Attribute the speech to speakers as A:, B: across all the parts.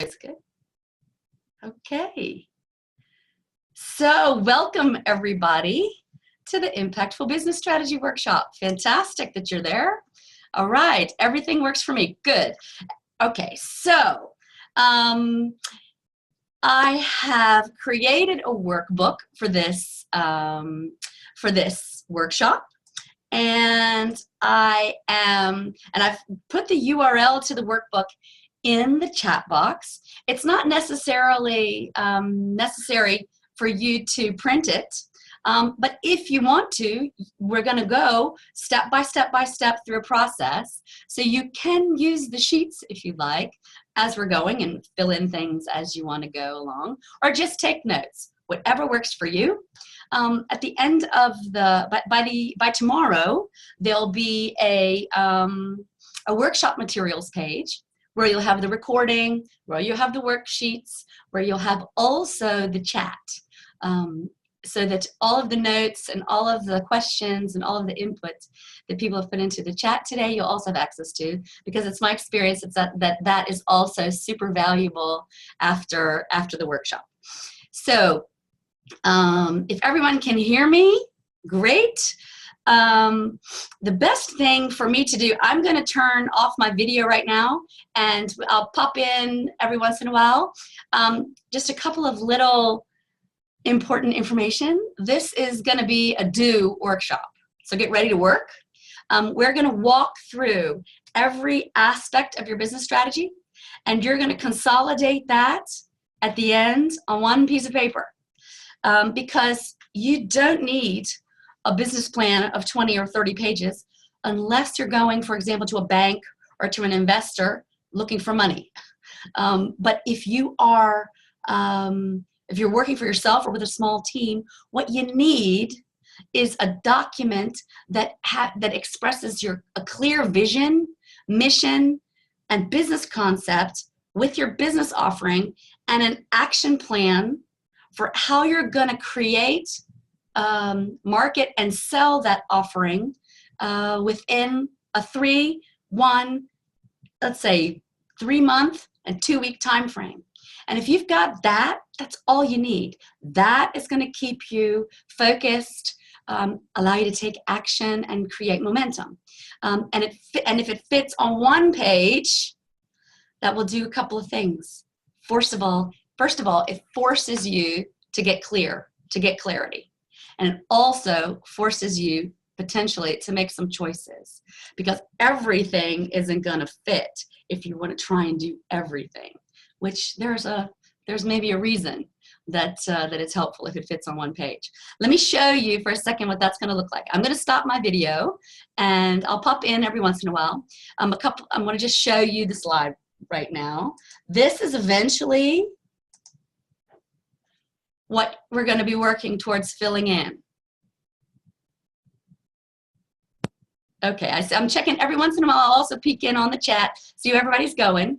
A: It's good. Okay. So welcome everybody to the Impactful Business Strategy Workshop. Fantastic that you're there. All right, everything works for me. Good. Okay, so I have created a workbook for this workshop. And I've put the URL to the workbook in the chat box. It's not necessarily necessary for you to print it, but if you want to, we're going to go step by step through a process. So you can use the sheets if you like as we're going and fill in things as you want to go along, or just take notes, whatever works for you. At the end of by tomorrow, there'll be a workshop materials page where you'll have the recording, where you'll have the worksheets, where you'll have also the chat. So that all of the notes and all of the questions and all of the inputs that people have put into the chat today, you'll also have access to, because it's my experience that is also super valuable after the workshop. So if everyone can hear me, great. The best thing for me to do, I'm going to turn off my video right now, and I'll pop in every once in a while. Just a couple of little important information. This is going to be a do workshop, so get ready to work. We're going to walk through every aspect of your business strategy, and you're going to consolidate that at the end on one piece of paper. Because you don't need a business plan of 20 or 30 pages unless you're going, for example, to a bank or to an investor looking for money. But if you are, if you're working for yourself or with a small team, what you need is a document that expresses a clear vision, mission, and business concept with your business offering, and an action plan for how you're going to create, market, and sell that offering within a let's say 3-month and 2-week time frame. And if you've got that, that's all you need. That is going to keep you focused, allow you to take action and create momentum. And if it fits on one page, that will do a couple of things. First of all, it forces you to get clear, to get clarity. And it also forces you potentially to make some choices, because everything isn't going to fit if you want to try and do everything, which there's maybe a reason that it's helpful if it fits on one page. Let me show you for a second what that's going to look like. I'm going to stop my video and I'll pop in every once in a while. I'm going to just show you the slide right now. This is eventually what we're going to be working towards filling in. Okay, I'm checking every once in a while. I'll also peek in on the chat, see where everybody's going.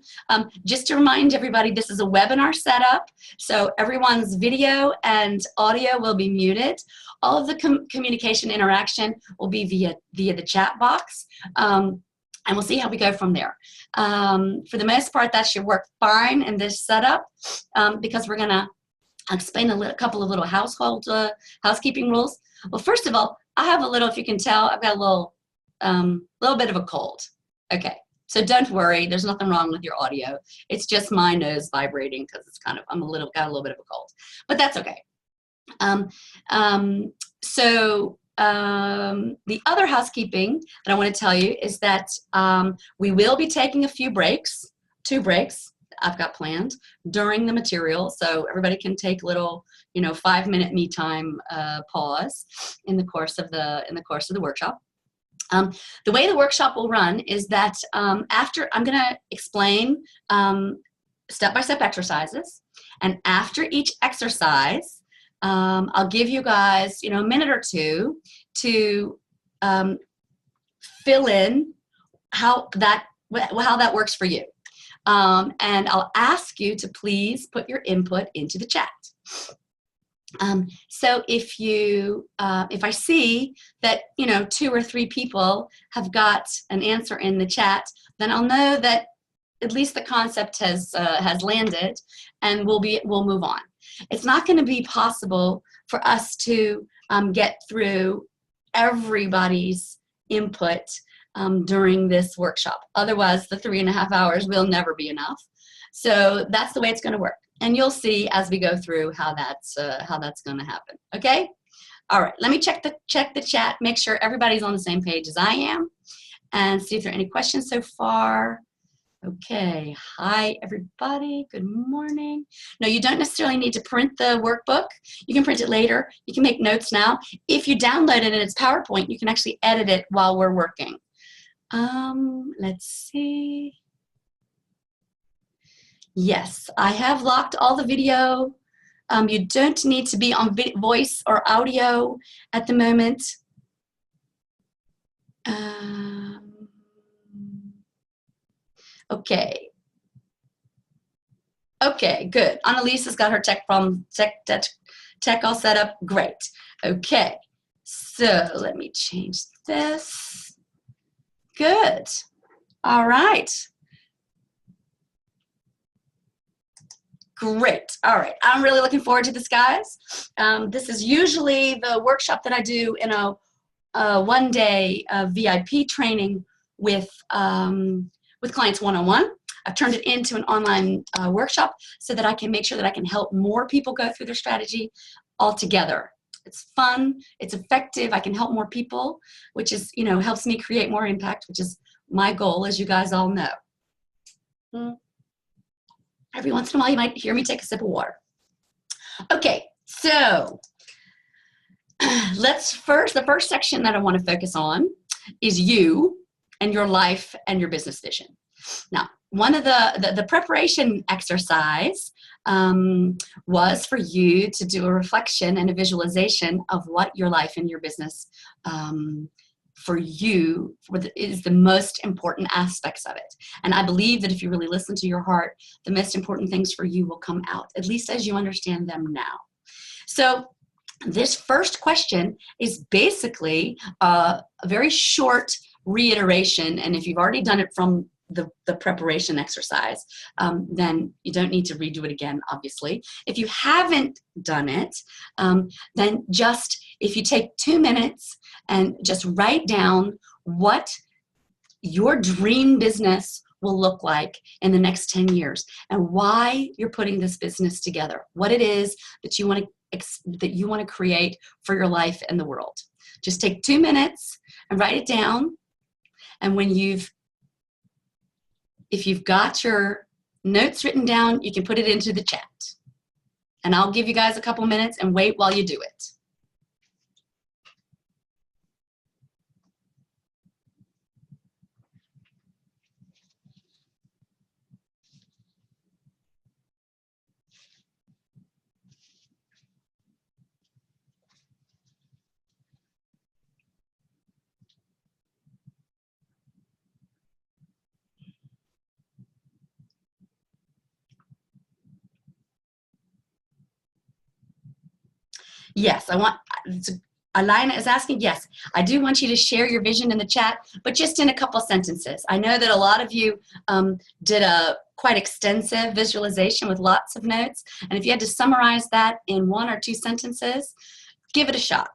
A: Just to remind everybody, this is a webinar setup, so everyone's video and audio will be muted. All of the communication interaction will be via the chat box, and we'll see how we go from there. For the most part, that should work fine in this setup, because we're going to explain a couple of little housekeeping rules. Well, first of all, I have a little, if you can tell, I've got a little bit of a cold. Okay, so don't worry, there's nothing wrong with your audio. It's just my nose vibrating because it's got a little bit of a cold, but that's okay. The other housekeeping that I want to tell you is that we will be taking a few breaks, 2 breaks I've got planned during the material, so everybody can take little, 5-minute me time pause in the course of the workshop. The way the workshop will run is that after I'm going to explain step-by-step exercises, and after each exercise, I'll give you guys, a minute or two to fill in how that works for you. And I'll ask you to please put your input into the chat. So if I see that 2 or 3 people have got an answer in the chat, then I'll know that at least the concept has landed, and we'll move on. It's not going to be possible for us to get through everybody's input during this workshop. Otherwise, the 3.5 hours will never be enough. So that's the way it's going to work. And you'll see as we go through how that's going to happen. Okay? All right. Let me check the chat, make sure everybody's on the same page as I am, and see if there are any questions so far. Okay. Hi, everybody. Good morning. No, you don't necessarily need to print the workbook. You can print it later. You can make notes now. If you download it and it's PowerPoint, you can actually edit it while we're working. Let's see. Yes, I have locked all the video. You don't need to be on voice or audio at the moment. Okay. Okay, good. Annalisa's got her tech all set up. Great. Okay. So let me change this. Good. All right. Great. All right. I'm really looking forward to this, guys. This is usually the workshop that I do in a one-day VIP training with clients one-on-one. I've turned it into an online workshop so that I can make sure that I can help more people go through their strategy all together. It's fun, it's effective, I can help more people, which is, helps me create more impact, which is my goal, as you guys all know. Every once in a while you might hear me take a sip of water. Okay, so the first section that I want to focus on is you and your life and your business vision. Now, one of the preparation exercise was for you to do a reflection and a visualization of what your life and your business for you is the most important aspects of it. And I believe that if you really listen to your heart, the most important things for you will come out, at least as you understand them now. So this first question is basically a very short reiteration, and if you've already done it from the preparation exercise, then you don't need to redo it again, obviously. If you haven't done it, then just, if you take 2 minutes and just write down what your dream business will look like in the next 10 years and why you're putting this business together, what it is that you want to create for your life and the world. Just take 2 minutes and write it down, and if you've got your notes written down, you can put it into the chat. And I'll give you guys a couple minutes and wait while you do it. Yes, Alina is asking, yes, I do want you to share your vision in the chat, but just in a couple sentences. I know that a lot of you did a quite extensive visualization with lots of notes, and if you had to summarize that in 1 or 2 sentences, give it a shot.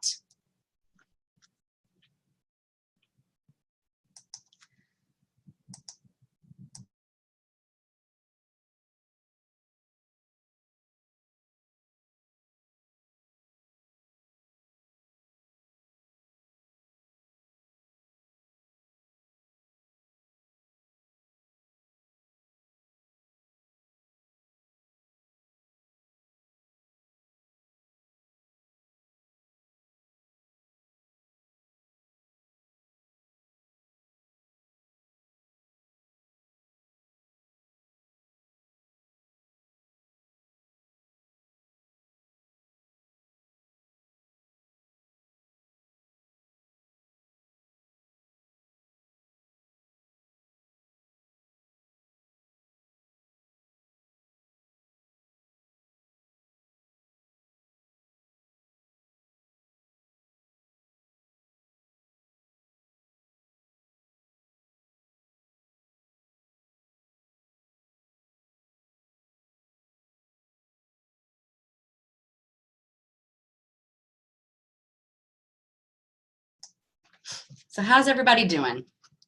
A: So how's everybody doing?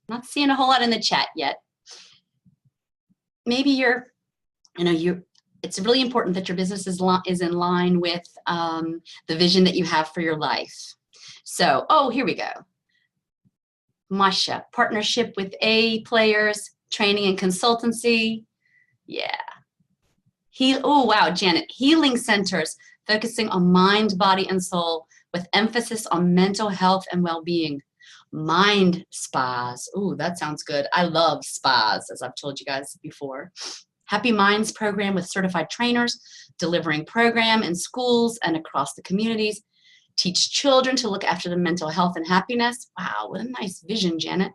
A: Not seeing a whole lot in the chat yet. Maybe it's really important that your business is in line with the vision that you have for your life. So, oh, here we go. Masha, partnership with A players, training and consultancy. Yeah. Oh, wow, Janet. Healing centers focusing on mind, body, and soul with emphasis on mental health and well-being. Mind spas. Ooh, that sounds good. I love spas, as I've told you guys before. Happy Minds program with certified trainers, delivering program in schools and across the communities. Teach children to look after their mental health and happiness. Wow, what a nice vision, Janet.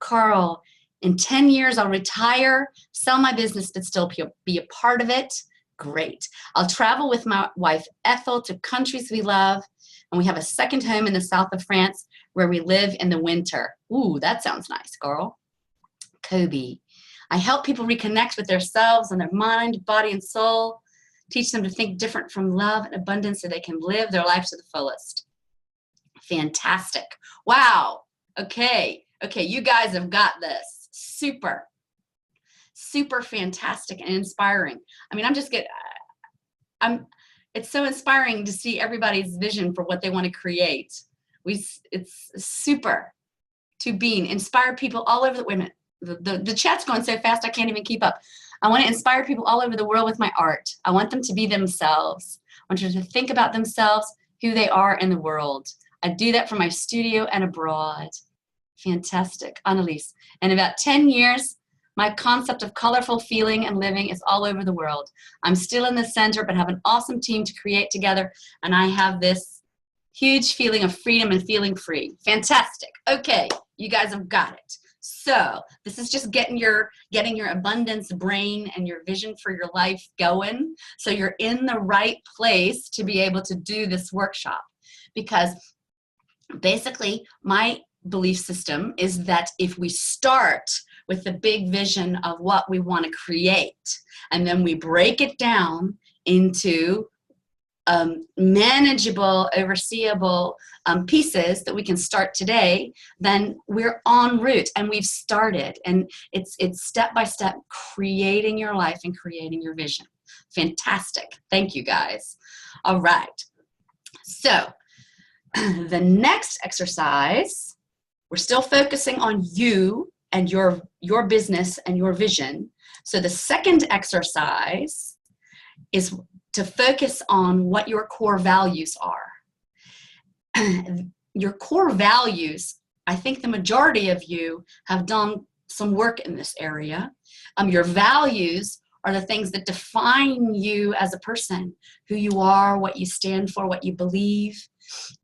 A: Carl, in 10 years, I'll retire, sell my business, but still be a part of it. Great. I'll travel with my wife, Ethel, to countries we love. And we have a second home in the south of France where we live in the winter. Ooh, that sounds nice, Carl. Kobe, I help people reconnect with themselves and their mind, body, and soul. Teach them to think different from love and abundance so they can live their life to the fullest. Fantastic. Wow. Okay, you guys have got this. Super fantastic and inspiring. I mean, it's so inspiring to see everybody's vision for what they want to create. It's super to inspire people all over wait a minute. The chat's going so fast I can't even keep up. I want to inspire people all over the world with my art. I want them to be themselves. I want them to think about themselves, who they are in the world. I do that from my studio and abroad. Fantastic. Annalise. In about 10 years, my concept of colorful feeling and living is all over the world. I'm still in the center, but have an awesome team to create together, and I have this huge feeling of freedom and feeling free. Fantastic. Okay, you guys have got it. So this is just getting your abundance brain and your vision for your life going, so you're in the right place to be able to do this workshop. Because basically my belief system is that if we start with the big vision of what we want to create, and then we break it down into manageable, overseeable pieces that we can start today, then we're en route and we've started. And it's step by step creating your life and creating your vision. Fantastic. Thank you, guys. All right. So the next exercise, we're still focusing on you and your business and your vision. So the second exercise is to focus on what your core values are. Your core values, I think the majority of you have done some work in this area. Your values are the things that define you as a person, who you are, what you stand for, what you believe.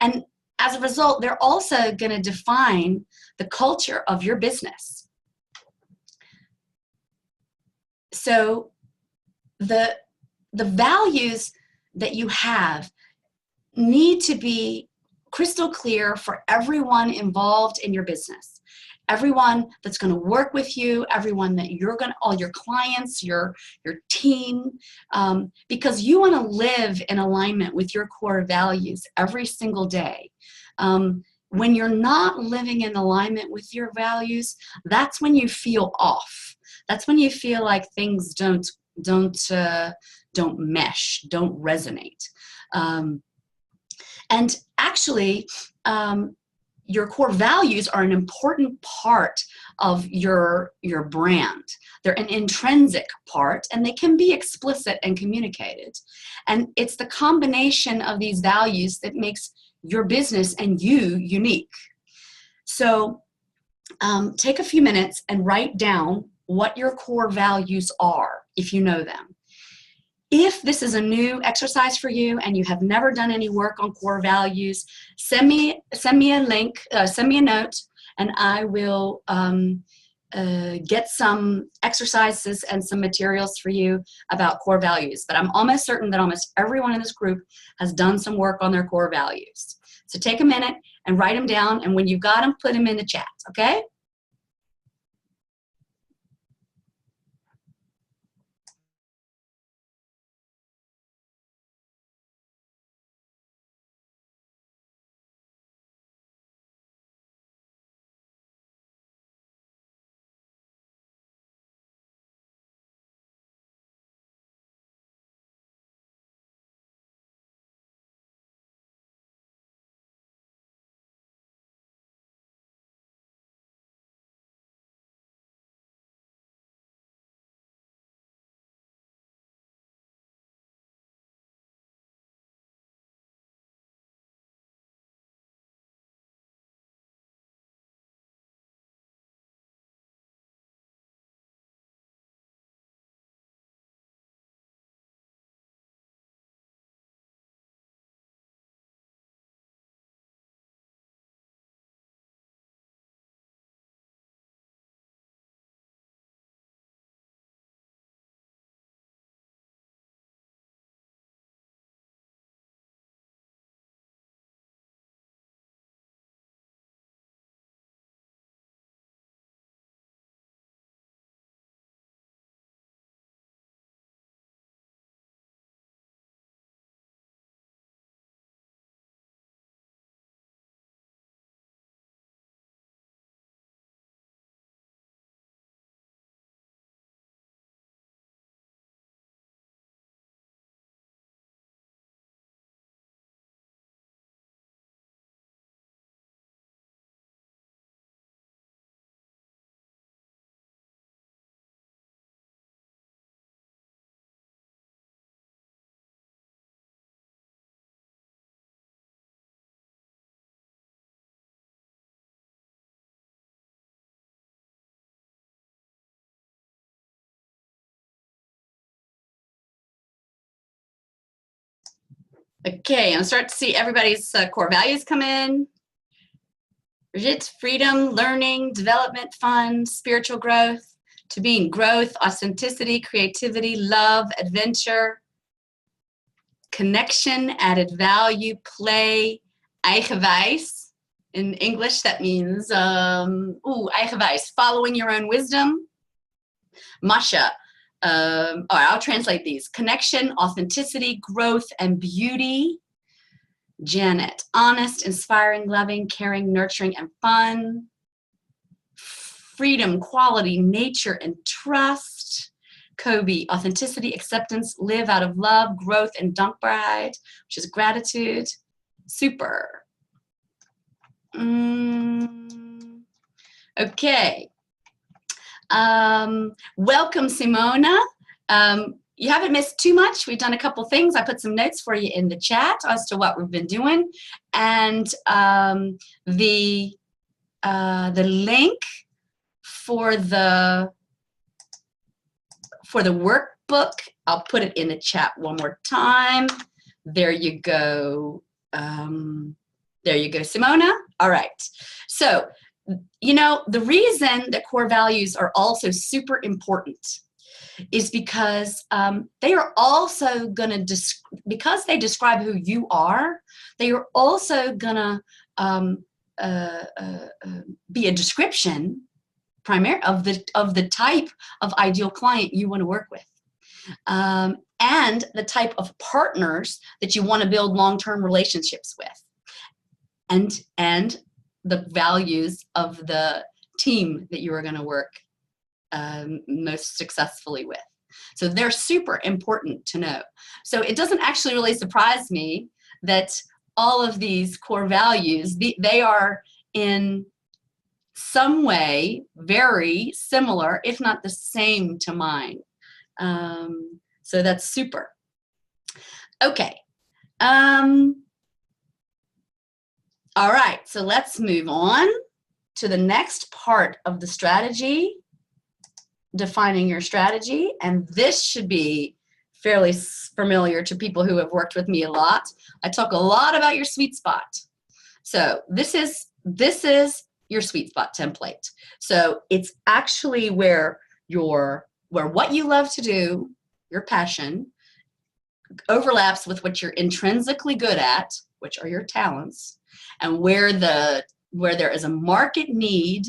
A: And as a result, they're also going to define the culture of your business. So the values that you have need to be crystal clear for everyone involved in your business. Everyone that's going to work with you, everyone that all your clients, your team, because you want to live in alignment with your core values every single day. When you're not living in alignment with your values, that's when you feel off. That's when you feel like things don't mesh, don't resonate. And actually, your core values are an important part of your brand. They're an intrinsic part, and they can be explicit and communicated. And it's the combination of these values that makes your business and you unique. So take a few minutes and write down what your core values are, if you know them. If this is a new exercise for you and you have never done any work on core values, send me a link, send me a note, and I will get some exercises and some materials for you about core values. But I'm almost certain that almost everyone in this group has done some work on their core values. So take a minute and write them down, and when you've got them, put them in the chat, okay? Okay, I'm starting to see everybody's core values come in. Brigitte, freedom, learning, development, fun, spiritual growth, to be in growth, authenticity, creativity, love, adventure, connection, added value, play, eigenwijs. In English, that means, eigenwijs, following your own wisdom. Masha, all right, I'll translate these. Connection, authenticity, growth, and beauty. Janet, honest, inspiring, loving, caring, nurturing, and fun. Freedom, quality, nature, and trust. Kobe, authenticity, acceptance, live out of love, growth, and dankbaarheid, which is gratitude. Super. Okay. Welcome, Simona. You haven't missed too much. We've done a couple things. I put some notes for you in the chat as to what we've been doing. And the link for the workbook, I'll put it in the chat one more time. There you go. There you go, Simona. All right. So, you know, the reason that core values are also super important is because they are also going to, because they describe who you are, they are also going to be a description of the type of ideal client you want to work with, and the type of partners that you want to build long-term relationships with, and the values of the team that you are going to work most successfully with. So they're super important to know. So it doesn't actually really surprise me that all of these core values, they are in some way very similar, if not the same, to mine. So that's super. Okay. All right, so let's move on to the next part of the strategy, defining your strategy. And this should be fairly familiar to people who have worked with me a lot. I talk a lot about your sweet spot. So this is your sweet spot template. So it's actually where what you love to do, your passion, overlaps with what you're intrinsically good at, which are your talents, and where there is a market need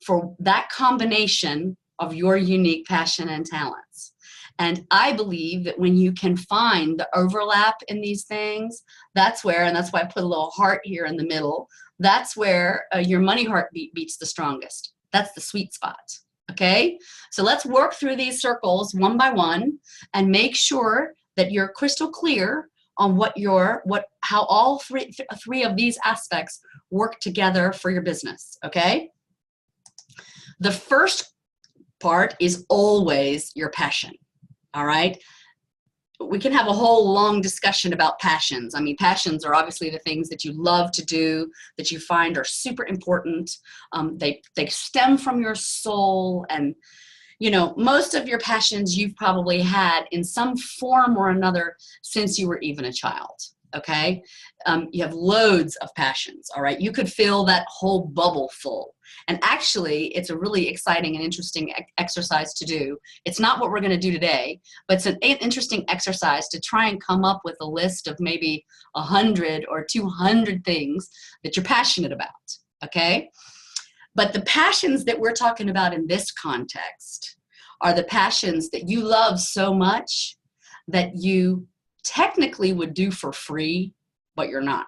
A: for that combination of your unique passion and talents. And I believe that when you can find the overlap in these things, that's where, and that's why I put a little heart here in the middle, that's where your money heartbeat beats the strongest. That's the sweet spot. Okay? So let's work through these circles one by one and make sure that you're crystal clear on how all three of these aspects work together for your business. Okay? The first part is always your passion. All right? We can have a whole long discussion about passions. I mean, passions are obviously the things that you love to do, that you find are super important. They stem from your soul, and you know, most of your passions you've probably had in some form or another since you were even a child. Okay? You have loads of passions, all right? You could fill that whole bubble full. And actually, it's a really exciting and interesting exercise to do. It's not what we're going to do today, but it's an interesting exercise to try and come up with a list of maybe 100 or 200 things that you're passionate about, okay? But the passions that we're talking about in this context are the passions that you love so much that you technically would do for free, but you're not.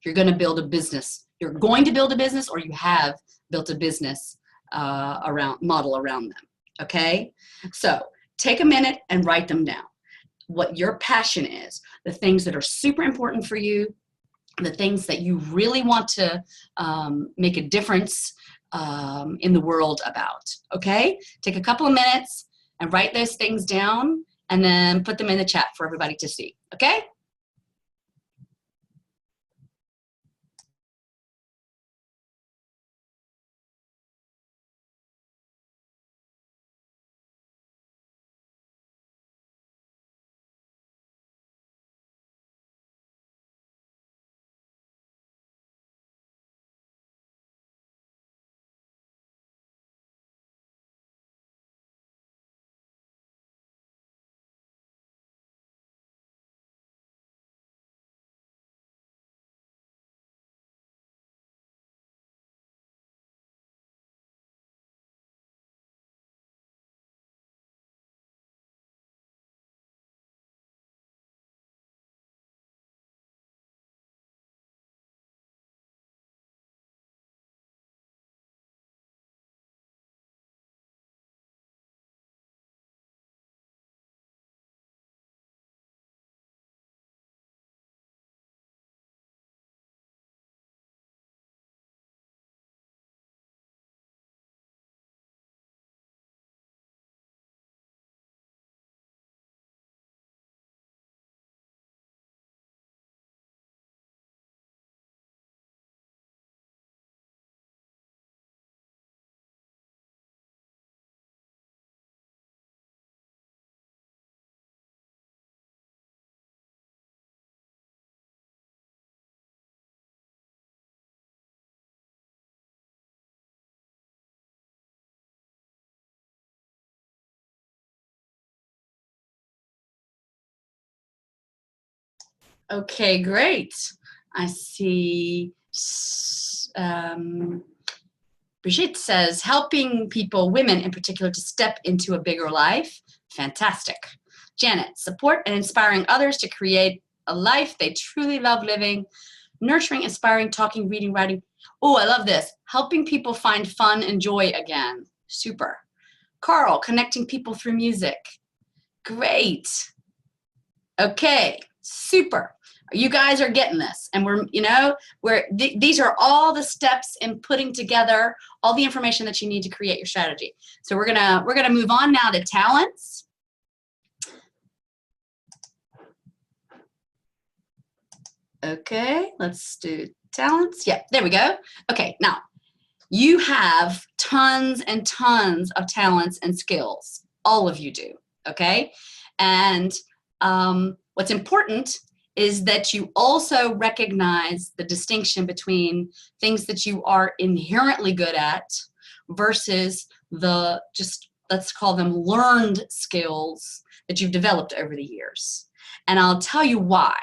A: You're going to build a business. You're going to build a business, or you have built a business model around them. Okay? So take a minute and write them down. What your passion is, the things that are super important for you, the things that you really want to make a difference in the world about. Okay? Take a couple of minutes and write those things down, and then put them in the chat for everybody to see. Okay? Okay, great. I see Brigitte says, helping people, women in particular, to step into a bigger life. Fantastic. Janet, support and inspiring others to create a life they truly love living. Nurturing, inspiring, talking, reading, writing. Oh, I love this. Helping people find fun and joy again. Super. Carl, connecting people through music. Great. Okay, super. You guys are getting this, and these are all the steps in putting together all the information that you need to create your strategy. So we're gonna move on now to talents. Okay, let's do talents. Yeah, there we go. Okay, now you have tons and tons of talents and skills. All of you do. Okay, and what's important is that you also recognize the distinction between things that you are inherently good at versus the let's call them learned skills that you've developed over the years. And I'll tell you why.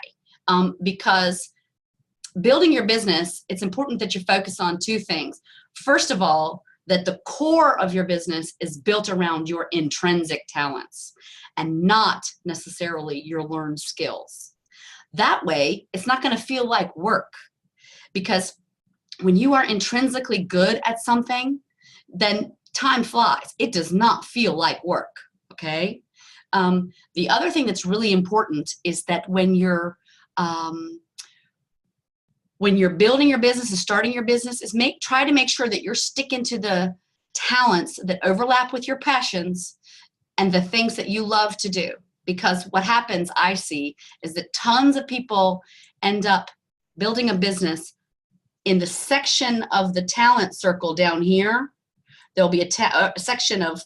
A: Because building your business, it's important that you focus on two things. First of all, that the core of your business is built around your intrinsic talents and not necessarily your learned skills. That way, it's not going to feel like work, because when you are intrinsically good at something, then time flies. It does not feel like work, okay? The other thing that's really important is that when you're building your business and starting your business, is try to make sure that you're sticking to the talents that overlap with your passions and the things that you love to do. Because what happens, I see, is that tons of people end up building a business in the section of the talent circle down here. There'll be a section of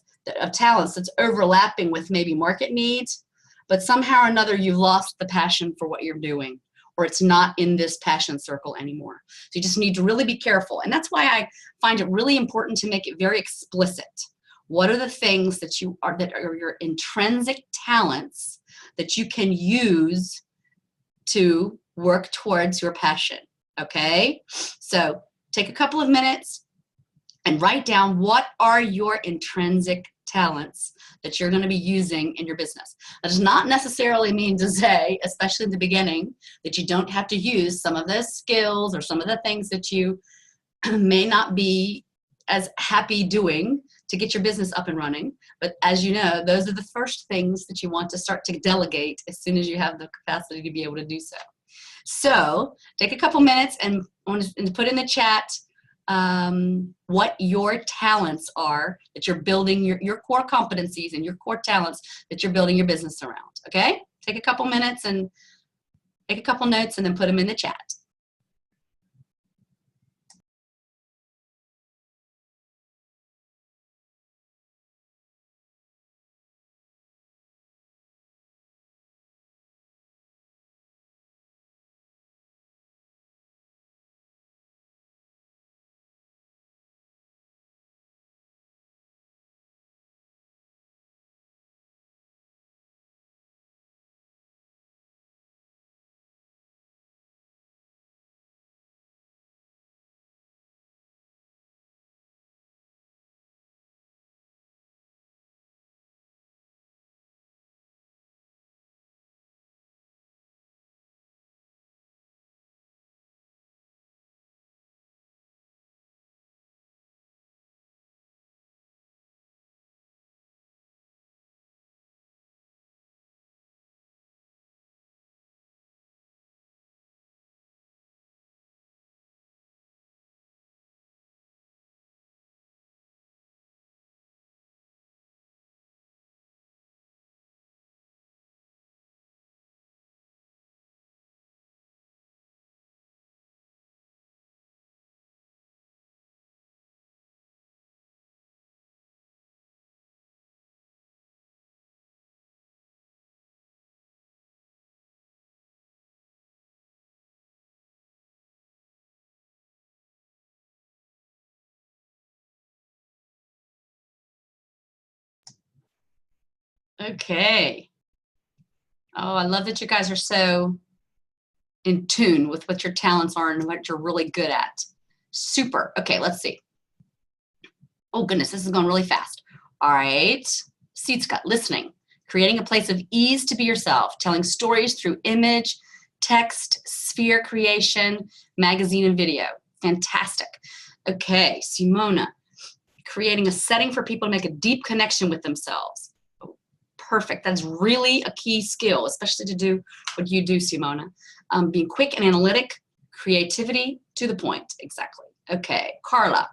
A: talents that's overlapping with maybe market needs, but somehow or another you've lost the passion for what you're doing, or it's not in this passion circle anymore. So you just need to really be careful. And that's why I find it really important to make it very explicit. What are the things that are your intrinsic talents that you can use to work towards your passion? Okay? So take a couple of minutes and write down what are your intrinsic talents that you're going to be using in your business. That does not necessarily mean to say, especially in the beginning, that you don't have to use some of the skills or some of the things that you may not be as happy doing to get your business up and running. But as you know, those are the first things that you want to start to delegate as soon as you have the capacity to be able to do so. So take a couple minutes and put in the chat what your talents are that you're building your core competencies and your core talents that you're building your business around. Okay? Take a couple minutes and take a couple notes and then put them in the chat. Okay. Oh, I love that you guys are so in tune with what your talents are and what you're really good at. Super. Okay, let's see. Oh goodness, this is going really fast. All right. Seeds cut, listening, creating a place of ease to be yourself, telling stories through image, text, sphere creation, magazine, and video. Fantastic. Okay, Simona, creating a setting for people to make a deep connection with themselves. Oh, perfect. That's really a key skill, especially to do what you do, Simona. Being quick and analytic, creativity, to the point. Exactly. Okay, Carla,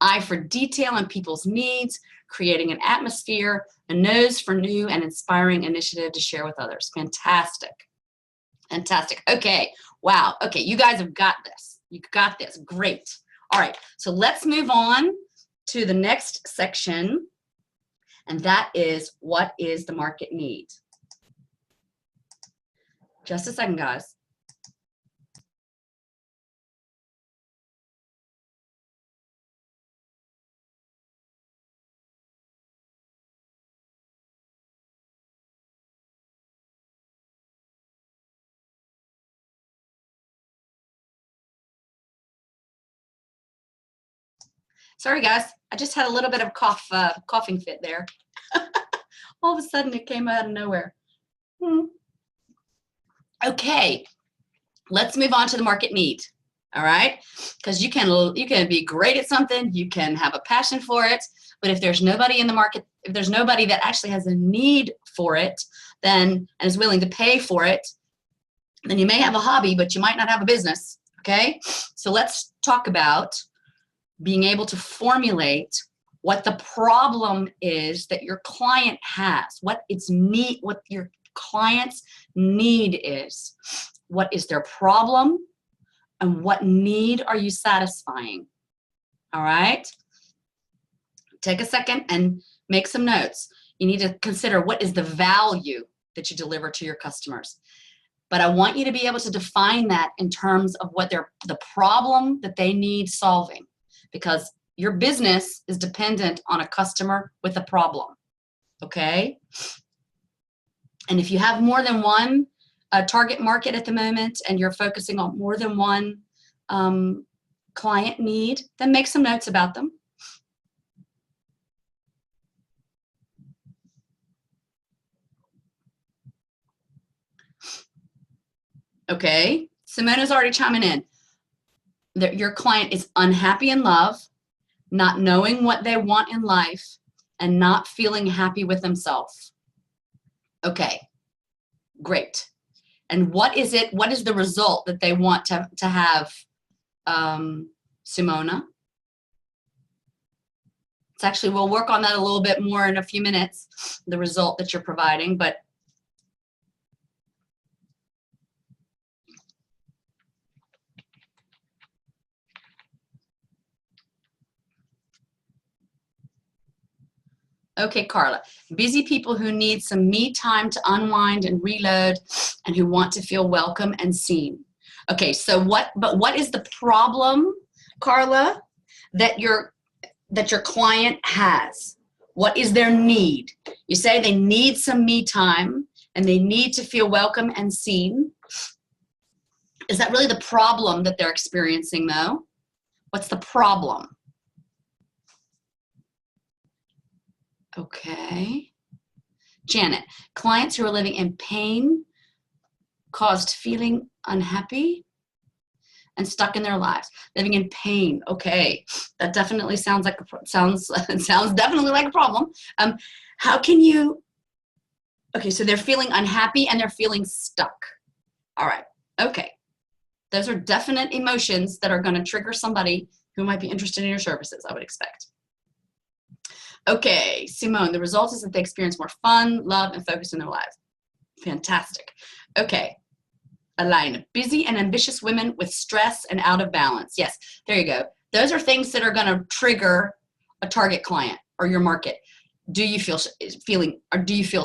A: eye for detail and people's needs, creating an atmosphere, a nose for new and inspiring initiative to share with others. Fantastic. Fantastic. Okay. Wow. Okay. You guys have got this. You got this. Great. All right. So let's move on to the next section. And that is, what is the market need? Just a second, guys. Sorry, guys. I just had a little bit of coughing fit there. All of a sudden, it came out of nowhere. Okay, let's move on to the market need. All right, because you can be great at something, you can have a passion for it, but if there's nobody in the market, if there's nobody that actually has a need for it, then and is willing to pay for it, then you may have a hobby, but you might not have a business. Okay, so let's talk about being able to formulate what the problem is that your client has, what your client's need is, what is their problem, and what need are you satisfying? All right, take a second and make some notes. You need to consider, what is the value that you deliver to your customers? But I want you to be able to define that in terms of what the problem that they need solving, because your business is dependent on a customer with a problem, okay? And if you have more than one target market at the moment and you're focusing on more than one client need, then make some notes about them. Okay, Simona's already chiming in. That your client is unhappy in love, not knowing what they want in life, and not feeling happy with themselves. Okay, great. And what is it? What is the result that they want to have, Simona? It's actually, we'll work on that a little bit more in a few minutes, the result that you're providing, but okay, Carla, busy people who need some me time to unwind and reload and who want to feel welcome and seen. Okay, so what is the problem, Carla, that your client has? What is their need? You say they need some me time and they need to feel welcome and seen. Is that really the problem that they're experiencing though? What's the problem? Okay. Janet, clients who are living in pain, caused feeling unhappy and stuck in their lives, living in pain. Okay, that definitely sounds like sounds definitely like a problem. How can you? Okay, so they're feeling unhappy and they're feeling stuck. All right. Okay, those are definite emotions that are going to trigger somebody who might be interested in your services, I would expect. Okay, Simone, the result is that they experience more fun, love, and focus in their lives. Fantastic. Okay, Elaine, busy and ambitious women with stress and out of balance. Yes, there you go. Those are things that are going to trigger a target client or your market. Do you feel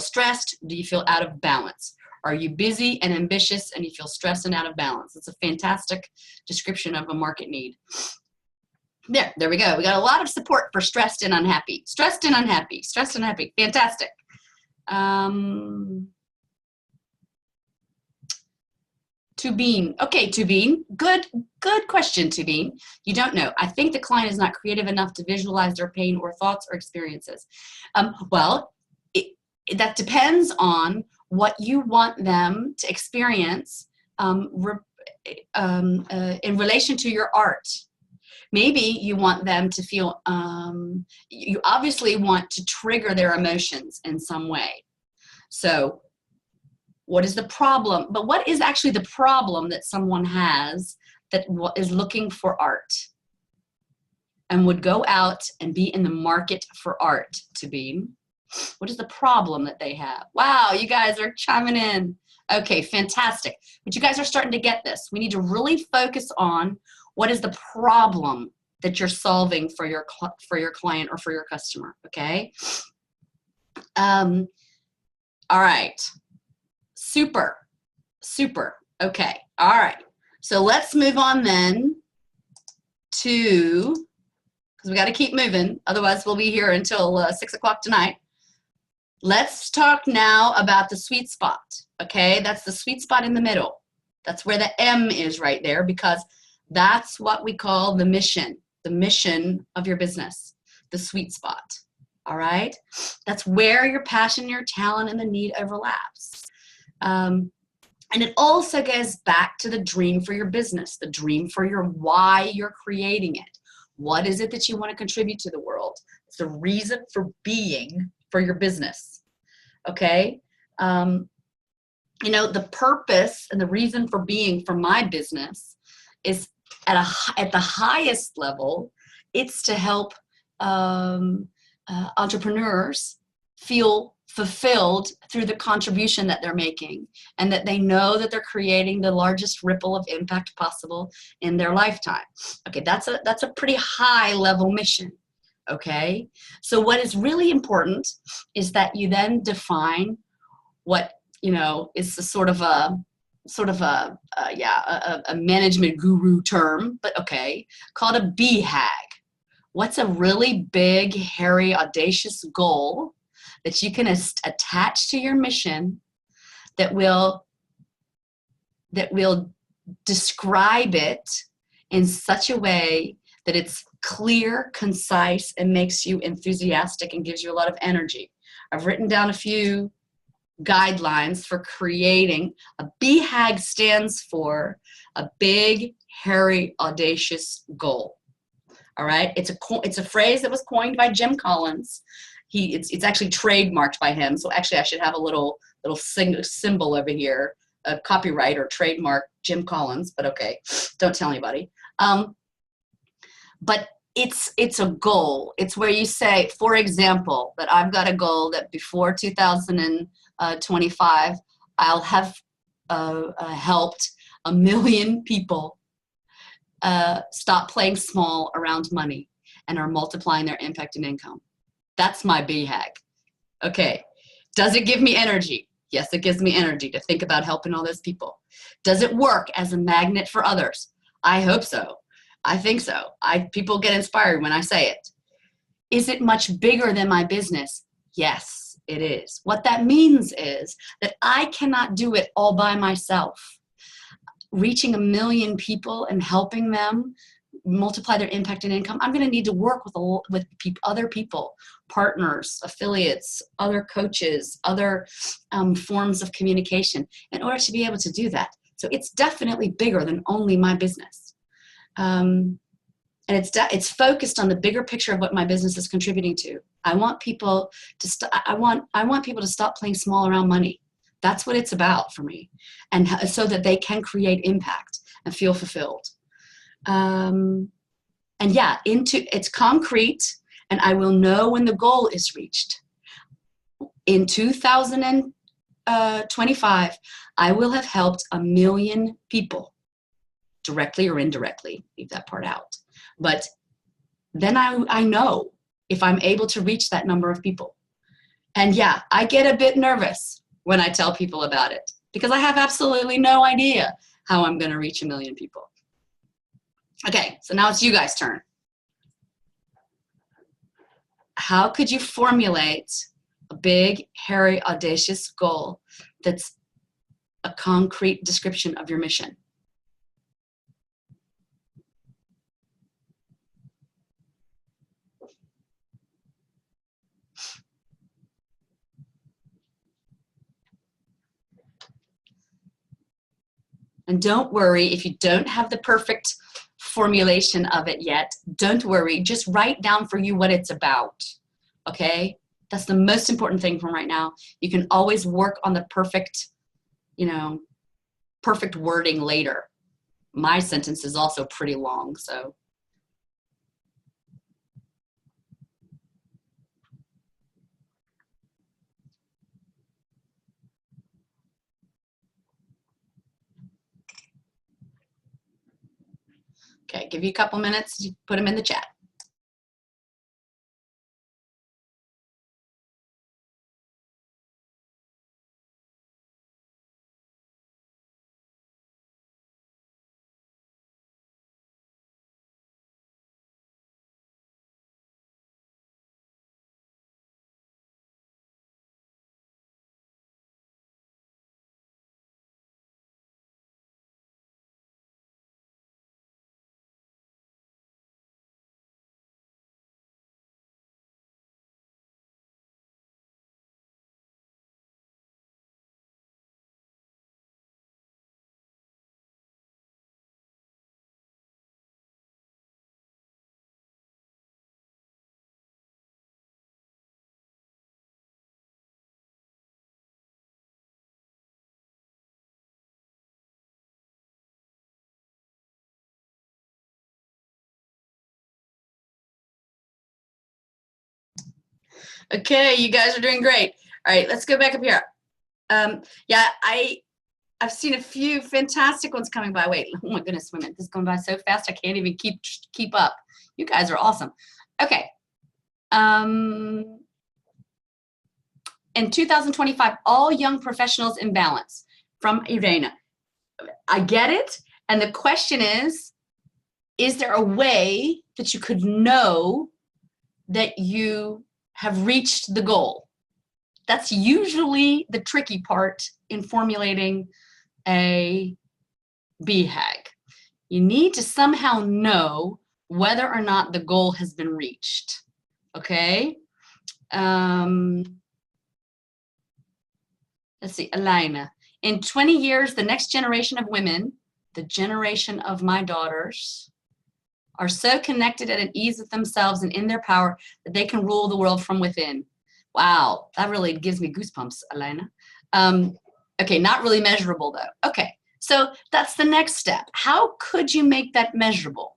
A: stressed? Do you feel out of balance? Are you busy and ambitious and you feel stressed and out of balance? It's a fantastic description of a market need. There we go. We got a lot of support for stressed and unhappy. Stressed and unhappy. Stressed and happy. Fantastic. Tubine. Okay, Tubine. Good question, Tubine. You don't know. I think the client is not creative enough to visualize their pain or thoughts or experiences. Well, that depends on what you want them to experience in relation to your art. Maybe you want them to feel, you obviously want to trigger their emotions in some way. So what is the problem? But what is actually the problem that someone has that is looking for art and would go out and be in the market for art to be? What is the problem that they have? Wow, you guys are chiming in. Okay, fantastic. But you guys are starting to get this. We need to really focus on what is the problem that you're solving for your client or for your customer, okay? All right. Super. Okay. All right. So let's move on then to, because we got to keep moving. Otherwise, we'll be here until 6 o'clock tonight. Let's talk now about the sweet spot. Okay. That's the sweet spot in the middle. That's where the M is right there, because that's what we call the mission of your business, the sweet spot. All right. That's where your passion, your talent, and the need overlaps. And it also goes back to the dream for your business, the dream for your why you're creating it. What is it that you want to contribute to the world? It's the reason for being for your business. Okay. You know, the purpose and the reason for being for my business is at the highest level, it's to help entrepreneurs feel fulfilled through the contribution that they're making, and that they know that they're creating the largest ripple of impact possible in their lifetime. Okay, that's a pretty high level mission. Okay, so what is really important is that you then define what, you know, is a sort of a management guru term, but okay, called a BHAG. What's a really big, hairy, audacious goal that you can attach to your mission that will describe it in such a way that it's clear, concise, and makes you enthusiastic and gives you a lot of energy. I've written down a few guidelines for creating. A BHAG stands for a big, hairy, audacious goal. All right, it's a phrase that was coined by Jim Collins. It's actually trademarked by him. So actually, I should have a little symbol over here, a copyright or trademark Jim Collins. But okay, don't tell anybody. But it's a goal. It's where you say, for example, that I've got a goal that before 2025, I'll have helped 1 million people stop playing small around money and are multiplying their impact and income. That's my BHAG. Okay. Does it give me energy? Yes, it gives me energy to think about helping all those people. Does it work as a magnet for others? I hope so. I think so. People get inspired when I say it. Is it much bigger than my business? Yes, it is. What that means is that I cannot do it all by myself. Reaching 1 million people and helping them multiply their impact and income, I'm going to need to work with other people, partners, affiliates, other coaches, other forms of communication in order to be able to do that. So it's definitely bigger than only my business. And it's focused on the bigger picture of what my business is contributing to. I want people to I want people to stop playing small around money. That's what it's about for me, and so that they can create impact and feel fulfilled. And yeah, it's concrete, and I will know when the goal is reached. In 2025, I will have helped 1 million people, directly or indirectly. Leave that part out. But then I know if I'm able to reach that number of people. And yeah, I get a bit nervous when I tell people about it, because I have absolutely no idea how I'm going to reach 1 million people. Okay, so now it's you guys' turn. How could you formulate a big, hairy, audacious goal that's a concrete description of your mission. And don't worry if you don't have the perfect formulation of it yet. Don't worry. Just write down for you what it's about. Okay? That's the most important thing from right now. You can always work on the perfect, perfect wording later. My sentence is also pretty long, so. Okay, give you a couple minutes to put them in the chat. Okay, you guys are doing great. All right, let's go back up here. Yeah, I've seen a few fantastic ones coming by. Wait, oh my goodness, women, this is going by so fast I can't even keep up. You guys are awesome. Okay. In 2025, all young professionals in balance, from Irena. I get it. And the question is there a way that you could know that you have reached the goal? That's usually the tricky part in formulating a BHAG. You need to somehow know whether or not the goal has been reached. Okay? Let's see, Elena. In 20 years, the next generation of women, the generation of my daughters, are so connected and at ease with themselves and in their power that they can rule the world from within. Wow, that really gives me goosebumps, Elena. Okay, not really measurable though. Okay, so that's the next step. How could you make that measurable?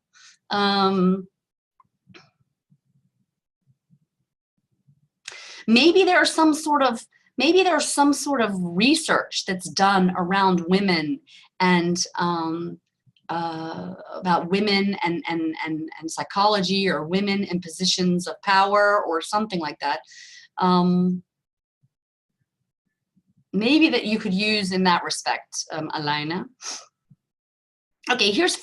A: Maybe there's some sort of research that's done around women and about women and psychology, or women in positions of power or something like that. Maybe that you could use in that respect, Elena. Okay, here's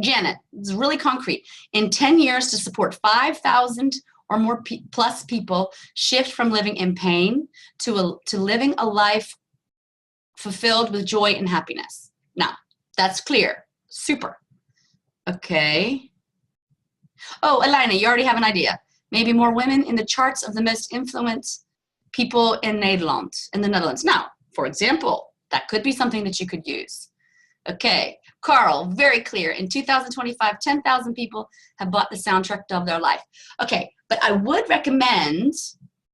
A: Janet. It's really concrete. In 10 years, to support 5,000 or more plus people shift from living in pain to living a life fulfilled with joy and happiness. Now, that's clear. Super. Okay. Oh, Elena, you already have an idea. Maybe more women in the charts of the most influenced people in the Netherlands. Now, for example, that could be something that you could use. Okay, Carl, very clear. In 2025, 10,000 people have bought the soundtrack of their life. Okay, but I would recommend,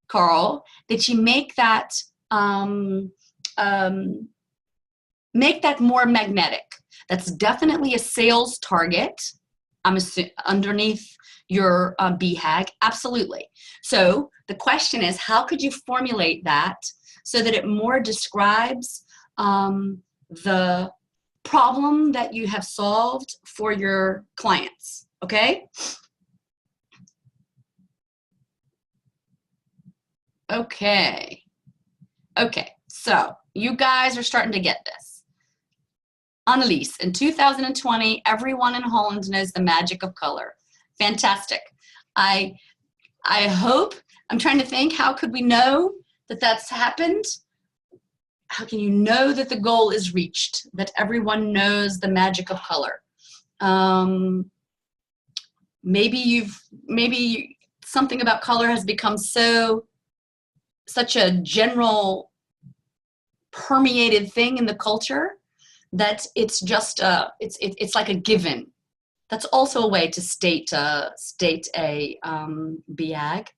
A: Carl, that you make that more magnetic. That's definitely a sales target. I'm assuming underneath your BHAG, absolutely. So the question is, how could you formulate that so that it more describes the problem that you have solved for your clients, okay? Okay, so you guys are starting to get this. Annelies, in 2020, everyone in Holland knows the magic of color. Fantastic. I hope, I'm trying to think, how could we know that that's happened? you know that the goal is reached, that everyone knows the magic of color? Maybe something about color has become such a general permeated thing in the culture that it's just it's like a given. That's also a way to state a BAG,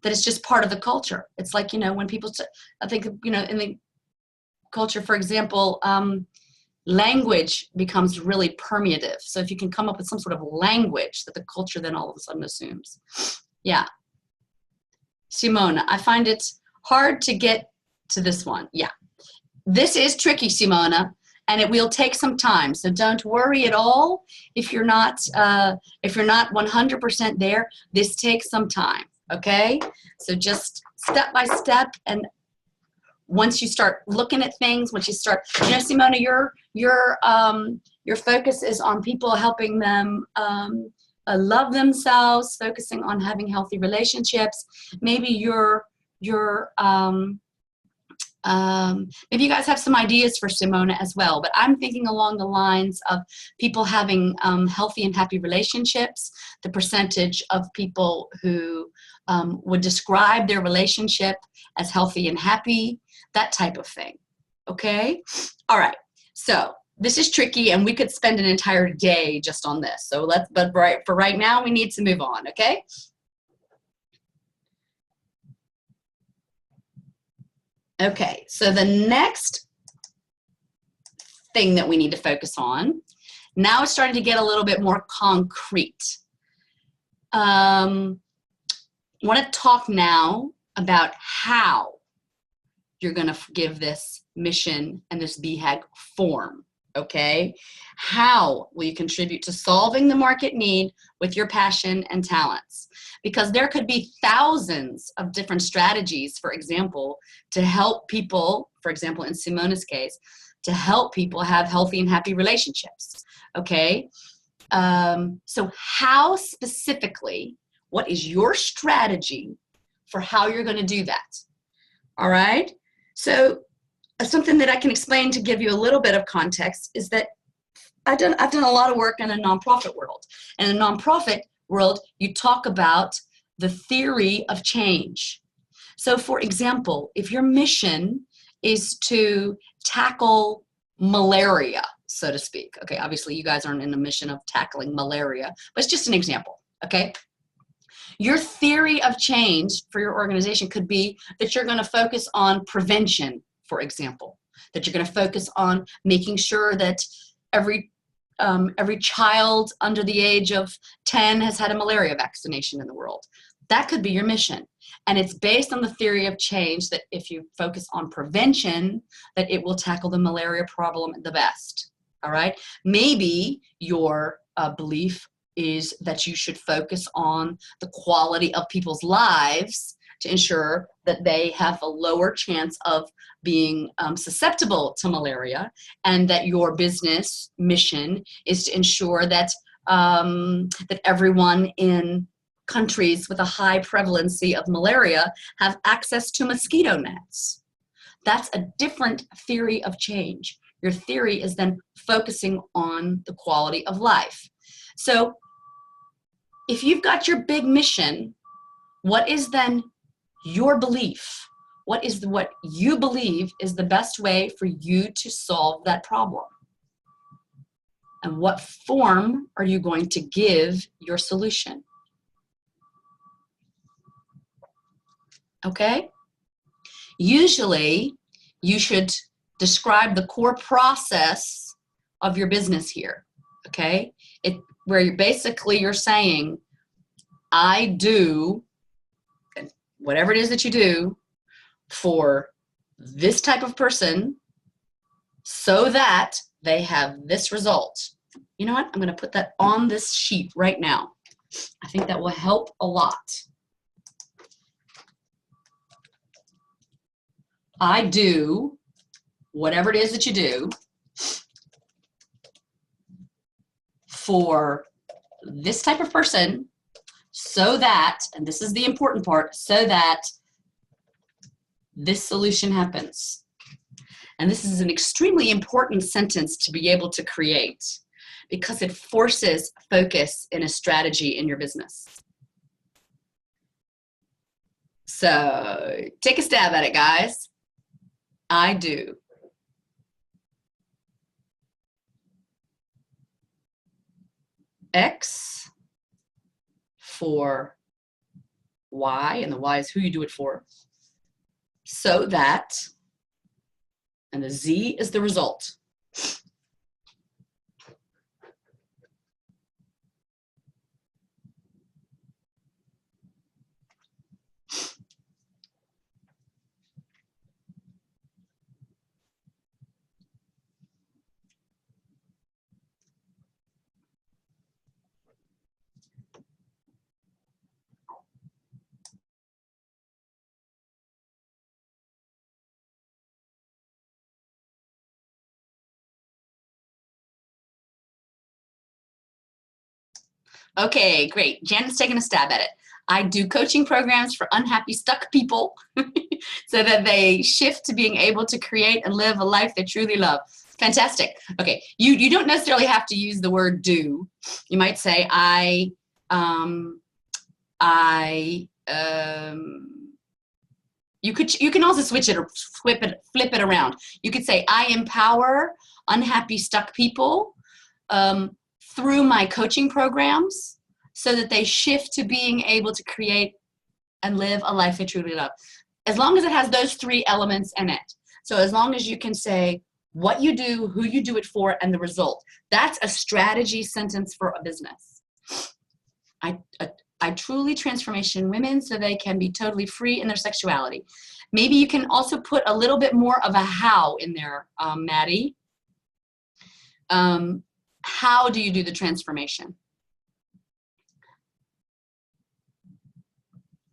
A: that it's just part of the culture. It's like, you know, when people I think, you know, in the culture, for example, language becomes really permeative. So if you can come up with some sort of language that the culture then all of a sudden assumes. Yeah. Simona, I find it hard to get to this one. Yeah. This is tricky, Simona, and it will take some time. So don't worry at all if you're not 100% there. This takes some time, okay? So just step by step, and once you start looking at things, once you start, you know, Simona, your focus is on people, helping them love themselves, focusing on having healthy relationships. Maybe maybe you guys have some ideas for Simona as well, but I'm thinking along the lines of people having healthy and happy relationships, the percentage of people who would describe their relationship as healthy and happy, that type of thing. Okay? All right. So this is tricky, and we could spend an entire day just on this. So but for right now, we need to move on, okay? Okay, so the next thing that we need to focus on, now it's starting to get a little bit more concrete. I want to talk now about how you're going to give this mission and this BHAG form, okay? How will you contribute to solving the market need with your passion and talents? Because there could be thousands of different strategies, for example, to help people, for example, in Simona's case, to help people have healthy and happy relationships, okay? So how specifically, what is your strategy for how you're going to do that? All right? So something that I can explain to give you a little bit of context is that I've done a lot of work in the nonprofit world. And in the nonprofit world, you talk about the theory of change. So for example, if your mission is to tackle malaria, so to speak, okay, obviously you guys aren't in a mission of tackling malaria, but it's just an example, okay? Your theory of change for your organization could be that you're going to focus on prevention, for example, that you're going to focus on making sure that every child under the age of 10 has had a malaria vaccination in the world. That could be your mission. And it's based on the theory of change that if you focus on prevention, that it will tackle the malaria problem the best. All right? Maybe your belief is that you should focus on the quality of people's lives to ensure that they have a lower chance of being susceptible to malaria, and that your business mission is to ensure that that everyone in countries with a high prevalency of malaria have access to mosquito nets. That's a different theory of change. Your theory is then focusing on the quality of life. So if you've got your big mission, what is then your belief? What you believe is the best way for you to solve that problem? And what form are you going to give your solution? Okay? Usually, you should describe the core process of your business here, okay? Where you're saying, I do whatever it is that you do for this type of person so that they have this result. You know what? I'm going to put that on this sheet right now. I think that will help a lot. I do whatever it is that you do for this type of person so that, and this is the important part, so that this solution happens. And this is an extremely important sentence to be able to create because it forces focus in a strategy in your business. So take a stab at it, guys. I do. X for Y, and the Y is who you do it for, so that, and the Z is the result. Okay, great. Janet's taking a stab at it. I do coaching programs for unhappy, stuck people so that they shift to being able to create and live a life they truly love. Fantastic. Okay, you don't necessarily have to use the word do. You might say you can also switch it or flip it around. You could say I empower unhappy, stuck people through my coaching programs so that they shift to being able to create and live a life they truly love. As long as it has those three elements in it. So as long as you can say what you do, who you do it for, and the result. That's a strategy sentence for a business. I truly transformation women so they can be totally free in their sexuality. Maybe you can also put a little bit more of a how in there, Maddie. How do you do the transformation?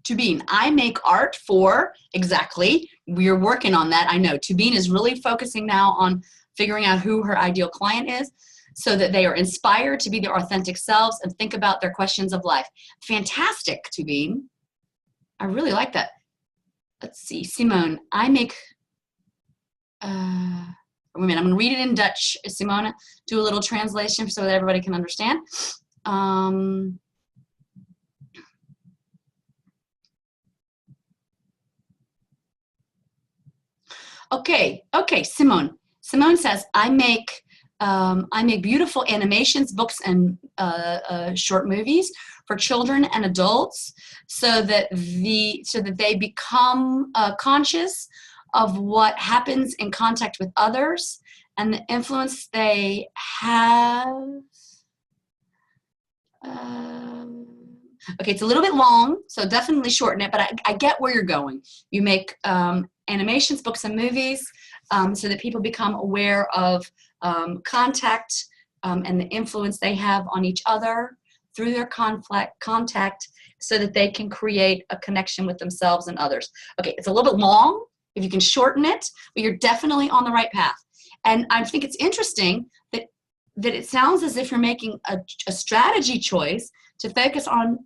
A: Tubine, I make art for, exactly, we're working on that, I know. Tubine is really focusing now on figuring out who her ideal client is so that they are inspired to be their authentic selves and think about their questions of life. Fantastic, Tubine. I really like that. Let's see, Simone, I make, wait a minute, I'm gonna read it in Dutch, Simone, do a little translation so that everybody can understand. Okay, Simone. Simone says, I make beautiful animations, books, and short movies for children and adults, so that they become conscious of what happens in contact with others and the influence they have. Okay, it's a little bit long, so definitely shorten it, but I get where you're going. You make animations, books, and movies so that people become aware of contact and the influence they have on each other through their contact so that they can create a connection with themselves and others. Okay, it's a little bit long. If you can shorten it, but you're definitely on the right path. And I think it's interesting that it sounds as if you're making a strategy choice to focus on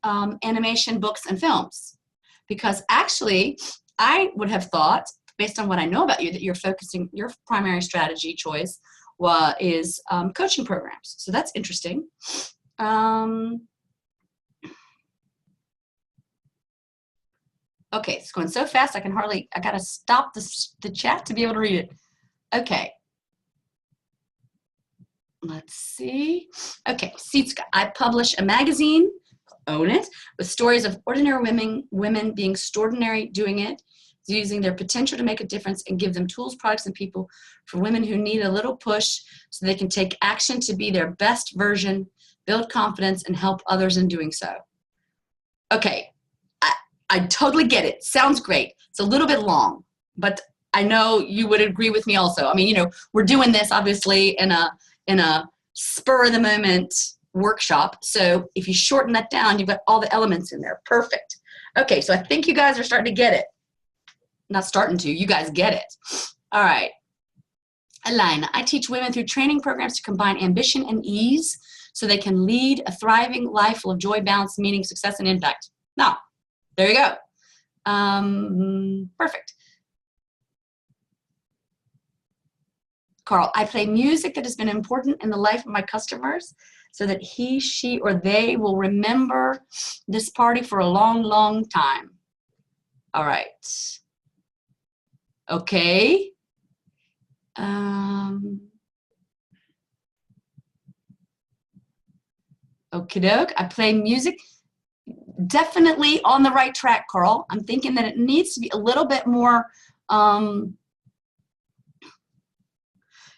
A: animation, books, and films. Because actually, I would have thought, based on what I know about you, that your primary strategy choice is coaching programs. So that's interesting. Okay, it's going so fast, I gotta stop the chat to be able to read it. Okay. Let's see. Okay, Sitska, I publish a magazine, own it, with stories of ordinary women being extraordinary, doing it, using their potential to make a difference, and give them tools, products, and people for women who need a little push so they can take action to be their best version, build confidence, and help others in doing so. Okay, I totally get it. Sounds great. It's a little bit long, but I know you would agree with me also. I mean, you know, we're doing this obviously in a spur of the moment workshop. So if you shorten that down, you've got all the elements in there. Perfect. Okay, so I think you guys are starting to get it. Not starting to, you guys get it. All right. Elena, I teach women through training programs to combine ambition and ease so they can lead a thriving life full of joy, balance, meaning, success, and impact. Now, there you go. Perfect. Carl, I play music that has been important in the life of my customers so that he, she, or they will remember this party for a long, long time. All right. Okay. Okie doke. I play music. Definitely on the right track, Carl. I'm thinking that it needs to be a little bit more,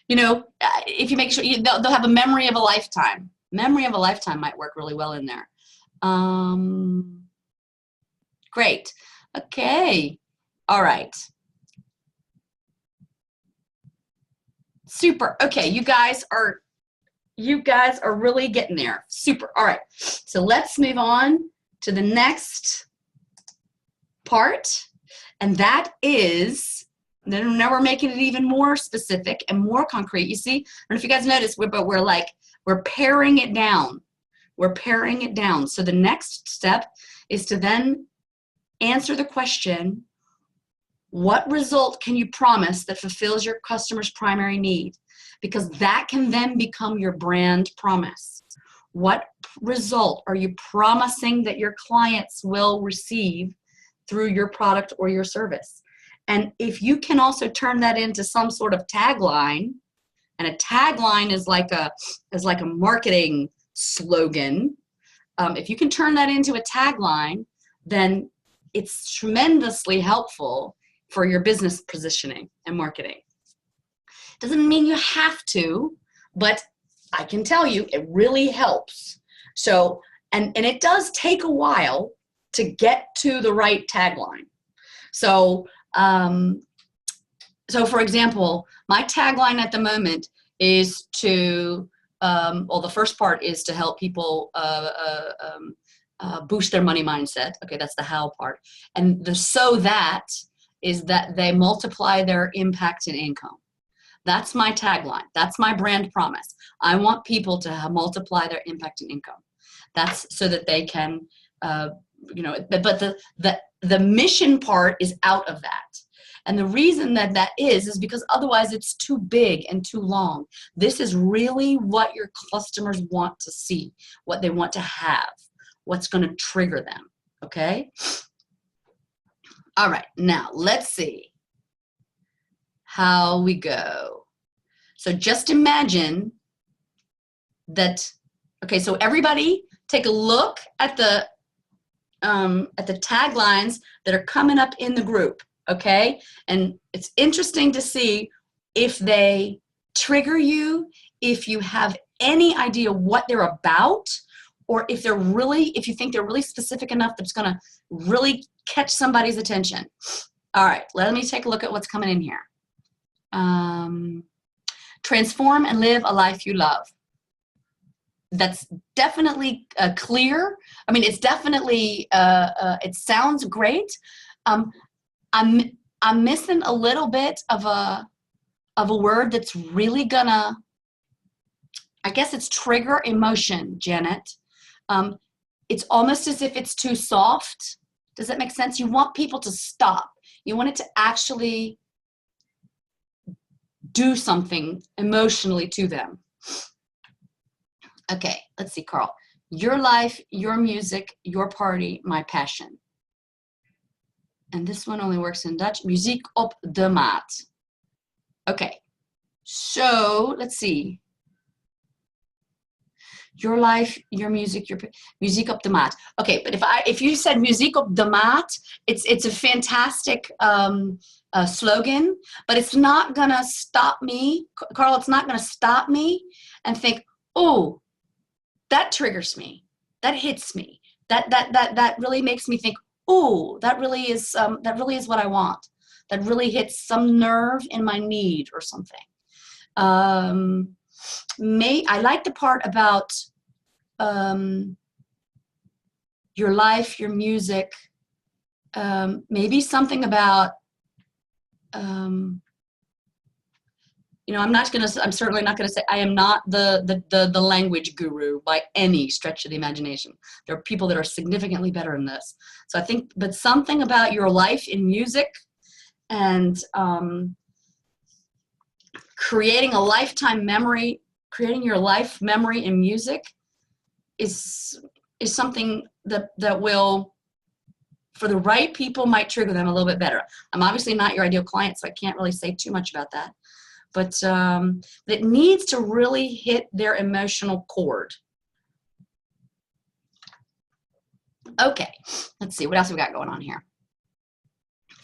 A: you know, if you make sure, they'll have a memory of a lifetime. Memory of a lifetime might work really well in there. Great. Okay. All right. Super. Okay, you guys are really getting there. Super. All right. So let's move on to the next part, and that is, now we're making it even more specific and more concrete. You see, I don't know if you guys noticed, but we're paring it down. We're paring it down. So the next step is to then answer the question, what result can you promise that fulfills your customer's primary need? Because that can then become your brand promise. What result are you promising that your clients will receive through your product or your service? And if you can also turn that into some sort of tagline, and a tagline is like a marketing slogan, if you can turn that into a tagline, then it's tremendously helpful for your business positioning and marketing. Doesn't mean you have to, but I can tell you it really helps. So, and it does take a while to get to the right tagline. So, for example, my tagline at the moment is to, well, the first part is to help people boost their money mindset. Okay, that's the how part. And the so that is that they multiply their impact and income. That's my tagline. That's my brand promise. I want people to multiply their impact and income. That's so that they can, you know, but the mission part is out of that. And the reason that is because otherwise it's too big and too long. This is really what your customers want to see, what they want to have, what's going to trigger them, okay? All right, now let's see how we go. So just imagine that, okay, so everybody take a look at the taglines that are coming up in the group, okay? And it's interesting to see if they trigger you, if you have any idea what they're about, or if you think they're really specific enough that's gonna really catch somebody's attention. All right, let me take a look at what's coming in here. Transform and live a life you love. That's definitely clear. I mean, it's definitely, it sounds great. I'm missing a little bit of a word that's really gonna, I guess it's trigger emotion, Janet. It's almost as if it's too soft. Does that make sense? You want people to stop. You want it to actually do something emotionally to them. Okay, let's see, Carl. Your life, your music, your party, my passion. And this one only works in Dutch. Muziek op de maat. Okay, so let's see. Your life, your music, your muziek op de maat. Okay, but if you said muziek op de maat, it's a fantastic slogan, but it's not gonna stop me, Carl. It's not gonna stop me and think, oh, that triggers me, that hits me, that really makes me think, oh, that really is what I want. That really hits some nerve in my need or something. I like the part about your life, your music, maybe something about, you know, I'm certainly not gonna say, I am not the language guru by any stretch of the imagination. There are people that are significantly better in this. So I think, but something about your life in music and creating a lifetime memory, creating your life memory in music is something that will, for the right people, might trigger them a little bit better. I'm obviously not your ideal client, so I can't really say too much about that. But that needs to really hit their emotional chord. Okay, let's see, what else we got going on here?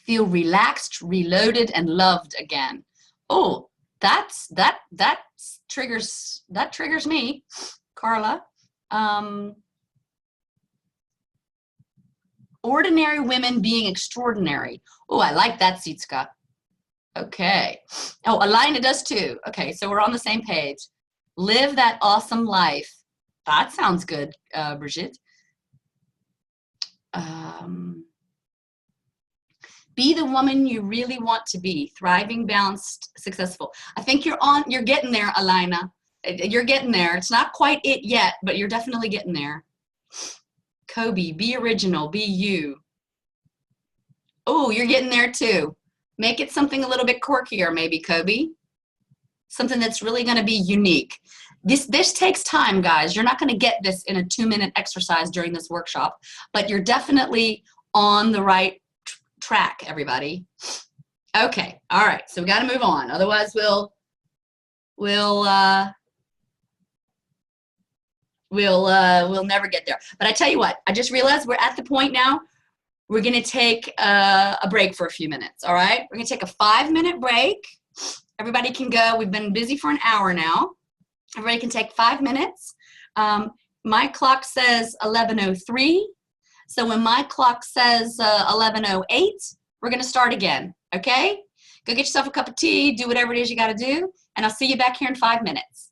A: Feel relaxed, reloaded, and loved again. Oh, that triggers me, Carla. Ordinary women being extraordinary. Oh, I like that, Sitska. Okay. Oh, Alina does too. Okay, so we're on the same page. Live that awesome life. That sounds good, Brigitte. Be the woman you really want to be. Thriving, balanced, successful. I think you're getting there, Alina. You're getting there. It's not quite it yet, but you're definitely getting there. Kobe, be original, be you. Oh, you're getting there too. Make it something a little bit quirkier, maybe, Kobe. Something that's really going to be unique. This takes time, guys. You're not going to get this in a 2-minute exercise during this workshop, but you're definitely on the right track, everybody. Okay, all right. So we got to move on. Otherwise, we'll never get there. But I tell you what, I just realized we're at the point now. We're going to take a break for a few minutes. All right, we're going to take a 5-minute break. Everybody can go. We've been busy for an hour now. Everybody can take 5 minutes. My clock says 11:03. So when my clock says 11:08, we're going to start again. Okay? Go get yourself a cup of tea. Do whatever it is you got to do. And I'll see you back here in 5 minutes.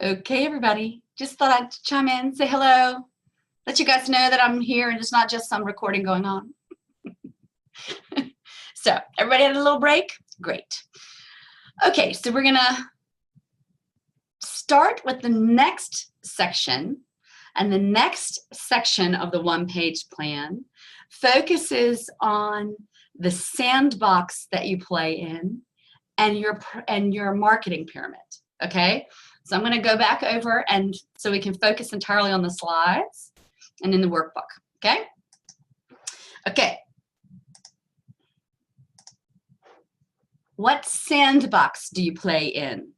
A: Okay, everybody. Just thought I'd chime in, say hello, let you guys know that I'm here and it's not just some recording going on. So, everybody had a little break? Great. Okay, so we're gonna start with the next section, and the next section of the one-page plan focuses on the sandbox that you play in and your marketing pyramid. Okay, so I'm going to go back over and so we can focus entirely on the slides and in the workbook. Okay. What sandbox do you play in?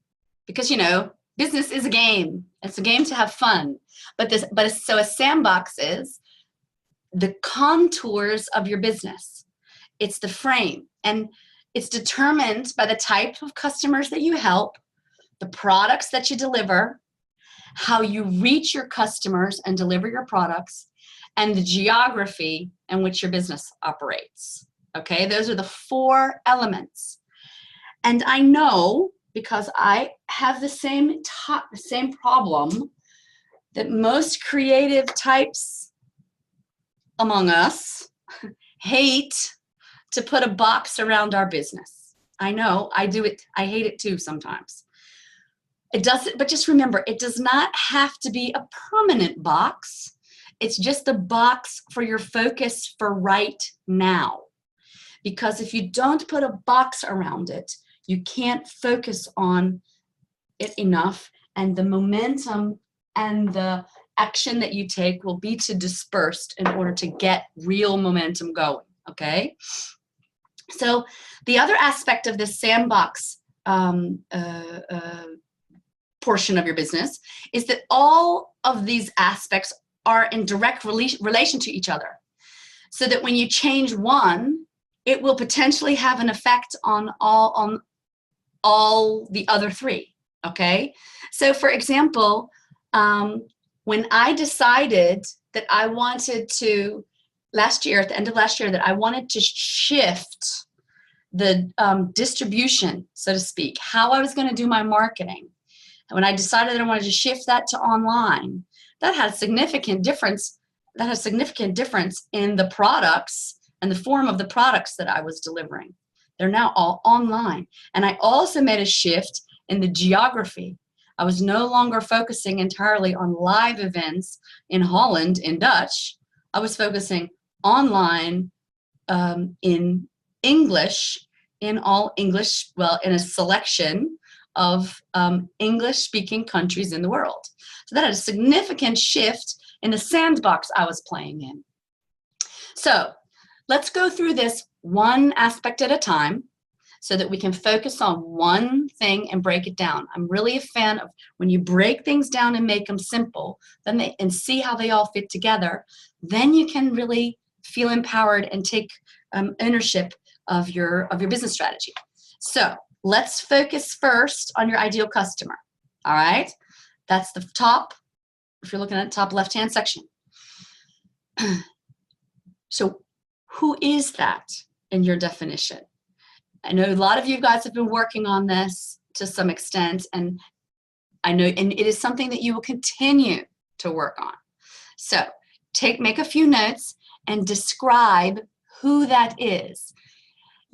A: Because you know, business is a game. It's a game to have fun. So a sandbox is the contours of your business. It's the frame, and it's determined by the type of customers that you help, the products that you deliver, how you reach your customers and deliver your products, and the geography in which your business operates. Okay, those are the 4 elements. And I know, because I have the same problem, that most creative types among us hate to put a box around our business. I know, I do it. I hate it too sometimes. It doesn't, but just remember, it does not have to be a permanent box. It's just a box for your focus for right now. Because if you don't put a box around it, you can't focus on it enough, and the momentum and the action that you take will be too dispersed in order to get real momentum going, okay? So the other aspect of this sandbox portion of your business is that all of these aspects are in direct relation to each other, so that when you change one, it will potentially have an effect on all the other 3, okay? So for example, when I decided that I wanted to, last year, at the end of last year, that I wanted to shift the distribution, so to speak, how I was going to do my marketing, and when I decided that I wanted to shift that to online, that had a significant difference. That had a significant difference in the products and the form of the products that I was delivering. They're now all online. And I also made a shift in the geography. I was no longer focusing entirely on live events in Holland in Dutch. I was focusing online in English, in all English, well, in a selection of English-speaking countries in the world. So that had a significant shift in the sandbox I was playing in. So let's go through this one aspect at a time so that we can focus on one thing and break it down. I'm really a fan of when you break things down and make them simple, and see how they all fit together, then you can really feel empowered and take ownership of your business strategy. So let's focus first on your ideal customer. All right, that's the top, if you're looking at the top left-hand section. So who is that in your definition? I know a lot of you guys have been working on this to some extent, and I know, and it is something that you will continue to work on. So make a few notes and describe who that is.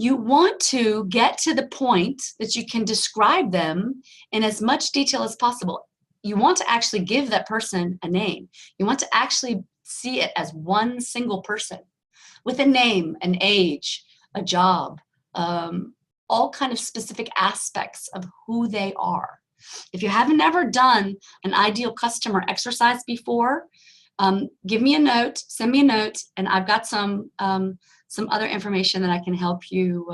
A: You want to get to the point that you can describe them in as much detail as possible. You want to actually give that person a name. You want to actually see it as one single person with a name, an age, a job, all kind of specific aspects of who they are. If you haven't ever done an ideal customer exercise before, give me a note, send me a note, and I've got some other information that I can help you,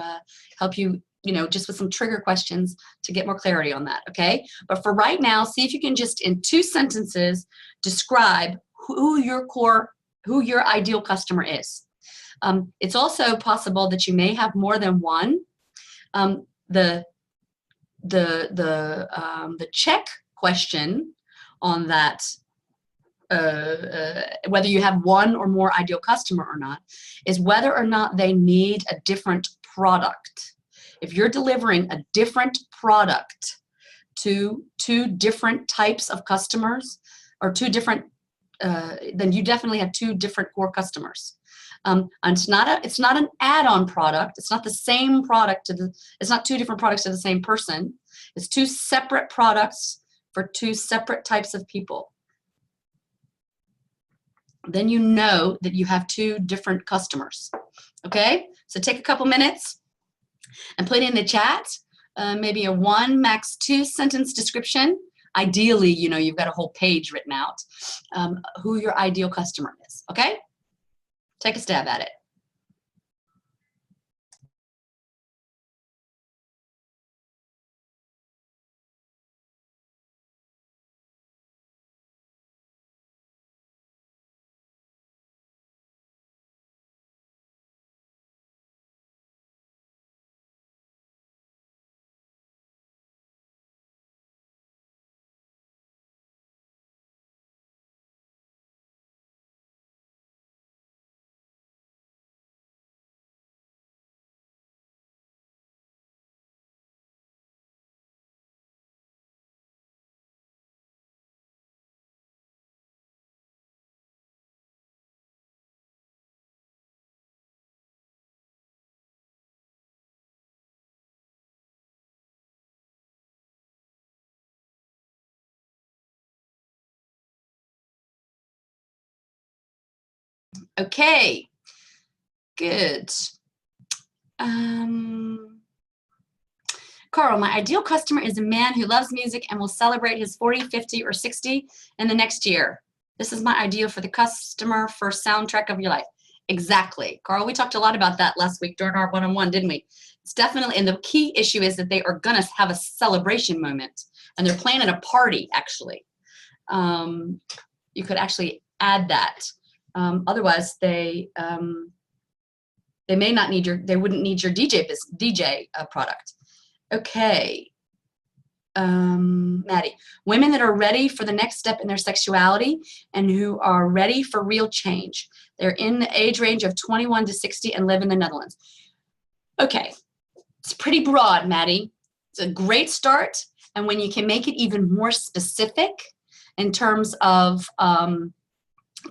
A: just with some trigger questions to get more clarity on that, okay? But for right now, see if you can just in 2 sentences describe who your ideal customer is. It's also possible that you may have more than one. The check question on that, whether you have one or more ideal customer or not, is whether or not they need a different product. If you're delivering a different product two different types of customers, or two different, then you definitely have two different core customers. And it's not an add-on product. It's not the same product it's not two different products to the same person. It's two separate products for two separate types of people. Then you know that you have two different customers. Okay, so take a couple minutes and put in the chat, maybe a 1, max 2 sentence description. Ideally, you know, you've got a whole page written out, who your ideal customer is. Okay, take a stab at it. Okay, good. Carl, my ideal customer is a man who loves music and will celebrate his 40, 50, or 60 in the next year. This is my ideal for the customer for soundtrack of your life. Exactly. Carl, we talked a lot about that last week during our one-on-one, didn't we? It's definitely, and the key issue is that they are going to have a celebration moment, and they're planning a party, actually. You could actually add that. Otherwise, they may not need they wouldn't need your DJ product. Okay, Maddie, women that are ready for the next step in their sexuality and who are ready for real change. They're in the age range of 21 to 60 and live in the Netherlands. Okay, it's pretty broad, Maddie. It's a great start, and when you can make it even more specific in terms of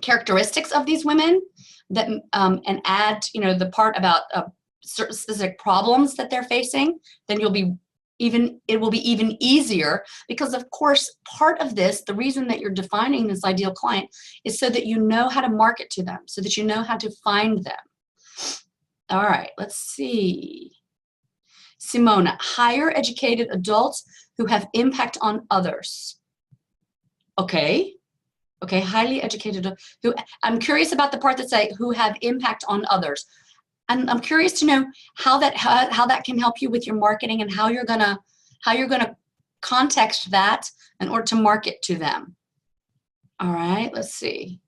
A: characteristics of these women, that and add, you know, the part about certain specific problems that they're facing, then it will be even easier, because of course part of this, the reason that you're defining this ideal client is so that you know how to market to them, so that you know how to find them. All right, let's see. Simona, higher educated adults who have impact on others. Okay. Okay, highly educated, who, I'm curious about the part that say who have impact on others. And I'm curious to know how that can help you with your marketing, and how you're gonna context that in order to market to them. All right, let's see.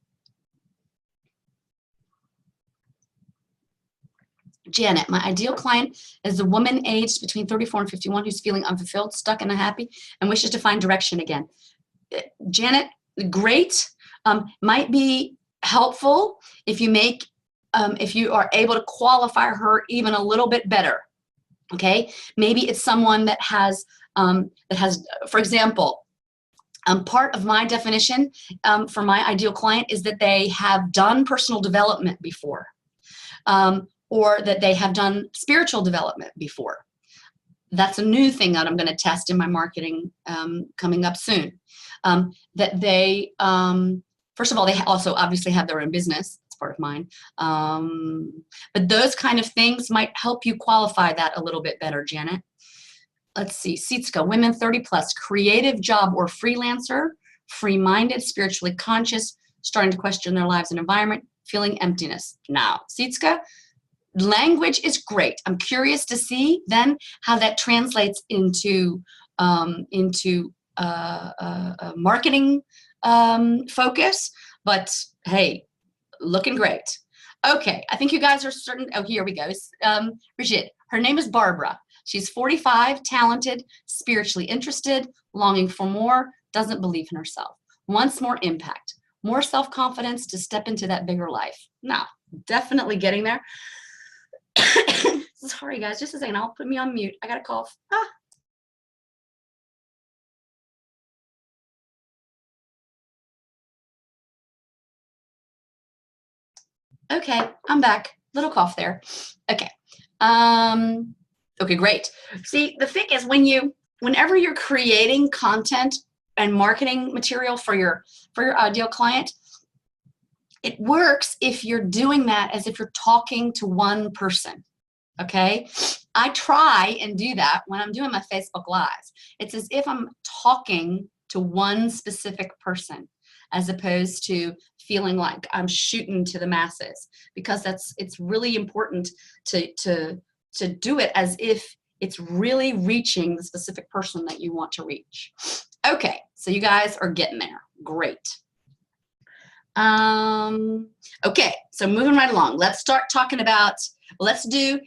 A: Janet, my ideal client is a woman aged between 34 and 51 who's feeling unfulfilled, stuck, and unhappy, and wishes to find direction again. Janet, great. Might be helpful if you make, if you are able to qualify her even a little bit better. Okay, maybe it's someone that has, for example, part of my definition for my ideal client is that they have done personal development before, or that they have done spiritual development before. That's a new thing that I'm going to test in my marketing coming up soon. That they, first of all, they also obviously have their own business. It's part of mine. But those kind of things might help you qualify that a little bit better, Janet. Let's see, Sitska, women 30 plus, creative job or freelancer, free-minded, spiritually conscious, starting to question their lives and environment, feeling emptiness. Now, Sitska, language is great. I'm curious to see then how that translates into marketing focus, but hey, looking great. Okay, I think you guys are certain. Oh, here we go. Brigitte, her name is Barbara. She's 45, talented, spiritually interested, longing for more, doesn't believe in herself, wants more impact, more self-confidence to step into that bigger life. Now, definitely getting there. Sorry guys, just a second, I'll put me on mute. I got a cough. Okay, I'm back. Little cough there. Okay. Okay, great. See, the thing is whenever you're creating content and marketing material for your ideal client, it works if you're doing that as if you're talking to one person. Okay, I try and do that when I'm doing my Facebook Lives. It's as if I'm talking to one specific person, as opposed to feeling like I'm shooting to the masses, because it's really important to do it as if it's really reaching the specific person that you want to reach. Okay, so you guys are getting there. Great. Okay, so moving right along, let's start talking about, let's do,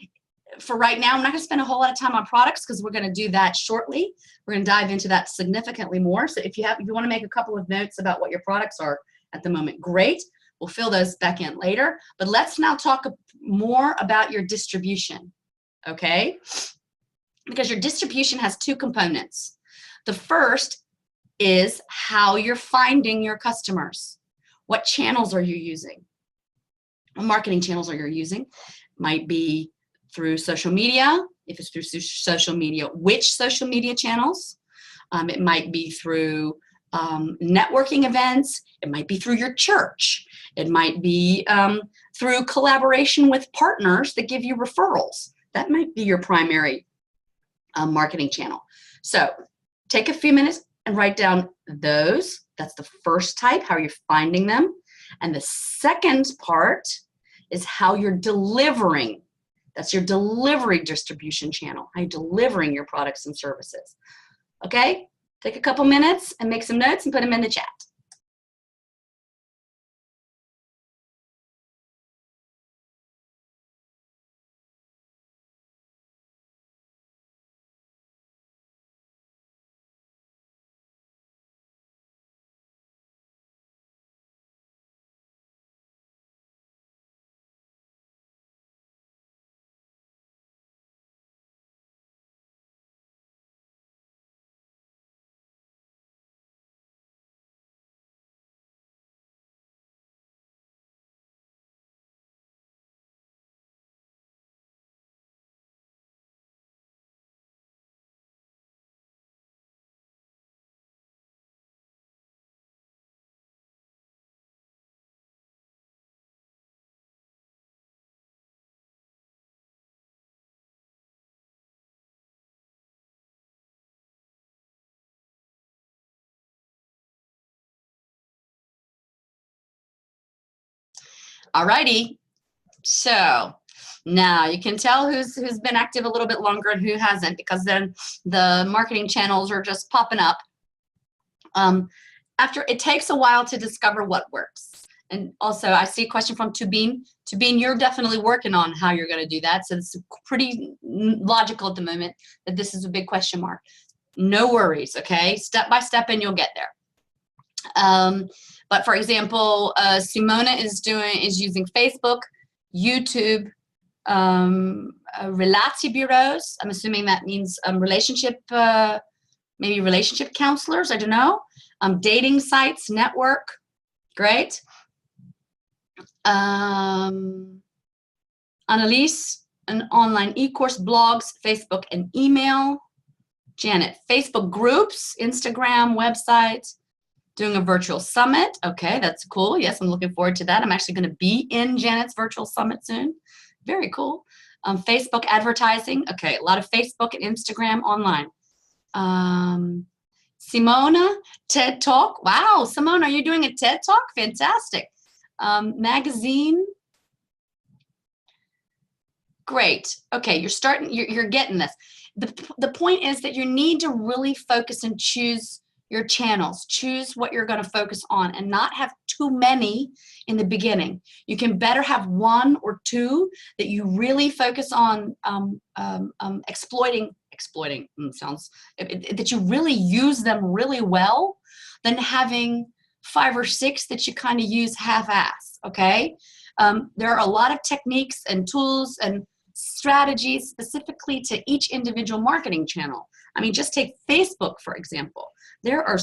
A: for right now, I'm not going to spend a whole lot of time on products because we're going to do that shortly. We're going to dive into that significantly more. So if you want to make a couple of notes about what your products are at the moment, great. We'll fill those back in later. But let's now talk more about your distribution, okay? Because your distribution has two components. The first is how you're finding your customers. What channels are you using? What marketing channels are you using? Might be through social media. If it's through social media, which social media channels? It might be through networking events. It might be through your church. It might be through collaboration with partners that give you referrals. That might be your primary marketing channel. So take a few minutes and write down those. That's the first type, how you're finding them. And the second part is how you're delivering. That's your delivery distribution channel, how you're delivering your products and services. Okay? Take a couple minutes and make some notes and put them in the chat. Alrighty, so now you can tell who's been active a little bit longer and who hasn't, because then the marketing channels are just popping up. After it takes a while to discover what works. And also I see a question from Tubin. Tubin, you're definitely working on how you're going to do that. So it's pretty logical at the moment that this is a big question mark. No worries, okay? Step by step and you'll get there. But for example, Simona is using Facebook, YouTube, relatiebureaus. I'm assuming that means maybe relationship counselors, I don't know. Dating sites, network, great. Annalise, an online e-course, blogs, Facebook and email. Janet, Facebook groups, Instagram, website. Doing a virtual summit. Okay, that's cool. Yes, I'm looking forward to that. I'm actually going to be in Janet's virtual summit soon. Very cool. Facebook advertising. Okay, a lot of Facebook and Instagram online. Simona, TED Talk. Wow, Simona, are you doing a TED Talk? Fantastic. Magazine. Great. Okay, you're getting this. The point is that you need to really focus and choose your channels. Choose what you're going to focus on and not have too many in the beginning. You can better have one or two that you really focus on exploiting sounds, that you really use them really well, than having 5 or 6 that you kind of use half-ass, okay? There are a lot of techniques and tools and strategies specifically to each individual marketing channel. I mean, just take Facebook, for example. There are,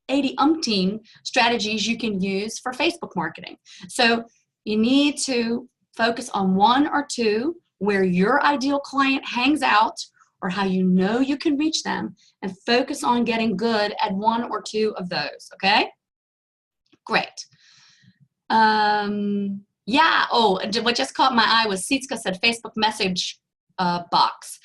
A: 80 umpteen strategies you can use for Facebook marketing. So, You need to focus on one or two where your ideal client hangs out or how you know you can reach them, and focus on getting good at one or two of those, okay? Great. Yeah, oh, what just caught my eye was Sitska said Facebook message box.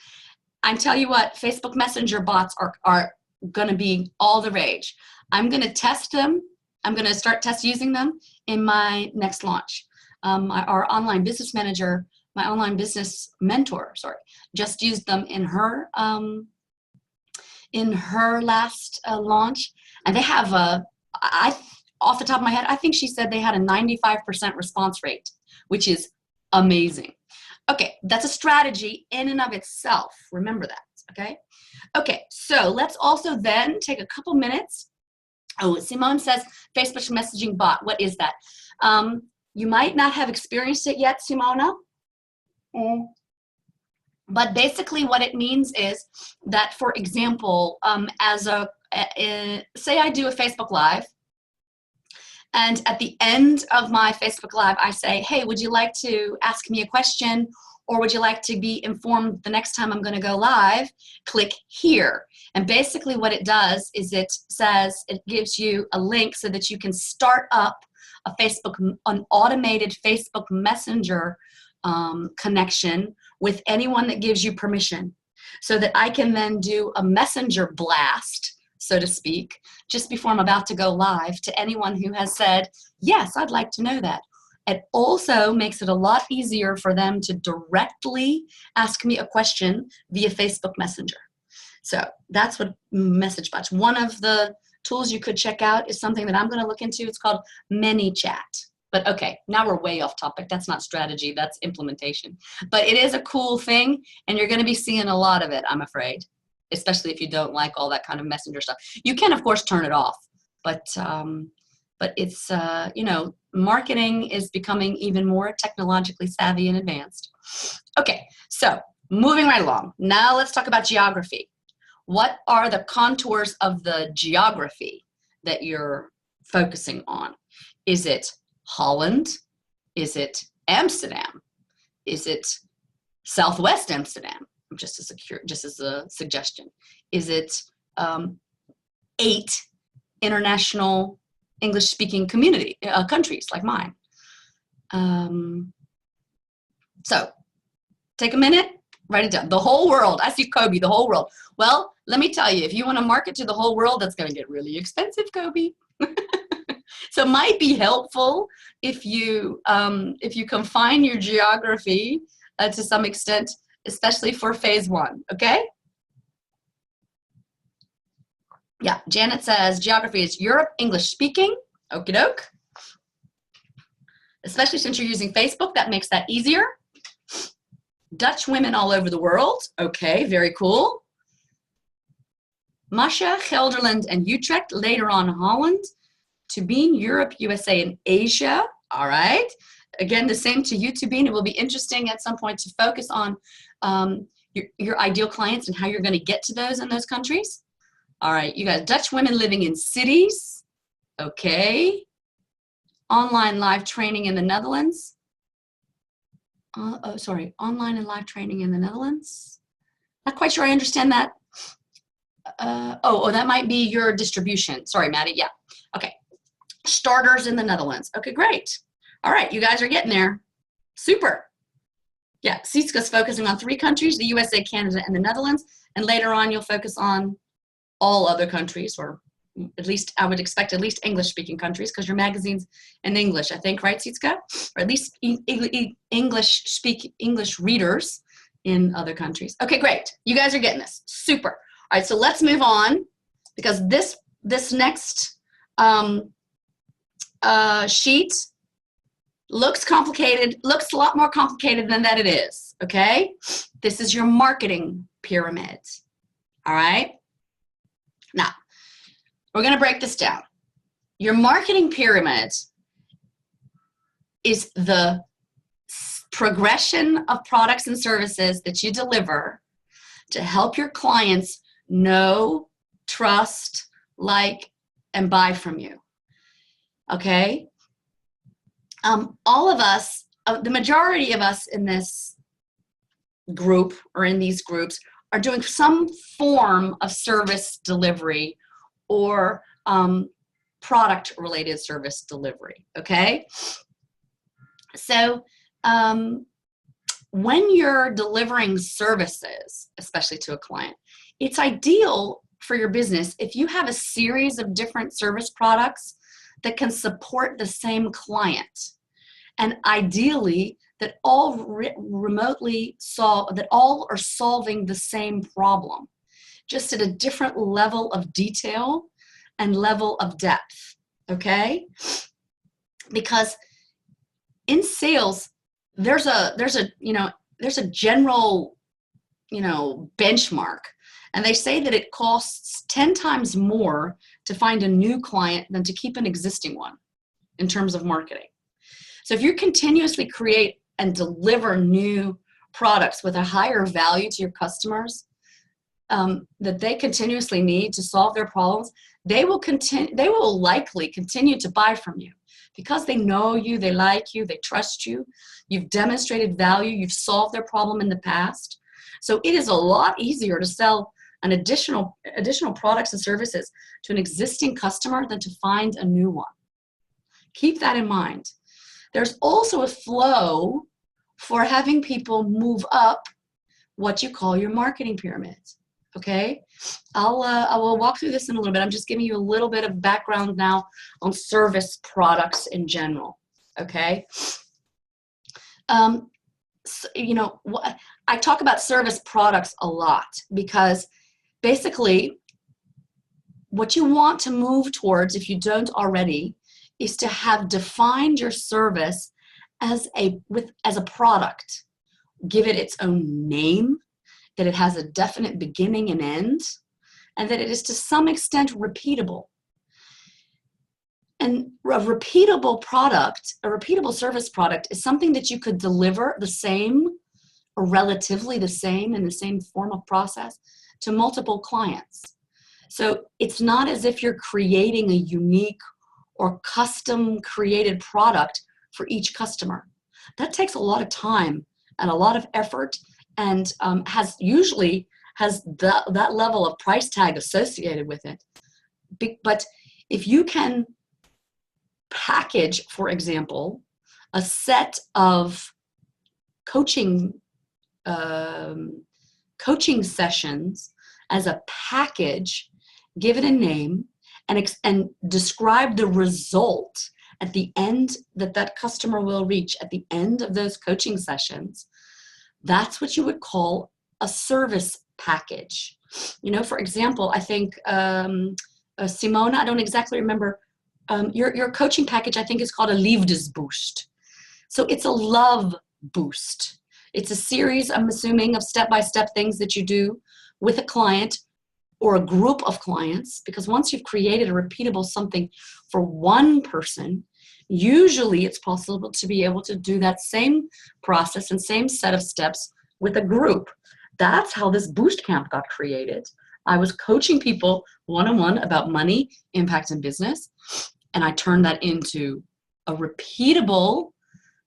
A: I tell you what, Facebook Messenger bots are going to be all the rage. I'm going to test them. I'm going to start using them in my next launch. Our online business manager, my online business mentor, sorry, just used them in her last launch, and they have off the top of my head, I think she said they had a 95% response rate, which is amazing. Okay, that's a strategy in and of itself. Remember that, okay? Okay, so let's also then take a couple minutes. Oh, Simone says Facebook messaging bot. What is that? You might not have experienced it yet, Simona. But basically what it means is that, for example, say I do a Facebook Live, and at the end of my Facebook Live, I say, hey, would you like to ask me a question, or would you like to be informed the next time I'm going to go live? Click here. And basically what it does is it gives you a link so that you can start up an automated Facebook Messenger connection with anyone that gives you permission, so that I can then do a messenger blast, so to speak, just before I'm about to go live to anyone who has said, yes, I'd like to know that. It also makes it a lot easier for them to directly ask me a question via Facebook Messenger. So that's what message bots. One of the tools you could check out is something that I'm going to look into. It's called ManyChat. But okay, now we're way off topic. That's not strategy, that's implementation. But it is a cool thing, and you're going to be seeing a lot of it, I'm afraid, especially if you don't like all that kind of messenger stuff. You can, of course, turn it off, but it's, you know, marketing is becoming even more technologically savvy and advanced. Okay, so moving right along. Now let's talk about geography. What are the contours of the geography that you're focusing on? Is it Holland? Is it Amsterdam? Is it Southwest Amsterdam? Just as a suggestion. Is it 8 international English-speaking countries like mine? So take a minute, write it down. The whole world. I see Kobe, the whole world. Well, let me tell you, if you want to market to the whole world, that's going to get really expensive, Kobe. So it might be helpful if you confine your geography to some extent, especially for phase 1, okay? Yeah, Janet says geography is Europe, English speaking, okie doke. Especially since you're using Facebook, that makes that easier. Dutch women all over the world, okay, very cool. Masha, Gelderland, and Utrecht, later on Holland. Tubeen, Europe, USA, and Asia, all right. Again, the same to you, Tubeen. It will be interesting at some point to focus on your ideal clients and how you're going to get to those in those countries. All right, you got Dutch women living in cities. Okay. Online live training in the Netherlands. Online and live training in the Netherlands. Not quite sure I understand that. That might be your distribution. Sorry, Maddie. Yeah. Okay. Starters in the Netherlands. Okay, great. All right, you guys are getting there. Super. Yeah, Sitska's focusing on 3 countries, the USA, Canada, and the Netherlands. And later on, you'll focus on all other countries, or at least I would expect at least English-speaking countries, because your magazine's in English, I think, right, Sitska? Or at least English readers in other countries. Okay, great. You guys are getting this. Super. All right, so let's move on, because this next sheet looks complicated, looks a lot more complicated than that it is, okay? This is your marketing pyramid, all right? Now, we're going to break this down. Your marketing pyramid is the progression of products and services that you deliver to help your clients know, trust, like, and buy from you. Okay? all of us, the majority of us in this group or in these groups are doing some form of service delivery or product related service delivery, okay? So when you're delivering services, especially to a client, it's ideal for your business if you have a series of different service products that can support the same client. And ideally, that all that all are solving the same problem, just at a different level of detail and level of depth, okay? Because in sales, there's a general, benchmark, and they say that it costs 10 times more to find a new client than to keep an existing one in terms of marketing. So if you continuously create and deliver new products with a higher value to your customers that they continuously need to solve their problems, they will likely continue to buy from you because they know you, they like you, they trust you, you've demonstrated value, you've solved their problem in the past. So it is a lot easier to sell an additional products and services to an existing customer than to find a new one. Keep that in mind. There's also a flow for having people move up what you call your marketing pyramid. Okay, I will walk through this in a little bit. I'm just giving you a little bit of background now on service products in general. Okay, so, I talk about service products a lot because basically what you want to move towards, if you don't already, is to have defined your service as a product. Give it its own name, that it has a definite beginning and end, and that it is to some extent repeatable. And a repeatable product, a repeatable service product, is something that you could deliver the same or relatively the same in the same form of process to multiple clients. So it's not as if you're creating a unique or custom created product for each customer. That takes a lot of time and a lot of effort, and usually has that level of price tag associated with it. But if you can package, for example, a set of coaching sessions as a package, give it a name, and describe the result at the end that customer will reach at the end of those coaching sessions, that's what you would call a service package. For example, I think Simona, I don't exactly remember, your coaching package I think is called a Liefdesboost. So it's a love boost. It's a series, I'm assuming, of step-by-step things that you do with a client or a group of clients, because once you've created a repeatable something for one person, usually it's possible to be able to do that same process and same set of steps with a group. That's how this boost camp got created. I was coaching people one-on-one about money, impact, and business, and I turned that into a repeatable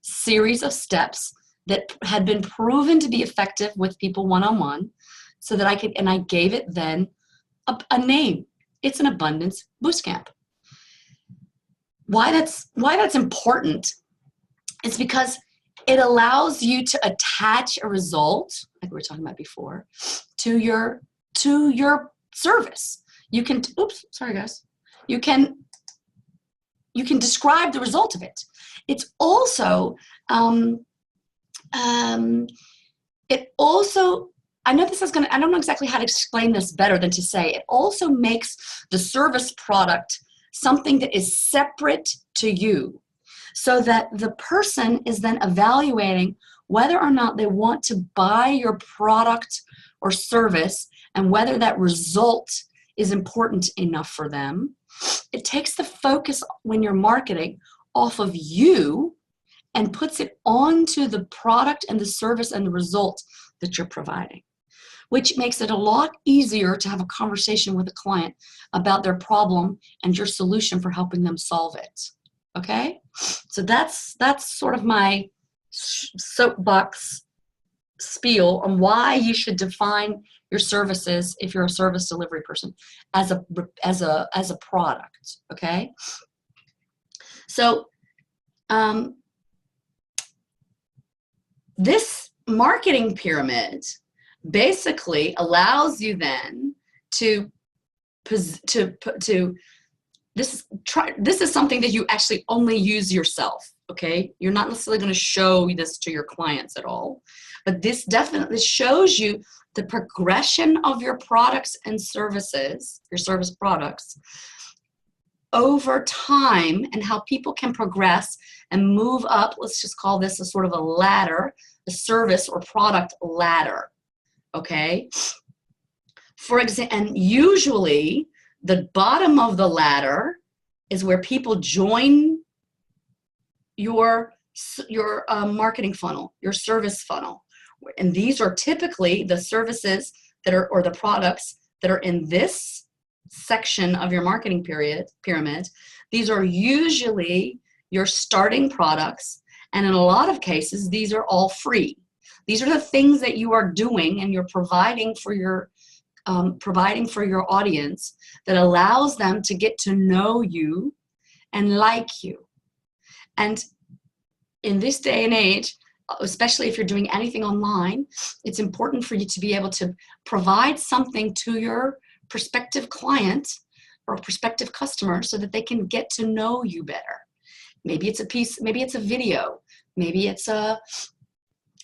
A: series of steps that had been proven to be effective with people one-on-one, so that I gave it then a name. It's an abundance boost camp. Why that's important is because it allows you to attach a result, like we were talking about before, to your service. You can, you can describe the result of it. It's also, I don't know exactly how to explain this better than to say, it also makes the service product something that is separate to you, so that the person is then evaluating whether or not they want to buy your product or service and whether that result is important enough for them. It takes the focus when you're marketing off of you and puts it onto the product and the service and the result that you're providing, which makes it a lot easier to have a conversation with a client about their problem and your solution for helping them solve it. Okay? So that's sort of my soapbox spiel on why you should define your services, if you're a service delivery person, as a product. Okay, so this marketing pyramid basically allows you then to this is something that you actually only use yourself. Okay, you're not necessarily going to show this to your clients at all, but this definitely shows you the progression of your products and services, your service products, over time, and how people can progress and move up. Let's just call this a sort of a ladder, a service or product ladder. Okay, for example, and usually the bottom of the ladder is where people join your marketing funnel, your service funnel. And these are typically the services that are, or the products that are in this section of your marketing pyramid. These are usually your starting products. And in a lot of cases, these are all free. These are the things that you are doing and you're providing for your audience that allows them to get to know you and like you. And in this day and age, especially if you're doing anything online, it's important for you to be able to provide something to your prospective client or prospective customer so that they can get to know you better. Maybe it's a piece, maybe it's a video, maybe it's a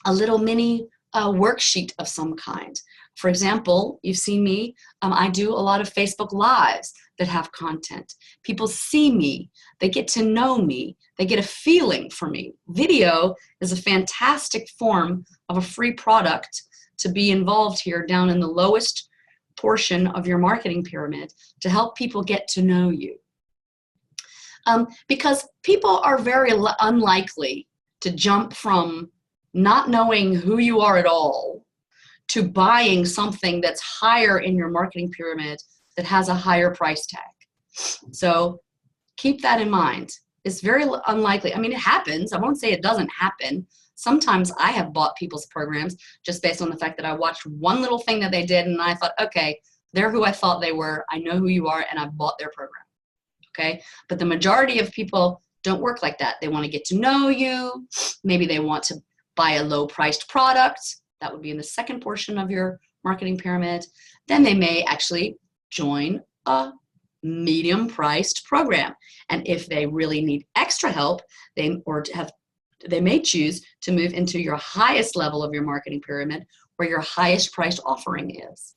A: little mini worksheet of some kind. For example, you've seen me, I do a lot of Facebook Lives that have content. People see me, they get to know me, they get a feeling for me. Video is a fantastic form of a free product to be involved here down in the lowest portion of your marketing pyramid to help people get to know you. Because people are very unlikely to jump from not knowing who you are at all to buying something that's higher in your marketing pyramid that has a higher price tag. So keep that in mind. It's very unlikely. I mean, it happens. I won't say it doesn't happen. Sometimes I have bought people's programs just based on the fact that I watched one little thing that they did and I thought, okay, they're who I thought they were. I know who you are, and I bought their program. Okay? But the majority of people don't work like that. They want to get to know you. Maybe they want to buy a low-priced product. That would be in the second portion of your marketing pyramid. Then they may actually join a medium-priced program. And if they really need extra help, they may choose to move into your highest level of your marketing pyramid, where your highest priced offering is.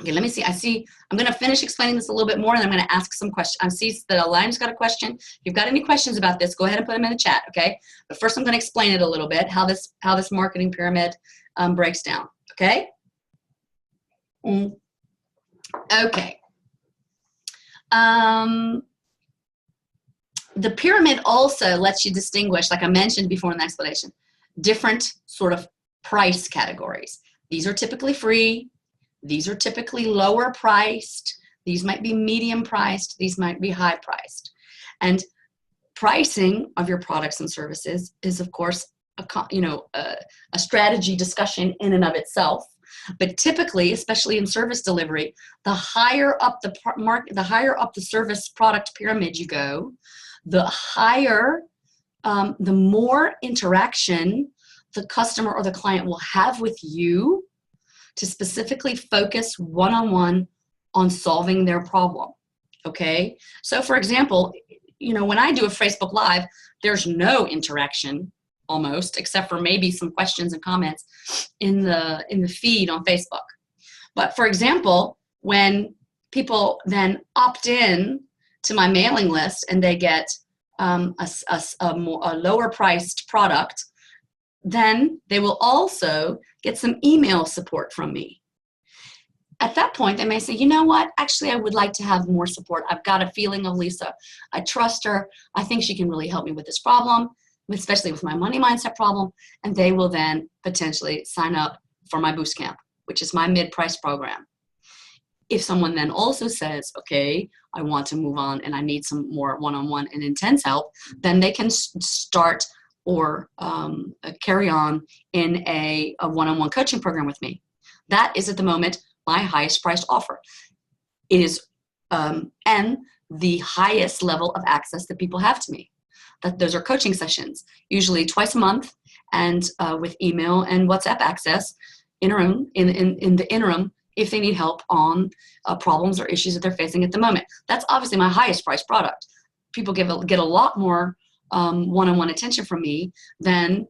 A: Okay, let me see. I'm going to finish explaining this a little bit more, and I'm going to ask some questions. I see that Elaine's got a question. If you've got any questions about this, go ahead and put them in the chat, okay? But first, I'm going to explain it a little bit, how this marketing pyramid breaks down, okay? Okay. The pyramid also lets you distinguish, like I mentioned before in the explanation, different sort of price categories. These are typically free. These are typically lower priced. These might be medium priced. These might be high priced. And pricing of your products and services is, of course, a strategy discussion in and of itself. But typically, especially in service delivery, the higher up the service product pyramid you go, the higher, the more interaction the customer or the client will have with you to specifically focus one-on-one on solving their problem, okay? So for example, when I do a Facebook Live, there's no interaction almost, except for maybe some questions and comments in the feed on Facebook. But for example, when people then opt in to my mailing list and they get a lower priced product, then they will also get some email support from me. At that point, they may say, you know what, actually I would like to have more support. I've got a feeling of Lisa. I trust her. I think she can really help me with this problem, especially with my money mindset problem. And they will then potentially sign up for my boost camp, which is my mid-price program. If someone then also says, okay, I want to move on and I need some more one-on-one and intense help, then they can start or carry on in a one-on-one coaching program with me. That is at the moment my highest priced offer. It is and the highest level of access that people have to me. Those are coaching sessions, usually twice a month, and with email and WhatsApp access in the interim if they need help on problems or issues that they're facing at the moment. That's obviously my highest priced product. People get a lot more one-on-one attention from me than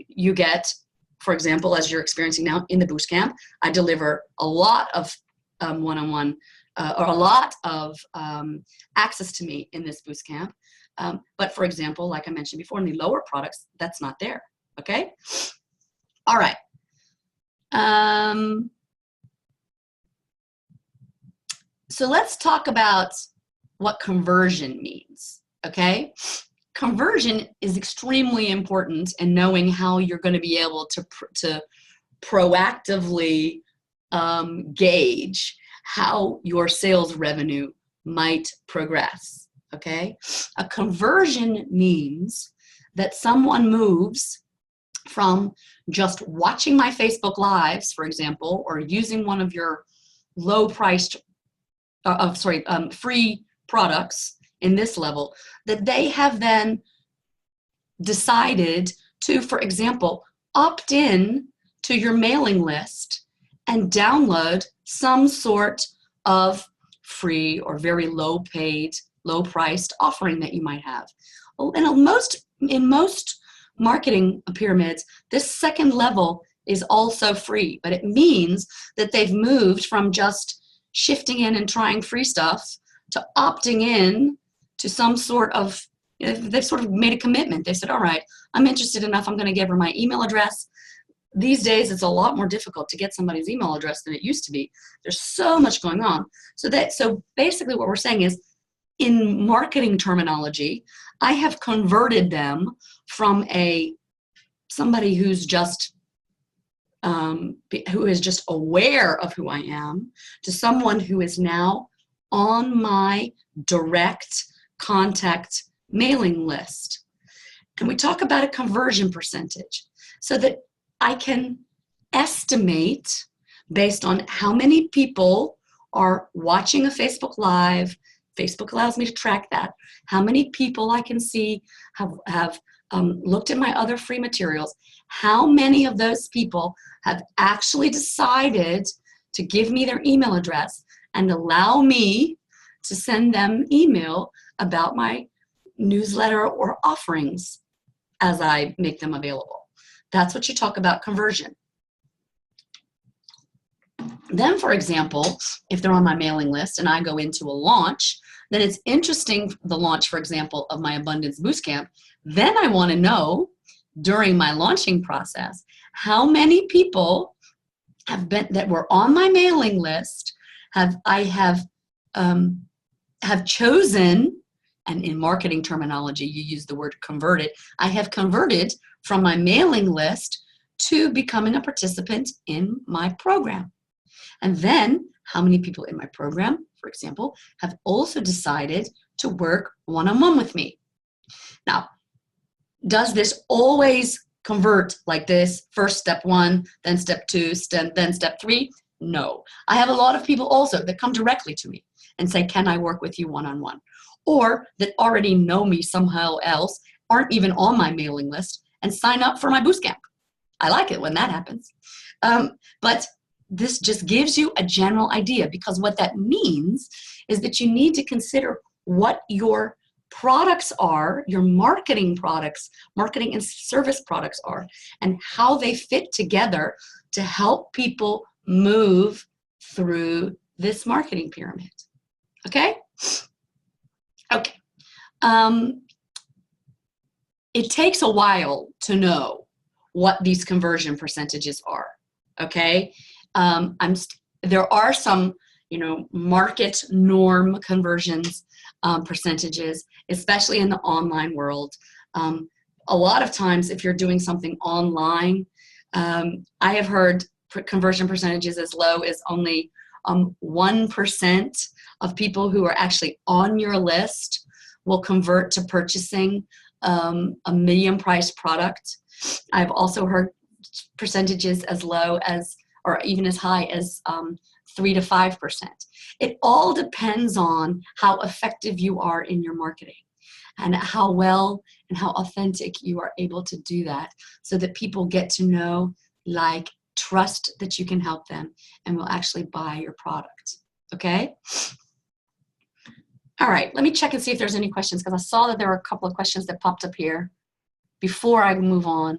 A: you get, for example, as you're experiencing now in the boost camp. I deliver a lot of one-on-one or a lot of access to me in this boost camp. But for example, like I mentioned before, in the lower products, that's not there. Okay? All right. So let's talk about what conversion means. Okay? Conversion is extremely important in knowing how you're going to be able to proactively gauge how your sales revenue might progress. Okay? A conversion means that someone moves from just watching my Facebook Lives, for example, or using one of your low-priced, free products in this level, that they have then decided to, for example, opt in to your mailing list and download some sort of free or very low-paid, low-priced offering that you might have. And in most marketing pyramids, this second level is also free, but it means that they've moved from just shifting in and trying free stuff to opting in to some sort of, they've sort of made a commitment. They said, all right, I'm interested enough, I'm going to give her my email address. These days, it's a lot more difficult to get somebody's email address than it used to be. There's so much going on. So basically what we're saying is, in marketing terminology, I have converted them from somebody who's just who is just aware of who I am to someone who is now on my direct contact mailing list. And we talk about a conversion percentage so that I can estimate based on how many people are watching a Facebook Live. Facebook allows me to track that. How many people I can see have looked at my other free materials. How many of those people have actually decided to give me their email address and allow me to send them email about my newsletter or offerings as I make them available. That's what you talk about conversion. Then, for example, if they're on my mailing list and I go into a launch, then it's interesting, the launch, for example, of my Abundance Boost Camp. Then I want to know during my launching process how many people that were on my mailing list have chosen, and in marketing terminology you use the word converted. I have converted from my mailing list to becoming a participant in my program. And then how many people in my program, for example, have also decided to work one-on-one with me. Now, does this always convert like this? First step 1, then step 2, then step 3? No. I have a lot of people also that come directly to me and say, can I work with you one-on-one? Or that already know me somehow else, aren't even on my mailing list, and sign up for my boost camp. I like it when that happens. But this just gives you a general idea, because what that means is that you need to consider what your products are, your marketing products, marketing and service products are, and how they fit together to help people move through this marketing pyramid. Okay? Okay. It takes a while to know what these conversion percentages are. Okay? There are some, market norm conversions percentages, especially in the online world. A lot of times, if you're doing something online, I have heard conversion percentages as low as only 1% of people who are actually on your list will convert to purchasing a medium priced product. I've also heard percentages as low as, or even as high as 3 to 5%. It all depends on how effective you are in your marketing and how well and how authentic you are able to do that, so that people get to know, like, trust that you can help them and will actually buy your product. Okay? All right, let me check and see if there's any questions, because I saw that there were a couple of questions that popped up here before I move on.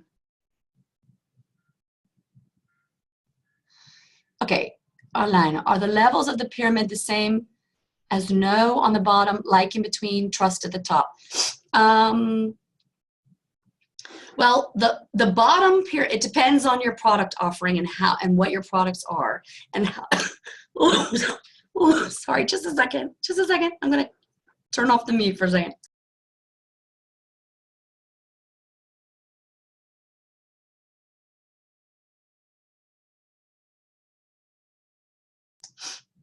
A: Okay, Arlene, are the levels of the pyramid the same as no on the bottom, like in between, trust at the top? Well, the bottom pyramid, it depends on your product offering and how and what your products are and how. Sorry, just a second. I'm gonna turn off the mute for a second.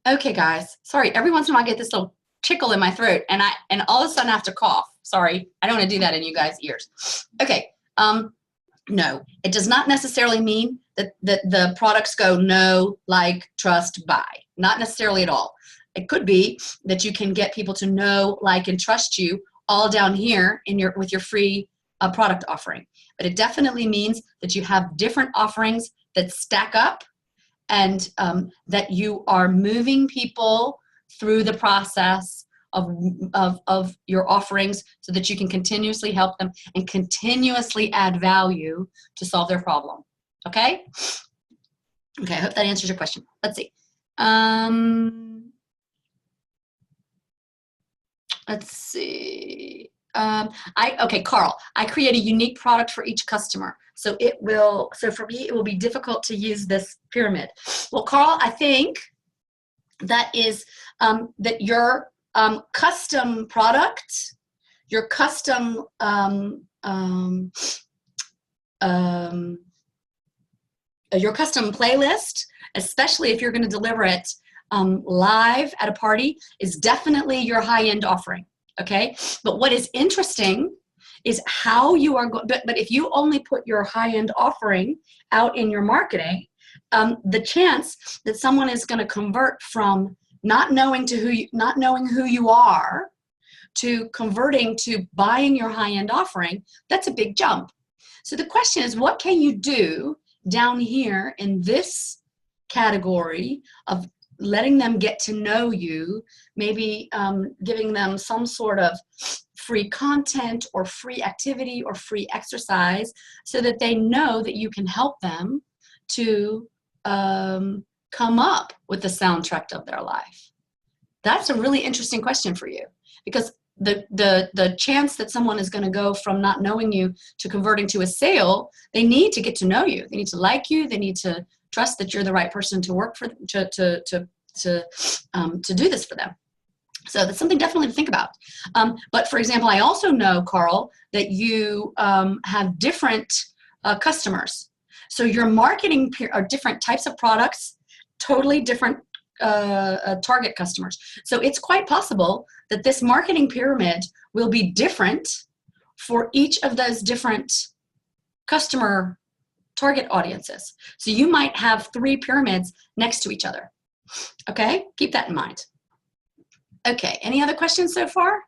A: Okay, guys. Sorry, every once in a while I get this little tickle in my throat, and all of a sudden I have to cough. Sorry, I don't want to do that in you guys' ears. Okay. No, it does not necessarily mean that the products go no, like, trust, buy. Not necessarily at all. It could be that you can get people to know, like, and trust you all down here in with your free product offering. But it definitely means that you have different offerings that stack up, and that you are moving people through the process of your offerings so that you can continuously help them and continuously add value to solve their problem. Okay? Okay, I hope that answers your question. Let's see. Let's see. Okay, Carl, I create a unique product for each customer. So for me, it will be difficult to use this pyramid. Well, Carl, I think that is that your custom product, your custom playlist, especially if you're going to deliver it live at a party, is definitely your high-end offering. Okay, but what is interesting is how you are going. But if you only put your high-end offering out in your marketing, the chance that someone is going to convert from not knowing who you are to converting to buying your high-end offering, that's a big jump. So the question is, what can you do down here in this category of letting them get to know you, maybe giving them some sort of free content or free activity or free exercise so that they know that you can help them to come up with the soundtrack of their life? That's a really interesting question for you, because the chance that someone is going to go from not knowing you to converting to a sale, they need to get to know you. They need to like you. They need to trust that you're the right person to work for, to do this for them. So that's something definitely to think about. But for example, I also know, Carl, that you have different customers. So your marketing are different types of products, totally different target customers. So it's quite possible that this marketing pyramid will be different for each of those different customer target audiences. So you might have 3 pyramids next to each other. Okay, keep that in mind. Okay, any other questions so far?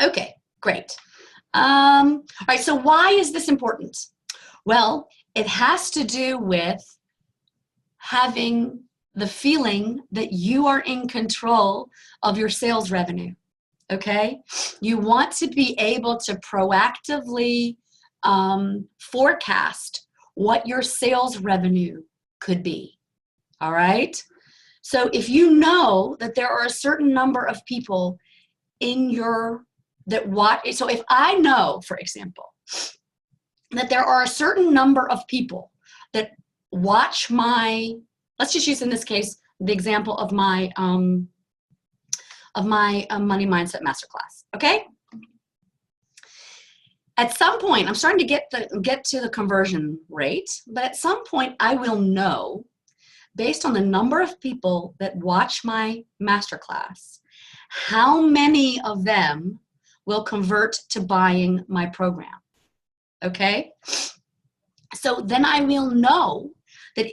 A: Okay, great. All right, so why is this important? Well, it has to do with having the feeling that you are in control of your sales revenue. Okay, you want to be able to proactively forecast what your sales revenue could be. All right, so if you know that there are a certain number of people in your so if I know, for example, that there are a certain number of people that watch my, let's just use in this case the example of my money mindset masterclass. Okay, At some point, I'm starting to get to the conversion rate, but at some point I will know, based on the number of people that watch my masterclass, how many of them will convert to buying my program. Okay? So then I will know that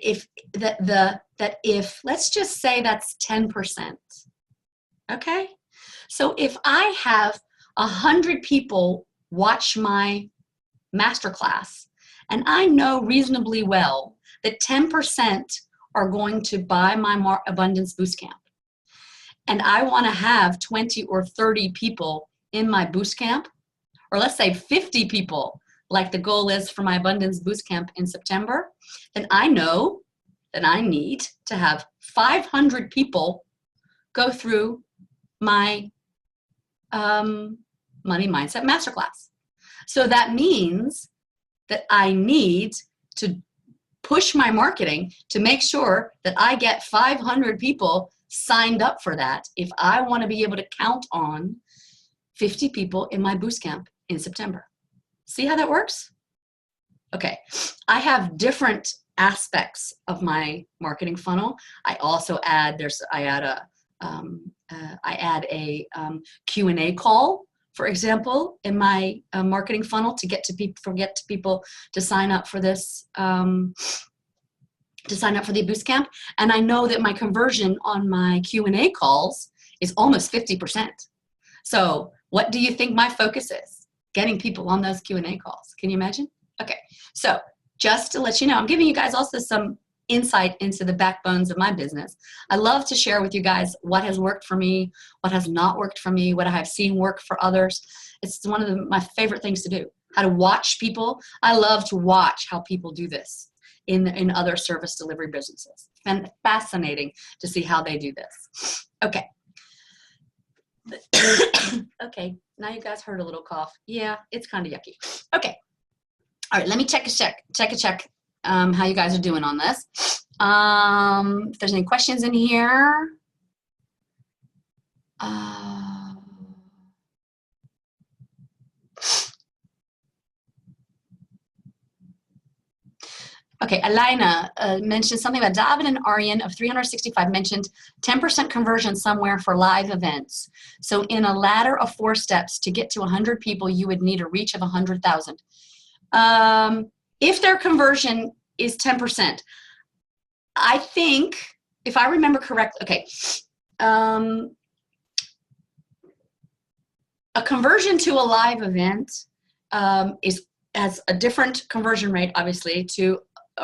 A: if let's just say that's 10%. Okay? So if I have 100 people watch my masterclass, and I know reasonably well that 10% are going to buy my Abundance Boost Camp, and I want to have 20 or 30 people in my boost camp, or let's say 50 people, like the goal is for my Abundance Boost Camp in September, then I know that I need to have 500 people go through my Money Mindset Masterclass. So that means that I need to push my marketing to make sure that I get 500 people signed up for that if I want to be able to count on 50 people in my boost camp in September. See how that works? Okay, I have different aspects of my marketing funnel. I also add, I add a Q&A call, for example, in my marketing funnel to get people to sign up for this, to sign up for the boost camp. And I know that my conversion on my Q&A calls is almost 50%. So what do you think my focus is? Getting people on those Q&A calls. Can you imagine? Okay, so just to let you know, I'm giving you guys also some insight into the backbones of my business. I love to share with you guys what has worked for me, what has not worked for me, what I have seen work for others. It's one of my favorite things to do, how to watch people. I love to watch how people do this in other service delivery businesses. And fascinating to see how they do this. Okay. Okay, now you guys heard a little cough. Yeah, it's kind of yucky. Okay. All right, let me check how you guys are doing on this. If there's any questions in here. Okay, Alina mentioned something about David and Aryan of 365 mentioned 10% conversion somewhere for live events. So in a ladder of 4 steps to get to 100 people, you would need a reach of 100,000. If their conversion is 10%, I think, if I remember correctly, okay, a conversion to a live event has a different conversion rate, obviously, to,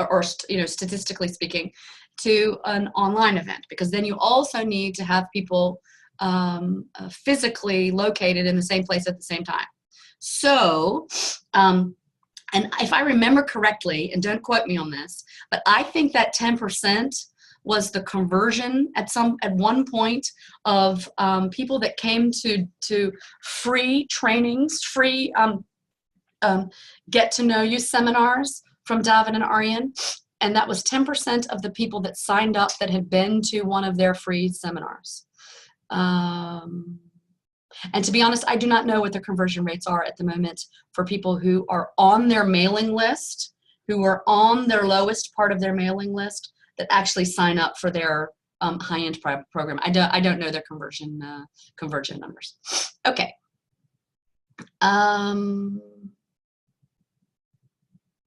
A: or statistically speaking, to an online event, because then you also need to have people physically located in the same place at the same time. So, and if I remember correctly, and don't quote me on this, but I think that 10% was the conversion at one point of people that came to free trainings, free get to know you seminars from David and Aryan, and that was 10% of the people that signed up that had been to one of their free seminars. And to be honest, I do not know what the conversion rates are at the moment for people who are on their mailing list, who are on their lowest part of their mailing list, that actually sign up for their high-end program. I don't know their conversion numbers. Okay.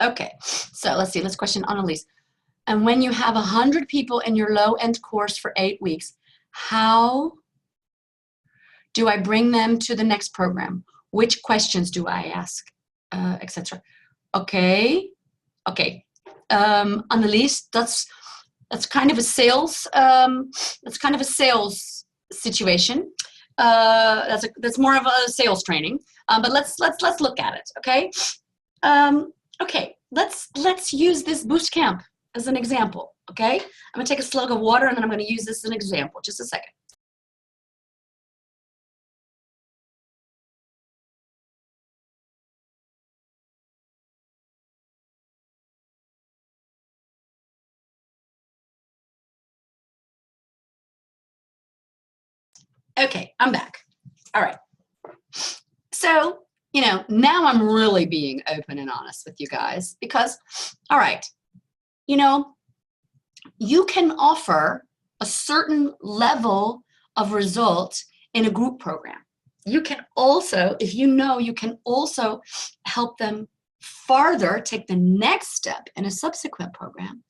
A: Okay, so let's see. Let's question Annalise. And when you have 100 people in your low-end course for 8 weeks, how do I bring them to the next program? Which questions do I ask, etc.? Okay, okay. Annalise, that's kind of a sales. That's kind of a sales situation. That's more of a sales training. But let's look at it. Okay. Okay. Let's use this boost camp as an example. Okay. I'm gonna take a slug of water and then I'm gonna use this as an example. Just a second. Okay, I'm back. All right. So you know, now I'm really being open and honest with you guys because, all right, you know, you can offer a certain level of result in a group program. You can also, if you know, you can also help them farther take the next step in a subsequent program.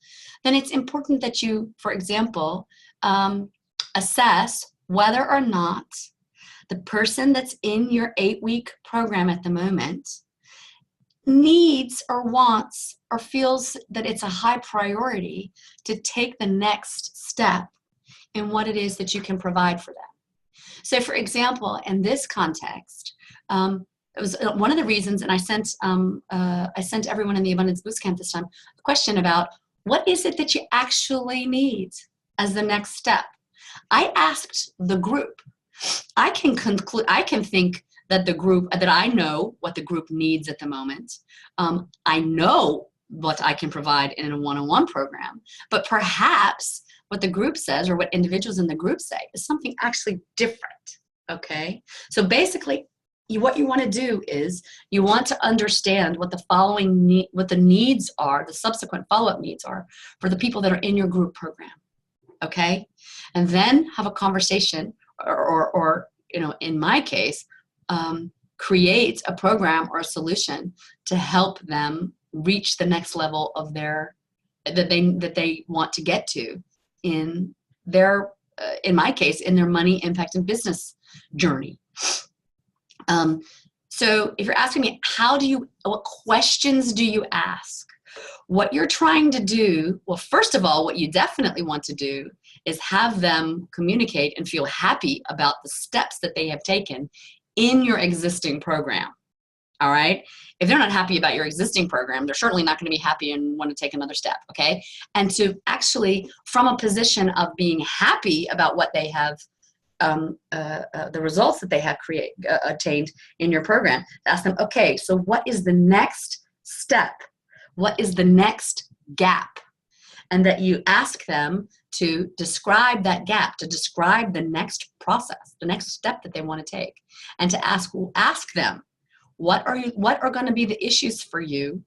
A: Then it's important that you, for example, assess whether or not the person that's in your 8-week program at the moment needs or wants or feels that it's a high priority to take the next step in what it is that you can provide for them. So for example, in this context, it was one of the reasons, and I sent everyone in the Abundance Boost Camp this time a question about what is it that you actually need as the next step. I asked the group. I can think that the group, that I know what the group needs at the moment. I know what I can provide in a one-on-one program, but perhaps what the group says or what individuals in the group say is something actually different, okay? So basically, what you want to do is you want to understand what what the needs are, the subsequent follow-up needs are for the people that are in your group program, okay? And then have a conversation or you know, in my case, create a program or a solution to help them reach the next level of their, that they want to get to in their, in my case, in their money, impact, and business journey. So if you're asking me, what questions do you ask? What you're trying to do, well, first of all, what you definitely want to do is have them communicate and feel happy about the steps that they have taken in your existing program. All right. If they're not happy about your existing program, they're certainly not going to be happy and want to take another step. Okay. And to actually, from a position of being happy about what they have, the results that they have attained in your program, ask them, okay, so what is the next step? What is the next gap? And that you ask them to describe that gap, to describe the next process, the next step that they want to take, and to ask them, what are going to be the issues for you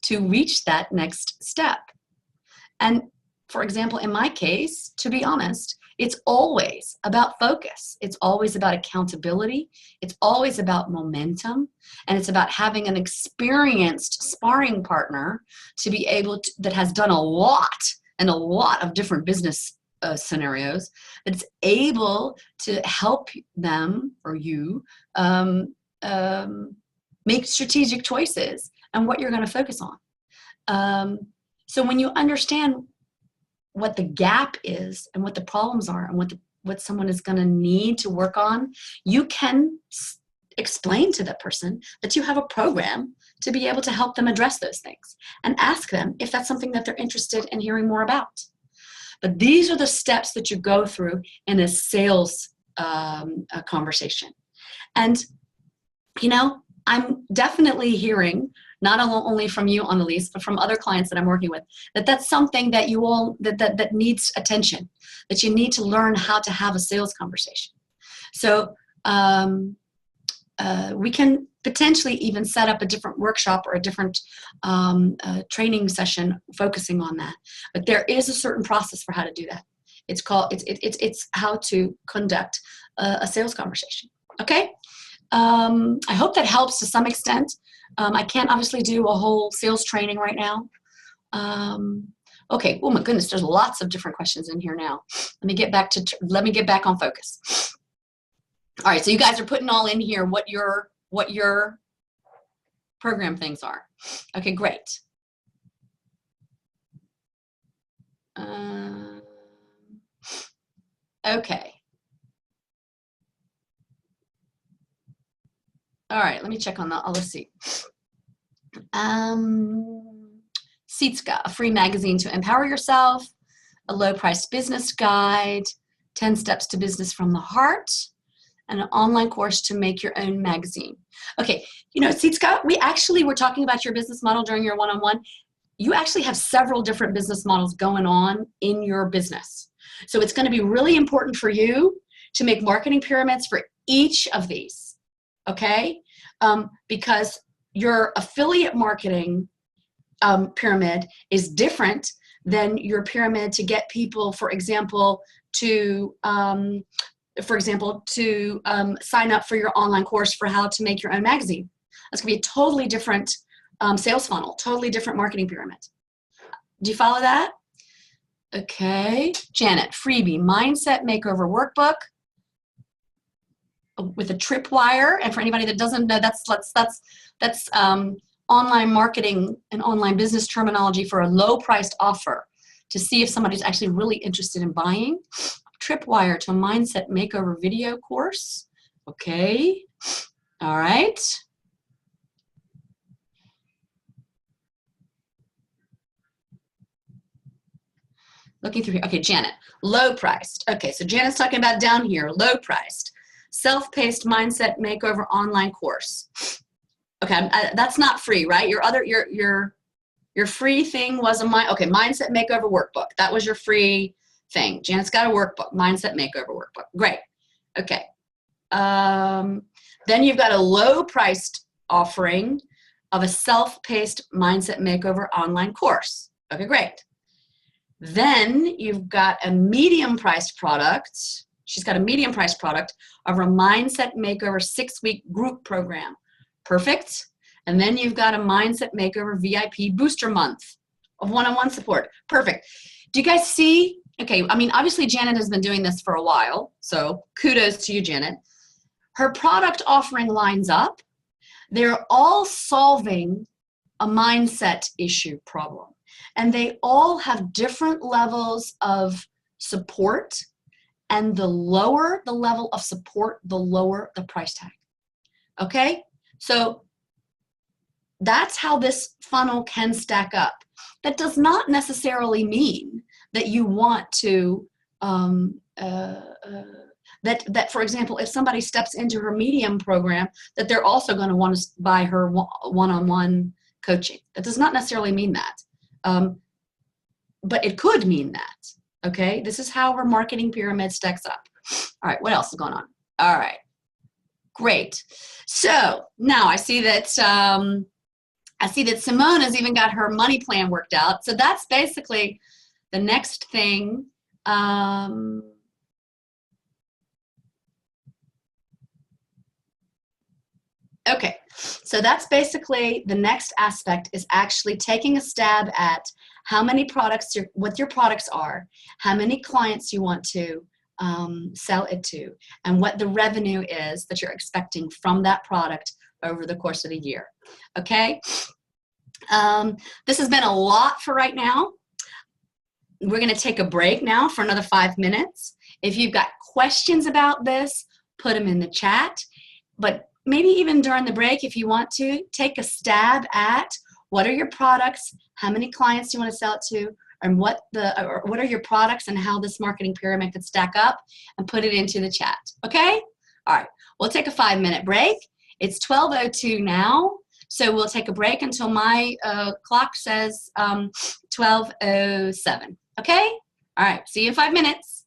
A: to reach that next step? And for example, in my case, to be honest, it's always about focus. It's always about accountability. It's always about momentum. And it's about having an experienced sparring partner to be able to, that has done a lot of different business scenarios, that's able to help them or you make strategic choices and what you're going to focus on. So when you understand what the gap is and what the problems are and what someone is going to need to work on, you can explain to that person that you have a program to be able to help them address those things, and ask them if that's something that they're interested in hearing more about. But these are the steps that you go through in a sales conversation. And, you know, I'm definitely hearing, not only from you, Annalise, but from other clients that I'm working with, that's something that you all, that needs attention, that you need to learn how to have a sales conversation. So we can potentially even set up a different workshop or a different training session focusing on that. But there is a certain process for how to do that. It's called, it's how to conduct a sales conversation. Okay? I hope that helps to some extent. I can't obviously do a whole sales training right now. Okay. Oh my goodness, there's lots of different questions in here now. Let me get back on focus. All right. So you guys are putting all in here what your program things are. Okay, great. Okay. All right, let me check on that. Let's see. Sitska, a free magazine to empower yourself, a low-priced business guide, 10 steps to business from the heart, and an online course to make your own magazine. Okay, you know, Sitska, we actually were talking about your business model during your one-on-one. You actually have several different business models going on in your business. So it's going to be really important for you to make marketing pyramids for each of these. Okay? because your affiliate marketing pyramid is different than your pyramid to get people, for example, to sign up for your online course for how to make your own magazine. That's going to be a totally different sales funnel, totally different marketing pyramid. Do you follow that? Okay, Janet, freebie, mindset makeover workbook with a tripwire. And for anybody that doesn't know, that's online marketing and online business terminology for a low-priced offer to see if somebody's actually really interested in buying. Tripwire to a mindset makeover video course. Okay, all right. Looking through here. Okay, Janet, low priced. Okay, so Janet's talking about down here, low priced. Self-paced mindset makeover online course. Okay, that's not free, right? Your free thing was mindset makeover workbook. That was your free thing. Janet's got a workbook, mindset makeover workbook. Great. Okay. Then you've got a low priced offering of a self-paced mindset makeover online course. Okay, great. Then you've got a medium-priced product. She's got a medium-priced product of her Mindset Makeover 6-week group program. Perfect. And then you've got a Mindset Makeover VIP booster month of one-on-one support. Perfect. Do you guys see? Okay, I mean, obviously Janet has been doing this for a while, so kudos to you, Janet. Her product offering lines up. They're all solving a mindset issue problem. And they all have different levels of support, and the lower the level of support, the lower the price tag. Okay? So that's how this funnel can stack up. That does not necessarily mean that you want to, that for example, if somebody steps into her medium program, that they're also going to want to buy her one-on-one coaching. That does not necessarily mean that. But it could mean that, okay? This is how her marketing pyramid stacks up. All right, what else is going on? All right, great. So now I see that Simone has even got her money plan worked out. So that's basically the next thing. Okay, so that's basically the next aspect, is actually taking a stab at how many products, what your products are, how many clients you want to sell it to, and what the revenue is that you're expecting from that product over the course of the year. Okay, this has been a lot for right now. We're going to take a break now for another 5 minutes. If you've got questions about this, put them in the chat. But maybe even during the break, if you want to, take a stab at what are your products, how many clients do you want to sell it to, and what are your products and how this marketing pyramid could stack up, and put it into the chat. Okay? All right. We'll take a 5-minute break. It's 12:02 now, so we'll take a break until my clock says 12:07. Okay? All right. See you in 5 minutes.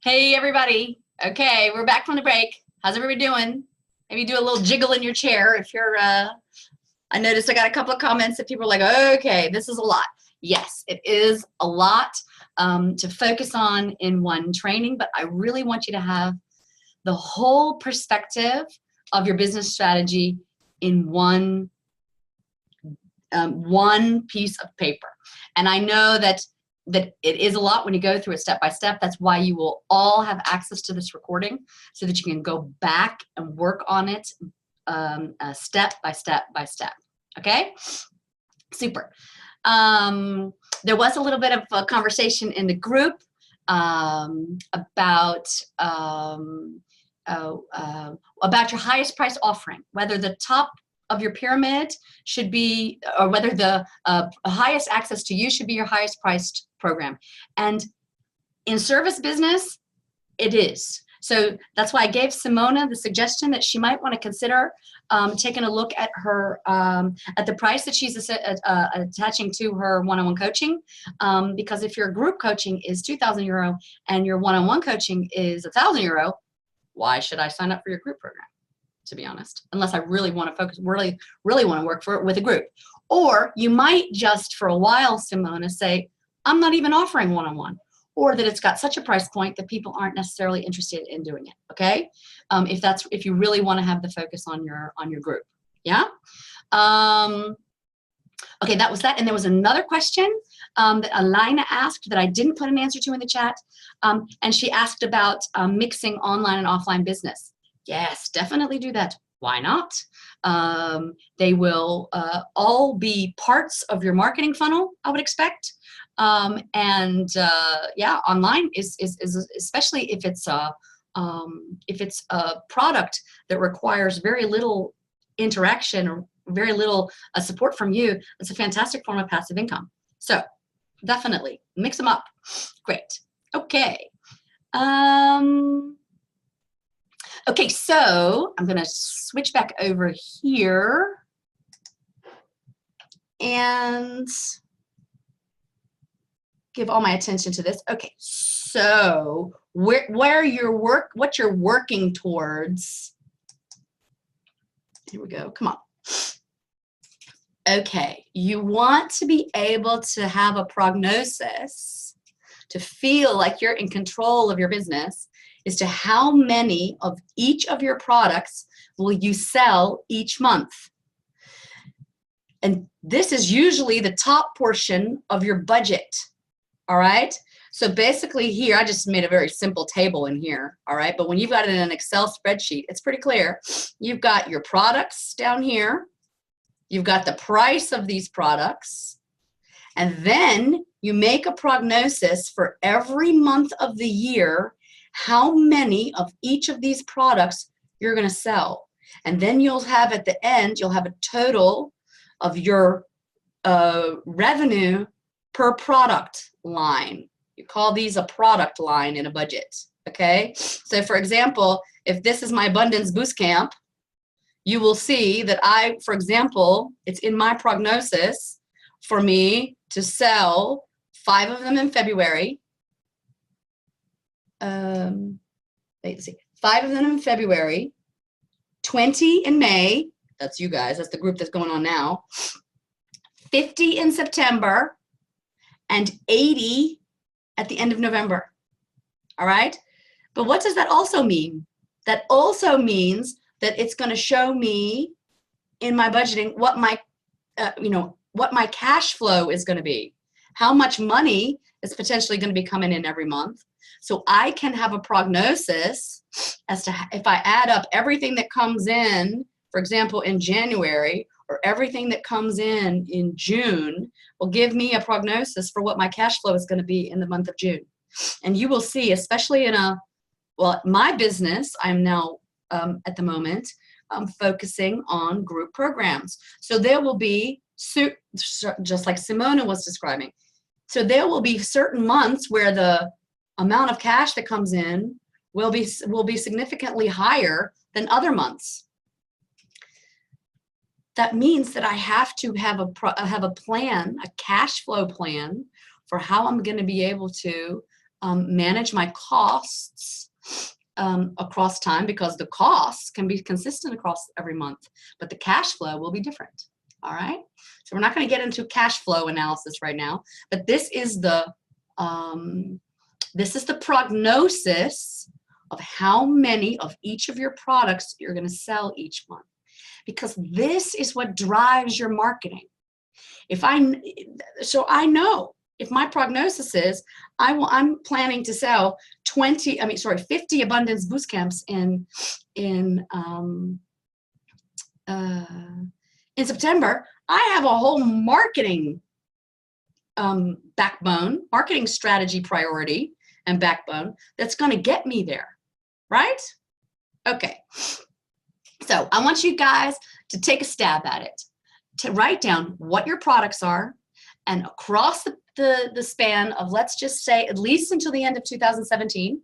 A: Hey, everybody. Okay, we're back from the break. How's everybody doing? Maybe do a little jiggle in your chair if you're, I noticed I got a couple of comments that people are like, okay, this is a lot. Yes, it is a lot to focus on in one training, but I really want you to have the whole perspective of your business strategy in one piece of paper. And I know that it is a lot when you go through it step by step. That's why you will all have access to this recording so that you can go back and work on it step by step by step. Okay, super. There was a little bit of a conversation in the group about your highest price offering, whether the top of your pyramid should be, or whether the highest access to you should be your highest priced program. And in service business, it is. So that's why I gave Simona the suggestion that she might want to consider taking a look at her, at the price that she's attaching to her one-on-one coaching. Because if your group coaching is €2,000 and your one-on-one coaching is €1,000, why should I sign up for your group program? To be honest, unless I really want to focus, really want to work for it with a group. Or you might just for a while, Simona, say, I'm not even offering one-on-one, or that it's got such a price point that people aren't necessarily interested in doing it. Okay, if you really want to have the focus on your group. Yeah. Okay, that was that. And there was another question that Alina asked that I didn't put an answer to in the chat, and she asked about mixing online and offline business. Yes, definitely do that. Why not? They will all be parts of your marketing funnel, I would expect. Yeah, online is especially if it's a product that requires very little interaction or very little support from you. It's a fantastic form of passive income. So definitely mix them up. Great. Okay. Okay, so I'm going to switch back over here and give all my attention to this. Okay, so what you're working towards. Here we go. Come on. Okay, you want to be able to have a prognosis, to feel like you're in control of your business, as to how many of each of your products will you sell each month. And this is usually the top portion of your budget, all right? So basically here, I just made a very simple table in here, all right? But when you've got it in an Excel spreadsheet, it's pretty clear. You've got your products down here. You've got the price of these products. And then you make a prognosis for every month of the year, how many of each of these products you're going to sell. And then you'll have at the end, you'll have a total of your revenue per product line. You call these a product line in a budget. Okay. So for example, if this is my Abundance Boost Camp, you will see that for example, it's in my prognosis for me to sell 5 of them in February. Let's see, 5 of them in February, 20 in May, that's you guys, that's the group that's going on now, 50 in September, and 80 at the end of November. All right? But what does that also mean? That also means that it's going to show me in my budgeting what my, what my cash flow is going to be, how much money is potentially going to be coming in every month. So I can have a prognosis as to if I add up everything that comes in, for example, in January, or everything that comes in June, will give me a prognosis for what my cash flow is going to be in the month of June. And you will see, especially in my business, I'm now at the moment focusing on group programs. So there will be, just like Simona was describing, so there will be certain months where the amount of cash that comes in will be significantly higher than other months. That means that I have to have a plan, a cash flow plan for how I'm going to be able to manage my costs across time, because the costs can be consistent across every month, but the cash flow will be different. All right. So we're not going to get into cash flow analysis right now, but this is the prognosis of how many of each of your products you're going to sell each month, because this is what drives your marketing. So I know if my prognosis is I'm planning to sell 50 abundance boost camps in September, I have a whole marketing backbone, marketing strategy priority and backbone that's going to get me there, right? Okay. So I want you guys to take a stab at it, to write down what your products are, and across the span of, let's just say, at least until the end of 2017,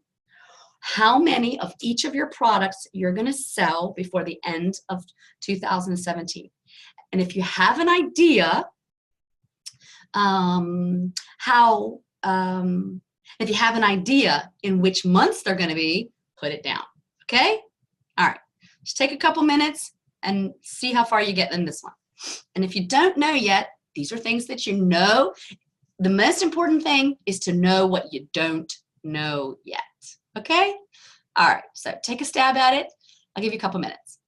A: how many of each of your products you're going to sell before the end of 2017. And if you have an idea if you have an idea in which months they're going to be, put it down. Okay? All right. Just take a couple minutes and see how far you get in this one. And if you don't know yet, these are things that you know. The most important thing is to know what you don't know yet. Okay? All right. So take a stab at it. I'll give you a couple minutes.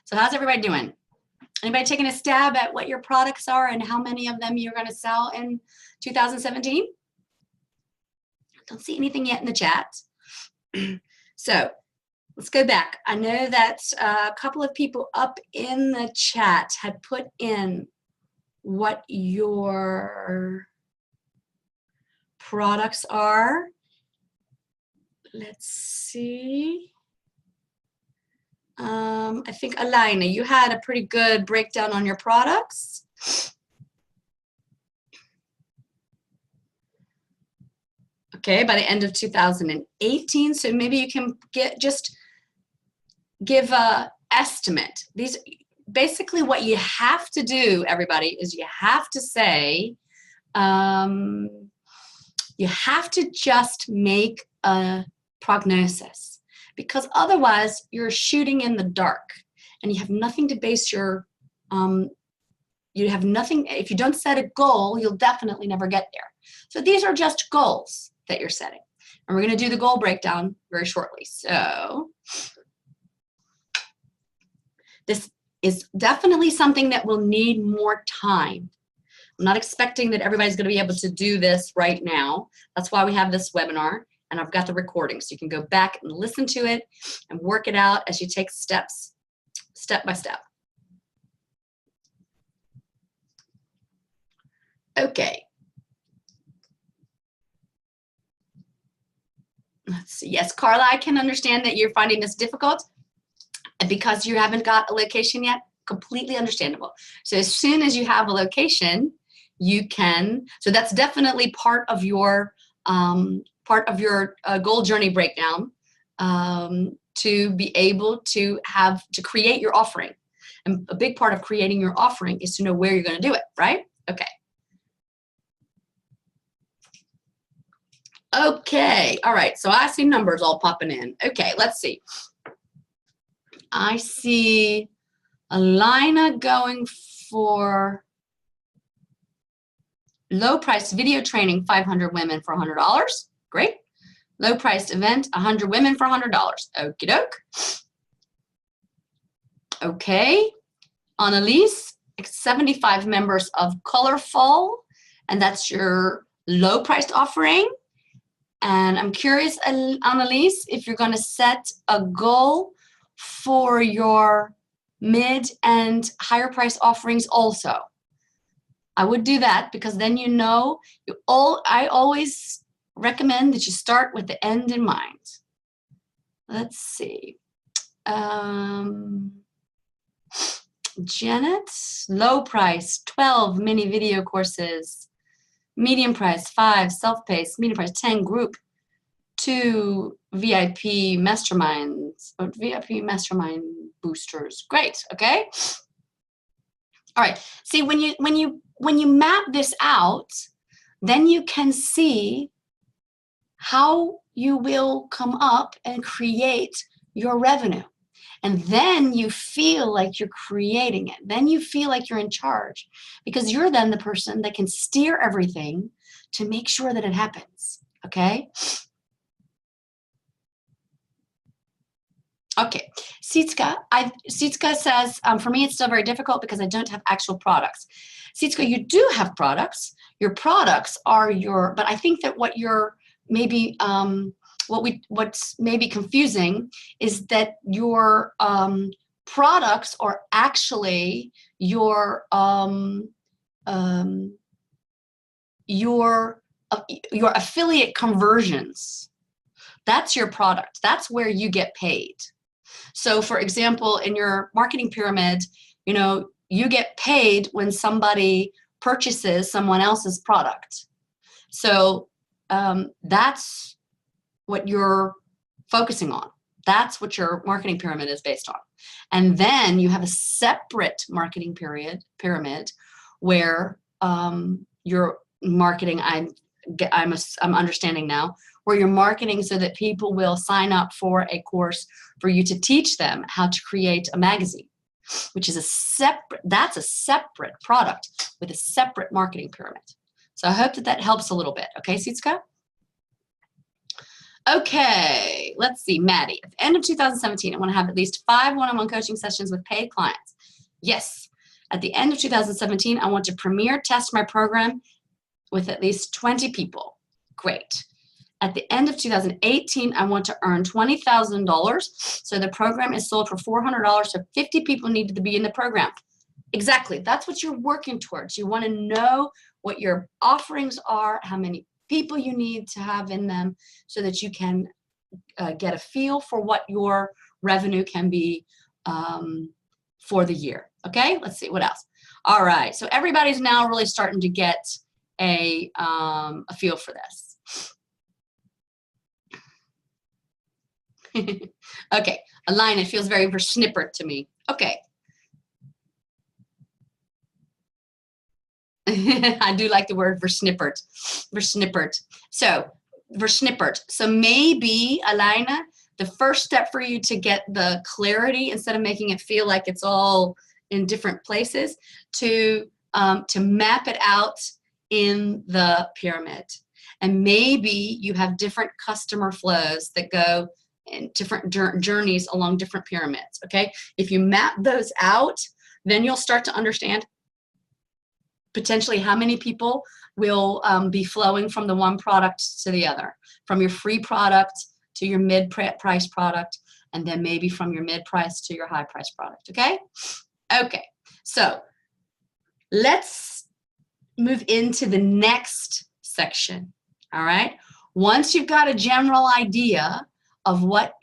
A: So how's everybody doing? Anybody taking a stab at what your products are and how many of them you're going to sell in 2017? Don't see anything yet in the chat. So let's go back. I know that a couple of people up in the chat had put in what your products are. Let's see. I think Alina, you had a pretty good breakdown on your products. Okay, by the end of 2018, so maybe you can give a estimate. These basically what you have to do, everybody, is you have to say you have to just make a prognosis, because otherwise you're shooting in the dark and you have nothing to base your, you have nothing. If you don't set a goal, you'll definitely never get there. So these are just goals that you're setting. And we're going to do the goal breakdown very shortly. So this is definitely something that will need more time. I'm not expecting that everybody's going to be able to do this right now. That's why we have this webinar, and I've got the recording, so you can go back and listen to it and work it out as you take steps, step by step. Okay. Let's see. Yes, Carla, I can understand that you're finding this difficult because you haven't got a location yet. Completely understandable. So as soon as you have a location, you can, so that's definitely part of your goal journey breakdown, to be able to create your offering. And a big part of creating your offering is to know where you're going to do it, right? Okay. Okay, all right, so I see numbers all popping in. Okay, let's see. I see Alina going for low-priced video training, 500 women for $100. Great. Low-priced event, 100 women for $100. Okie doke. Okay. Annalise, 75 members of Colorful, and that's your low-priced offering. And I'm curious, Annalise, if you're going to set a goal for your mid and higher price offerings also. I would do that, because then you know, I always recommend that you start with the end in mind. Let's see. Janet, low price, 12 mini video courses. Medium price, 5 self-paced. Medium price, 10 group. 2 VIP masterminds, or VIP mastermind boosters. Great, okay? All right, see, when you map this out, then you can see how you will come up and create your revenue. And then you feel like you're creating it. Then you feel like you're in charge, because you're then the person that can steer everything to make sure that it happens, okay? Okay, Sitska says, for me it's still very difficult because I don't have actual products. Sitska, you do have products. Your products are your, but I think that what you're maybe, what's maybe confusing is that your products are actually your affiliate conversions. That's your product. That's where you get paid. So for example, in your marketing pyramid, you know, you get paid when somebody purchases someone else's product. So that's what you're focusing on. That's what your marketing pyramid is based on. And then you have a separate marketing pyramid where you're marketing, I'm understanding now, where you're marketing so that people will sign up for a course for you to teach them how to create a magazine, which is that's a separate product with a separate marketing pyramid. So I hope that that helps a little bit. Okay, Sitska? Okay, let's see, Maddie. At the end of 2017, I want to have at least 5 one-on-one coaching sessions with paid clients. Yes, at the end of 2017, I want to premiere test my program with at least 20 people. Great. At the end of 2018, I want to earn $20,000. So the program is sold for $400. So 50 people needed to be in the program. Exactly. That's what you're working towards. You want to know what your offerings are, how many people you need to have in them, so that you can get a feel for what your revenue can be for the year. Okay, let's see what else. All right, so everybody's now really starting to get a feel for this. Okay, a line, it feels very versnippert to me. Okay. I do like the word versnippert. Versnippert. So, versnippert. So maybe, Alina, the first step for you to get the clarity, instead of making it feel like it's all in different places, to map it out in the pyramid. And maybe you have different customer flows that go in different journeys along different pyramids, okay? If you map those out, then you'll start to understand potentially how many people will be flowing from the one product to the other, from your free product to your mid-price product, and then maybe from your mid-price to your high-price product, okay? Okay, so let's move into the next section, all right? Once you've got a general idea of what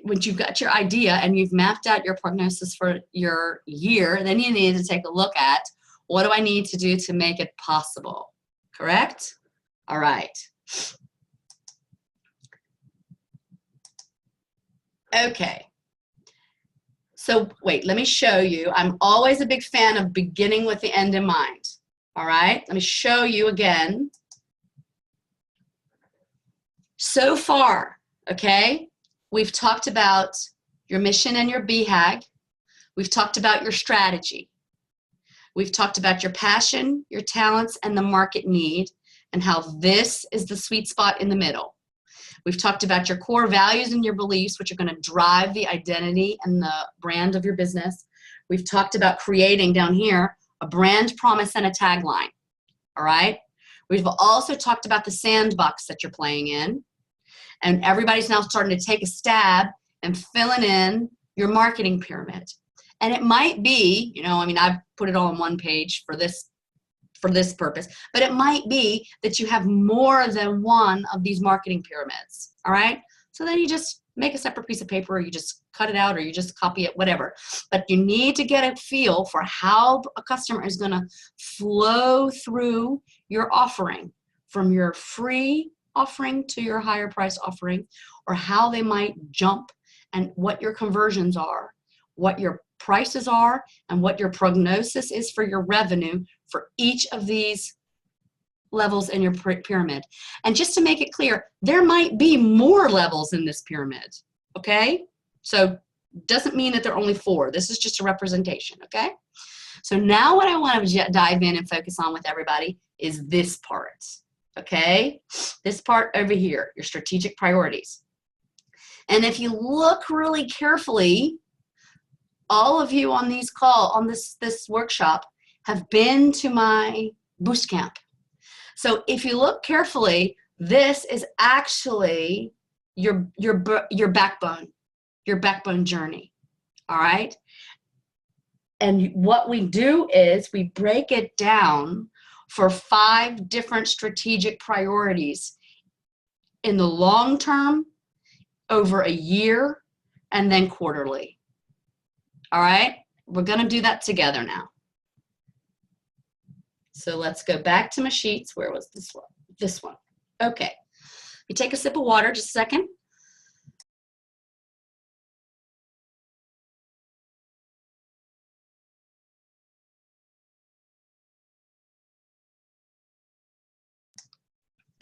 A: once you've got your idea and you've mapped out your prognosis for your year, then you need to take a look at, what do I need to do to make it possible? Correct? All right. Okay. So wait, let me show you. I'm always a big fan of beginning with the end in mind. All right, let me show you again. So far, okay, we've talked about your mission and your BHAG. We've talked about your strategy. We've talked about your passion, your talents, and the market need, and how this is the sweet spot in the middle. We've talked about your core values and your beliefs, which are going to drive the identity and the brand of your business. We've talked about creating down here a brand promise and a tagline. All right. We've also talked about the sandbox that you're playing in. And everybody's now starting to take a stab and filling in your marketing pyramid. And it might be, you know, I mean, I've put it all on one page for this purpose, but it might be that you have more than one of these marketing pyramids. All right. So then you just make a separate piece of paper, or you just cut it out, or you just copy it, whatever. But you need to get a feel for how a customer is going to flow through your offering, from your free offering to your higher price offering, or how they might jump, and what your conversions are, what your prices are, and what your prognosis is for your revenue for each of these levels in your pyramid. And just to make it clear, there might be more levels in this pyramid, okay? So doesn't mean that there are only 4. This is just a representation, okay? So now what I want to dive in and focus on with everybody is this part, okay? This part over here, your strategic priorities. And if you look really carefully, all of you on these this workshop have been to my boost camp. So if you look carefully, this is actually your backbone journey, all right? And what we do is we break it down for 5 different strategic priorities in the long term, over a year, and then quarterly. All right, we're going to do that together now. So let's go back to my sheets. Where was this one? This one. Okay. You take a sip of water, just a second.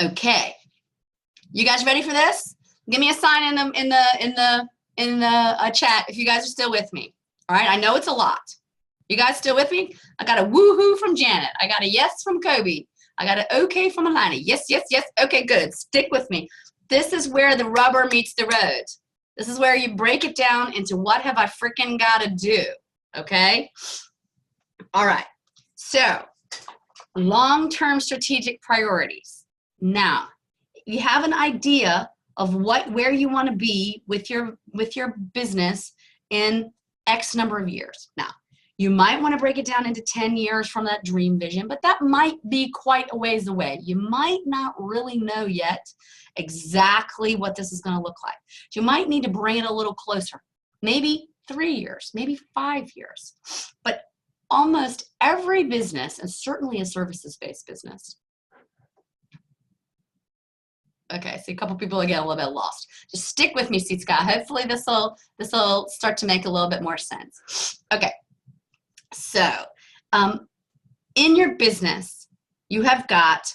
A: Okay. You guys ready for this? Give me a sign in the chat if you guys are still with me. All right, I know it's a lot. You guys still with me? I got a woohoo from Janet. I got a yes from Kobe. I got an okay from Alana. Yes, yes, yes. Okay, good. Stick with me. This is where the rubber meets the road. This is where you break it down into what have I freaking got to do, okay? All right, so long-term strategic priorities. Now, you have an idea of where you want to be with your business in X number of years. Now, you might want to break it down into 10 years from that dream vision, but that might be quite a ways away. You might not really know yet exactly what this is going to look like. You might need to bring it a little closer, maybe 3 years, maybe 5 years. But almost every business, and certainly a services-based business. Okay, so a couple people are getting a little bit lost. Just stick with me, Seat Sky. Hopefully this will start to make a little bit more sense. Okay, so in your business, you have got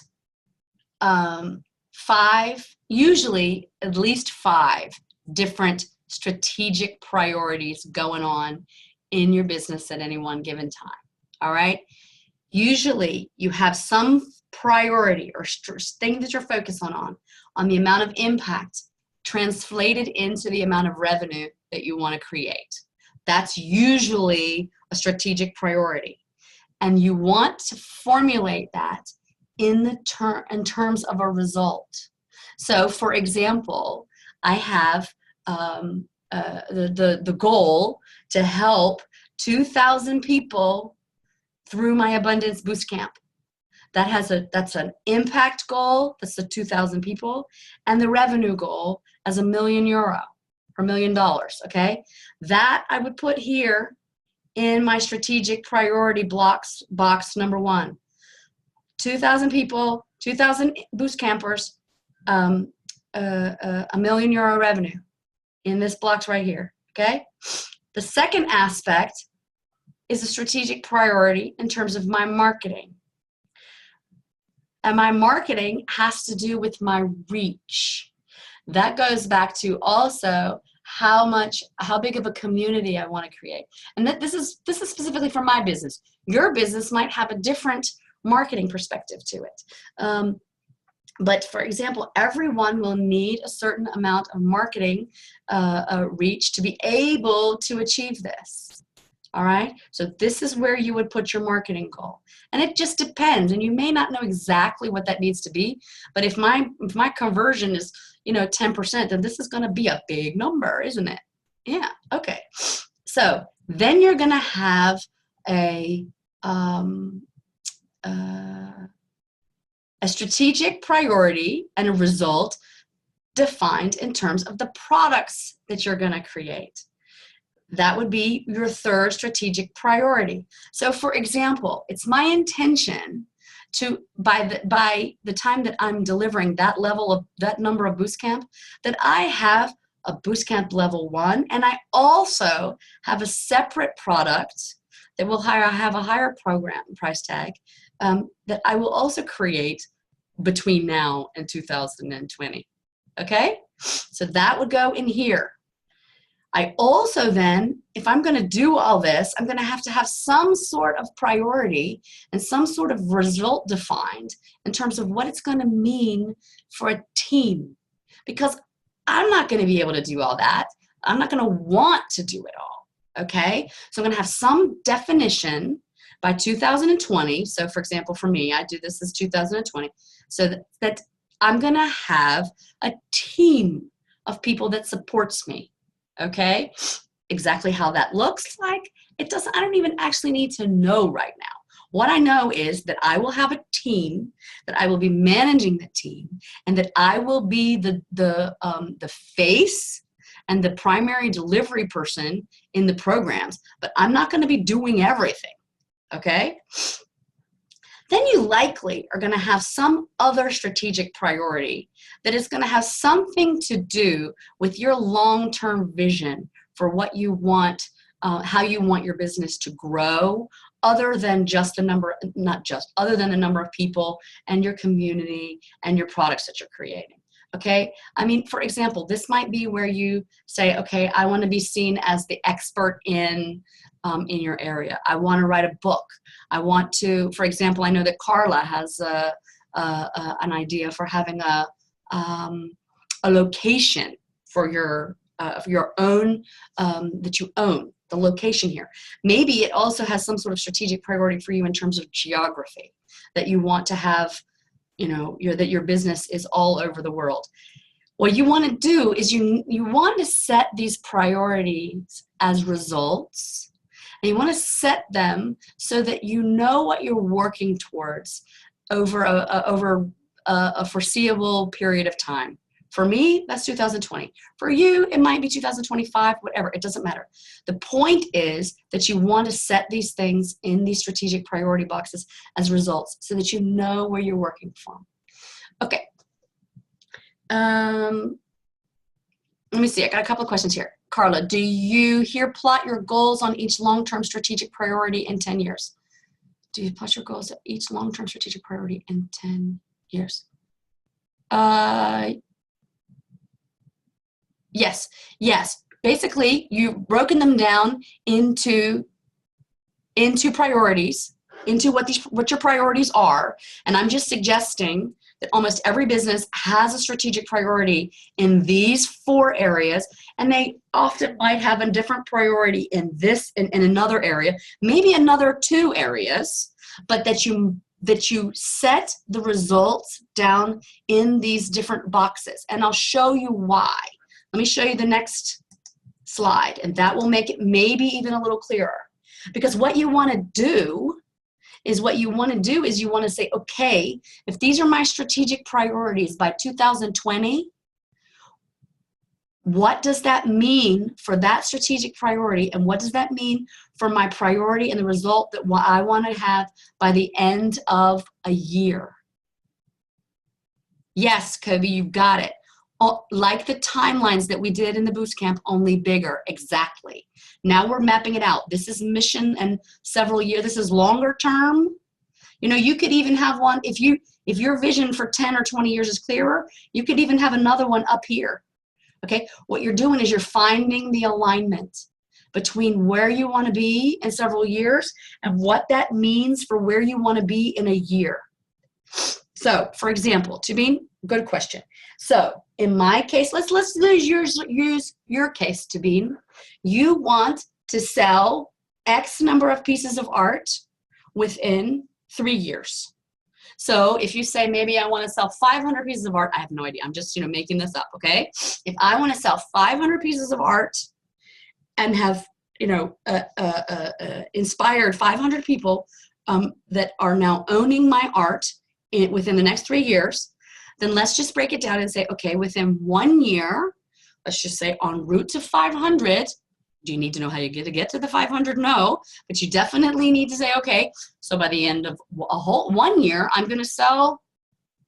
A: usually at least 5 different strategic priorities going on in your business at any one given time. All right. Usually you have some priority or thing that you're focused on the amount of impact translated into the amount of revenue that you want to create. That's usually a strategic priority. And you want to formulate that in terms of a result. So for example, I have the goal to help 2,000 people through my Abundance Boost Camp. That's an impact goal, that's the 2,000 people, and the revenue goal as €1 million or $1 million, okay? That I would put here in my strategic priority box number 1. 2,000 people, 2,000 boost campers, €1 million revenue in this box right here, okay? The second aspect is a strategic priority in terms of my marketing. And my marketing has to do with my reach. That goes back to also how big of a community I want to create. And that this is specifically for my business. Your business might have a different marketing perspective to it. But for example, everyone will need a certain amount of marketing reach to be able to achieve this. All right, so this is where you would put your marketing goal. And it just depends, and you may not know exactly what that needs to be, but if my conversion is 10%, then this is going to be a big number, isn't it? Yeah, okay. So then you're going to have a strategic priority and a result defined in terms of the products that you're going to create. That would be your third strategic priority. So for example, it's my intention to, by the time that I'm delivering that number of boost camp, that I have a boost camp level 1, and I also have a separate product that will have a higher program price tag that I will also create between now and 2020. Okay, so that would go in here. I also then, if I'm going to do all this, I'm going to have some sort of priority and some sort of result defined in terms of what it's going to mean for a team. Because I'm not going to be able to do all that. I'm not going to want to do it all. Okay? So I'm going to have some definition by 2020. So for example, for me, I do this as 2020. So that I'm going to have a team of people that supports me. Okay, exactly how that looks like, I don't even actually need to know right now. What I know is that I will have a team, that I will be managing the team, and that I will be the face and the primary delivery person in the programs, but I'm not going to be doing everything. Okay? Then you likely are going to have some other strategic priority that is going to have something to do with your long-term vision for what you want, how you want your business to grow, other than just the number of people and your community and your products that you're creating. Okay, I mean, for example, this might be where you say, okay, I want to be seen as the expert in your area. I want to write a book. I want to, for example, I know that Carla has an idea for having a location for your own, that you own, the location here. Maybe it also has some sort of strategic priority for you in terms of geography, that you want to have, that your business is all over the world. What you want to do is you want to set these priorities as results, and you want to set them so that you know what you're working towards over a foreseeable period of time. For me, that's 2020. For you, it might be 2025, whatever, it doesn't matter. The point is that you want to set these things in these strategic priority boxes as results so that you know where you're working from. Okay. Let me see, I got a couple of questions here. Carla, do you here plot your goals on each long-term strategic priority in 10 years? Do you plus your goals at each long-term strategic priority in 10 years? Yes, yes. Basically, you've broken them down into priorities, into what your priorities are, and I'm just suggesting that almost every business has a strategic priority in these 4 areas, and they often might have a different priority in this in another area, maybe another 2 areas, but that you set the results down in these different boxes, and I'll show you why. Let me show you the next slide, and that will make it maybe even a little clearer. Because what you want to do is you want to say, okay, if these are my strategic priorities by 2020, what does that mean for that strategic priority, and what does that mean for my priority and the result that I want to have by the end of a year? Yes, Kobe, you've got it. Like the timelines that we did in the boost camp, only bigger. Exactly. Now we're mapping it out. This is mission and several years. This is longer term. You know, you could even have one, if your vision for 10 or 20 years is clearer, you could even have another one up here. Okay, what you're doing is you're finding the alignment between where you want to be in several years and what that means for where you want to be in a year. So, for example, Tabine, good question. So, in my case, let's use your case, Tabine. You want to sell X number of pieces of art within 3 years. So if you say, maybe I want to sell 500 pieces of art, I have no idea. I'm just, making this up, okay? If I want to sell 500 pieces of art and have, inspired 500 people that are now owning my art within the next 3 years, then let's just break it down and say, okay, within 1 year, let's just say en route to 500, do you need to know how you get to the 500? No, but you definitely need to say, okay, so by the end of a whole 1 year, I'm going to sell,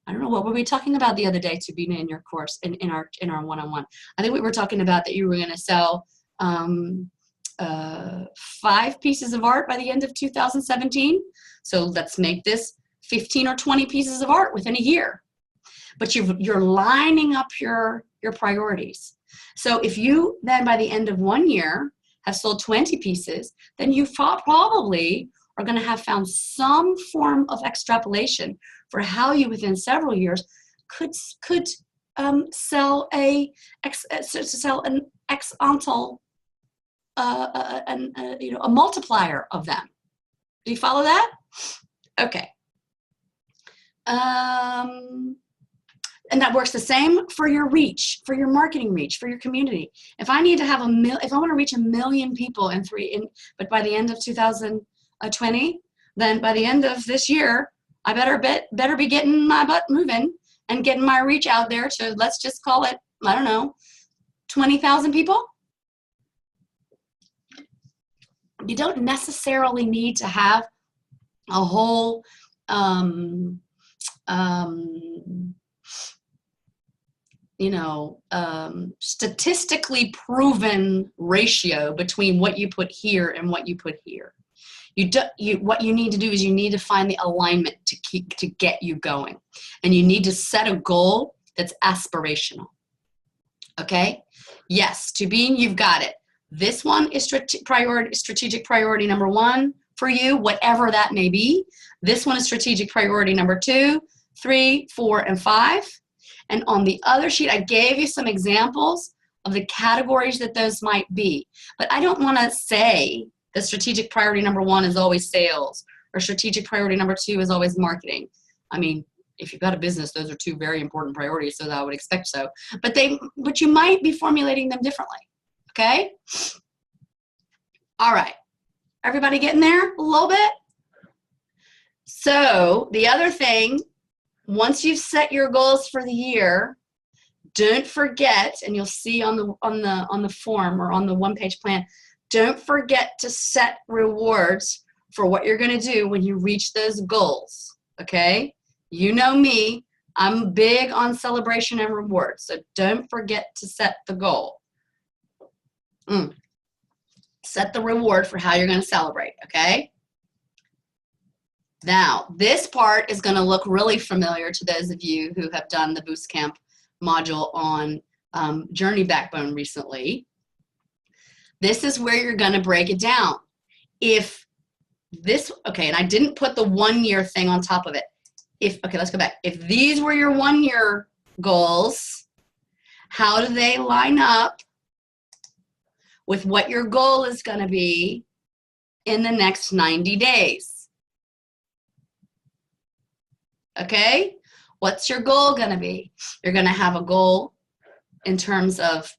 A: I don't know, what were we talking about the other day, Tabina, in your course, in our one-on-one? I think we were talking about that you were going to sell 5 pieces of art by the end of 2017. So let's make this 15 or 20 pieces of art within a year. But you're lining up your priorities. So if you then by the end of 1 year have sold 20 pieces, then you probably are going to have found some form of extrapolation for how you within several years could sell an exponential, a multiplier of them. Do you follow that? Okay. And that works the same for your reach, for your marketing reach, for your community. If I need to have if I want to reach 1 million people but by the end of 2020, then by the end of this year, I better be getting my butt moving and getting my reach out there to, let's just call it, I don't know, 20,000 people. You don't necessarily need to have a whole statistically proven ratio between what you put here and what you put here. What you need to do is you need to find the alignment to get you going, and you need to set a goal that's aspirational. Okay? Yes, Tabine, you've got it. This one is strategic priority number 1 for you, whatever that may be. This one is strategic priority number 2, 3, 4, and 5. And on the other sheet, I gave you some examples of the categories that those might be. But I don't want to say that strategic priority number 1 is always sales, or strategic priority number 2 is always marketing. I mean, if you've got a business, those are 2 very important priorities, so that I would expect so. But you might be formulating them differently. Okay? All right. Everybody getting there a little bit? So the other thing, once you've set your goals for the year, don't forget, and you'll see on the form or on the one-page plan, don't forget to set rewards for what you're going to do when you reach those goals. Okay? You know me, I'm big on celebration and rewards, so don't forget to set the goal. Set the reward for how you're going to celebrate, okay? Now, this part is going to look really familiar to those of you who have done the Boost Camp module on Journey Backbone recently. This is where you're going to break it down. If this, okay, and I didn't put the 1 year thing on top of it. Okay, let's go back. If these were your 1 year goals, how do they line up with what your goal is going to be in the next 90 days? Okay, what's your goal going to be? You're going to have a goal in terms of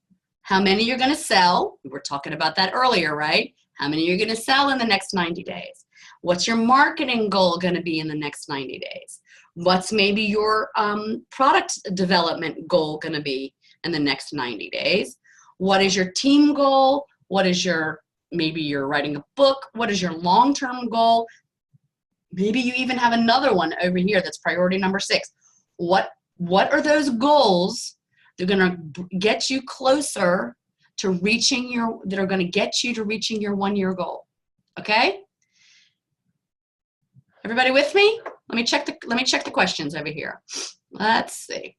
A: how many you're going to sell. We were talking about that earlier, right? How many you're going to sell in the next 90 days? What's your marketing goal going to be in the next 90 days? What's maybe your product development goal going to be in the next 90 days? What is your team goal? What is your, maybe you're writing a book. What is your long-term goal? Maybe you even have another one over here that's priority number 6. What are those goals that are going to get you closer to reaching your, that are going to get you to reaching your 1 year goal? Okay? Everybody with me? Let me check the questions over here. Let's see.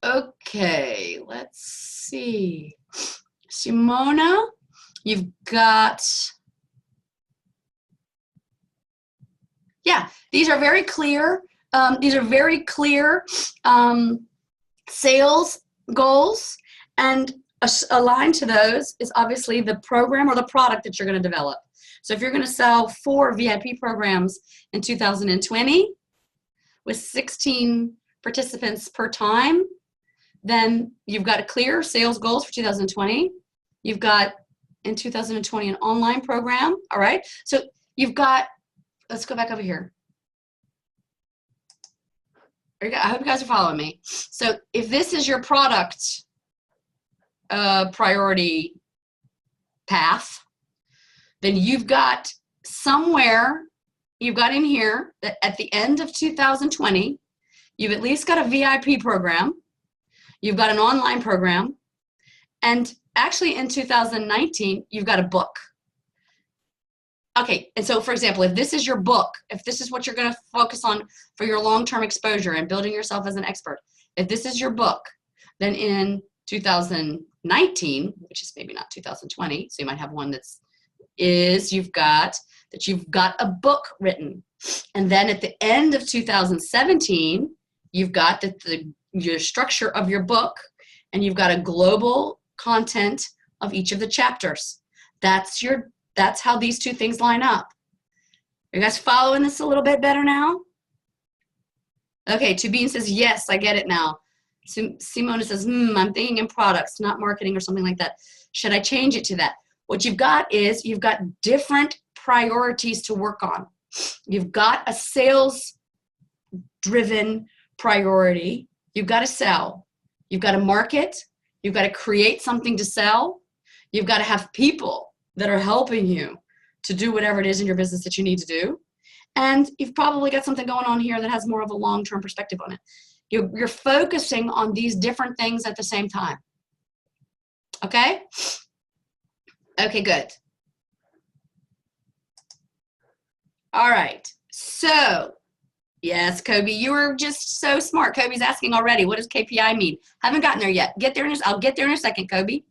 A: Okay, let's see. Simona, you've got, yeah, these are very clear. Sales goals, and aligned to those is obviously the program or the product that you're going to develop. So if you're going to sell 4 VIP programs in 2020 with 16 participants per time, then you've got a clear sales goals for 2020. You've got in 2020 an online program. All right. So you've got, let's go back over here. I hope you guys are following me. So if this is your product priority path, then you've got somewhere, you've got in here that at the end of 2020, you've at least got a VIP program, you've got an online program, and actually in 2019, you've got a book. Okay, and so for example, if this is your book, if this is what you're going to focus on for your long-term exposure and building yourself as an expert, if this is your book, then in 2019, which is maybe not 2020, so you might have one you've got a book written. And then at the end of 2017, you've got your structure of your book, and you've got a global content of each of the chapters. That's how these two things line up. Are you guys following this a little bit better now? Okay, Tubine says, yes, I get it now. Simona says, I'm thinking in products, not marketing or something like that. Should I change it to that? What you've got is you've got different priorities to work on. You've got a sales-driven priority. You've got to sell. You've got to market. You've got to create something to sell. You've got to have people that are helping you to do whatever it is in your business that you need to do. And you've probably got something going on here that has more of a long-term perspective on it. You're focusing on these different things at the same time. Okay? Okay, good. All right. So, yes, Kobe, you were just so smart. Kobe's asking already, what does KPI mean? Haven't gotten there yet. I'll get there in a second, Kobe.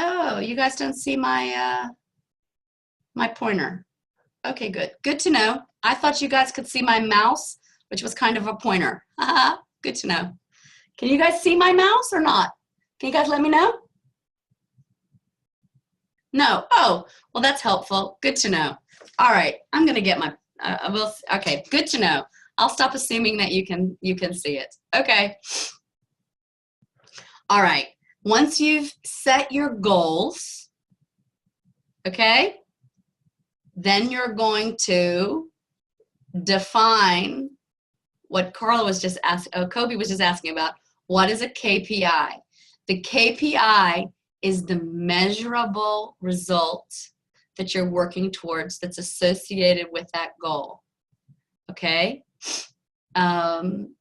A: Oh, you guys don't see my my pointer. Okay, good. Good to know. I thought you guys could see my mouse, which was kind of a pointer. Good to know. Can you guys see my mouse or not? Can you guys let me know? No. Oh, well, that's helpful. Good to know. All right, I'm gonna get my. Okay, good to know. I'll stop assuming that you can see it. Okay. All right. Once you've set your goals, okay, then you're going to define what Carla was just asking, Kobe was just asking about. What is a KPI? The KPI is the measurable result that you're working towards that's associated with that goal. okay? Um,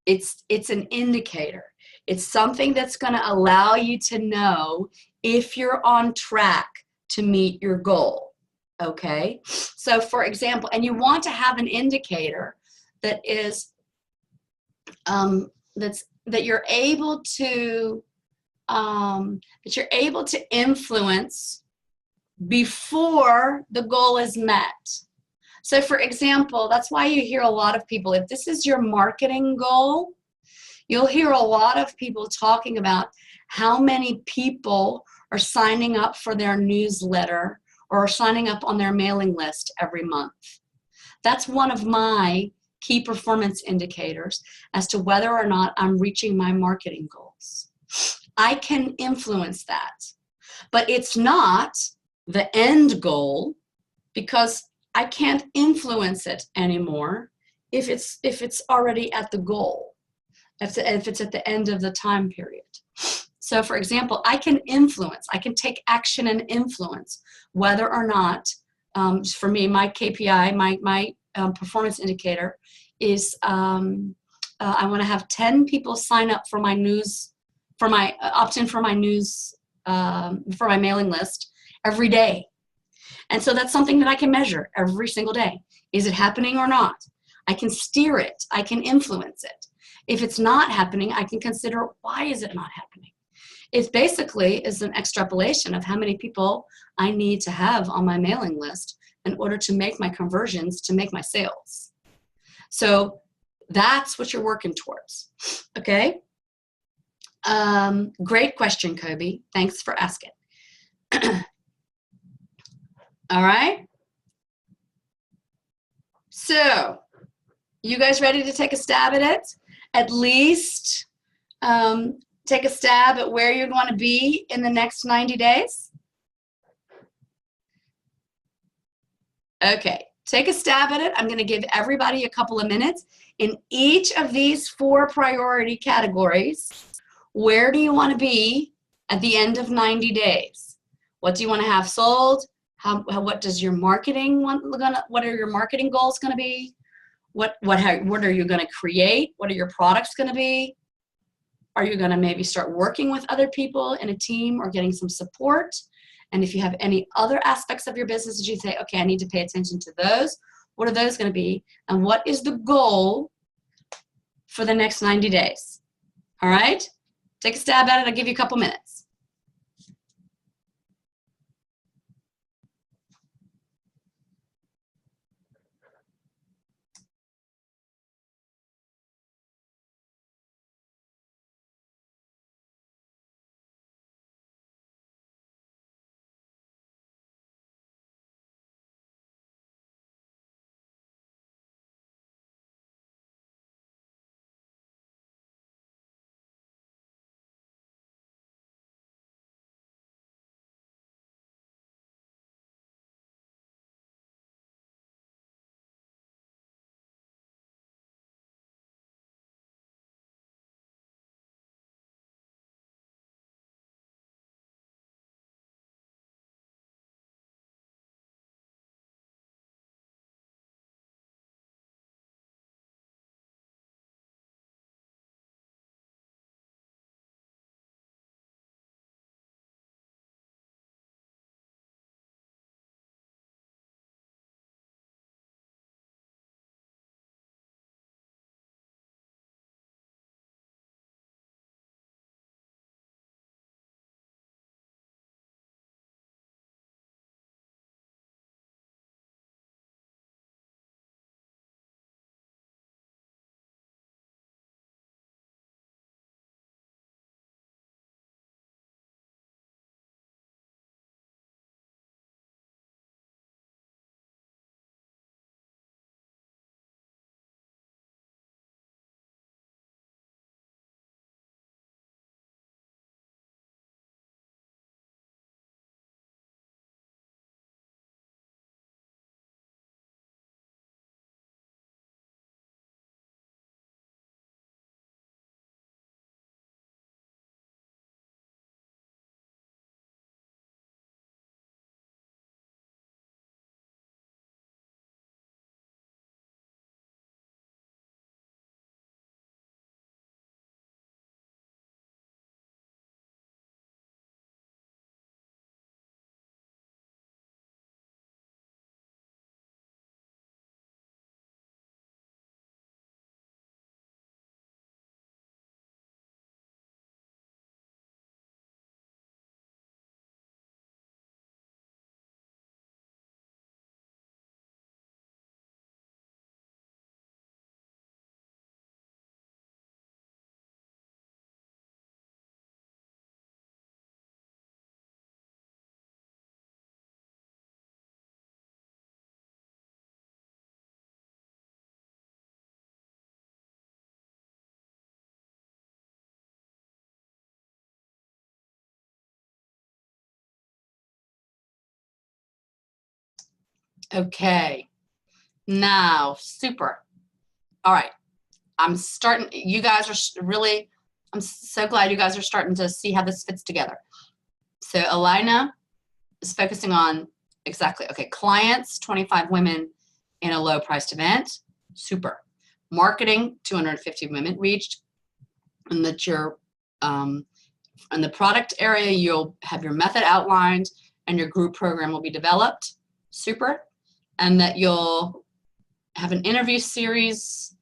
A: it's an indicator. It's something that's going to allow you to know if you're on track to meet your goal, okay? So for example, and you want to have an indicator that is that you're able to influence before the goal is met. So for example, that's why you hear a lot of people, if this is your marketing goal, you'll hear a lot of people talking about how many people are signing up for their newsletter or are signing up on their mailing list every month. That's one of my key performance indicators as to whether or not I'm reaching my marketing goals. I can influence that, but it's not the end goal because I can't influence it anymore if it's already at the goal, if it's at the end of the time period. So for example, I can take action and influence whether or not, for me, my KPI, my performance indicator is I want to have 10 people sign up for my news, for my opt-in for my news, for my mailing list every day. And so that's something that I can measure every single day. Is it happening or not? I can steer it. I can influence it. If it's not happening, I can consider why is it not happening? It basically is an extrapolation of how many people I need to have on my mailing list in order to make my conversions, to make my sales. So that's what you're working towards, okay? Great question, Kobe. Thanks for asking. All right. So you guys ready to take a stab at it? At least take a stab at where you'd want to be in the next 90 days? Okay, take a stab at it. I'm going to give everybody a couple of minutes. In each of these 4 priority categories, where do you want to be at the end of 90 days? What do you want to have sold? What does your marketing what are your marketing goals going to be? What are you going to create? What are your products going to be? Are you going to maybe start working with other people in a team or getting some support? And if you have any other aspects of your business that you say, okay, I need to pay attention to those, what are those going to be? And what is the goal for the next 90 days? All right? Take a stab at it. I'll give you a couple minutes. Okay, now, super. All right, I'm starting, you guys are really, I'm so glad you guys are starting to see how this fits together. So Alina is focusing on exactly, okay, clients, 25 women in a low priced event, super. Marketing, 250 women reached, and that you're, in the product area, you'll have your method outlined and your group program will be developed, super. And that you'll have an interview series,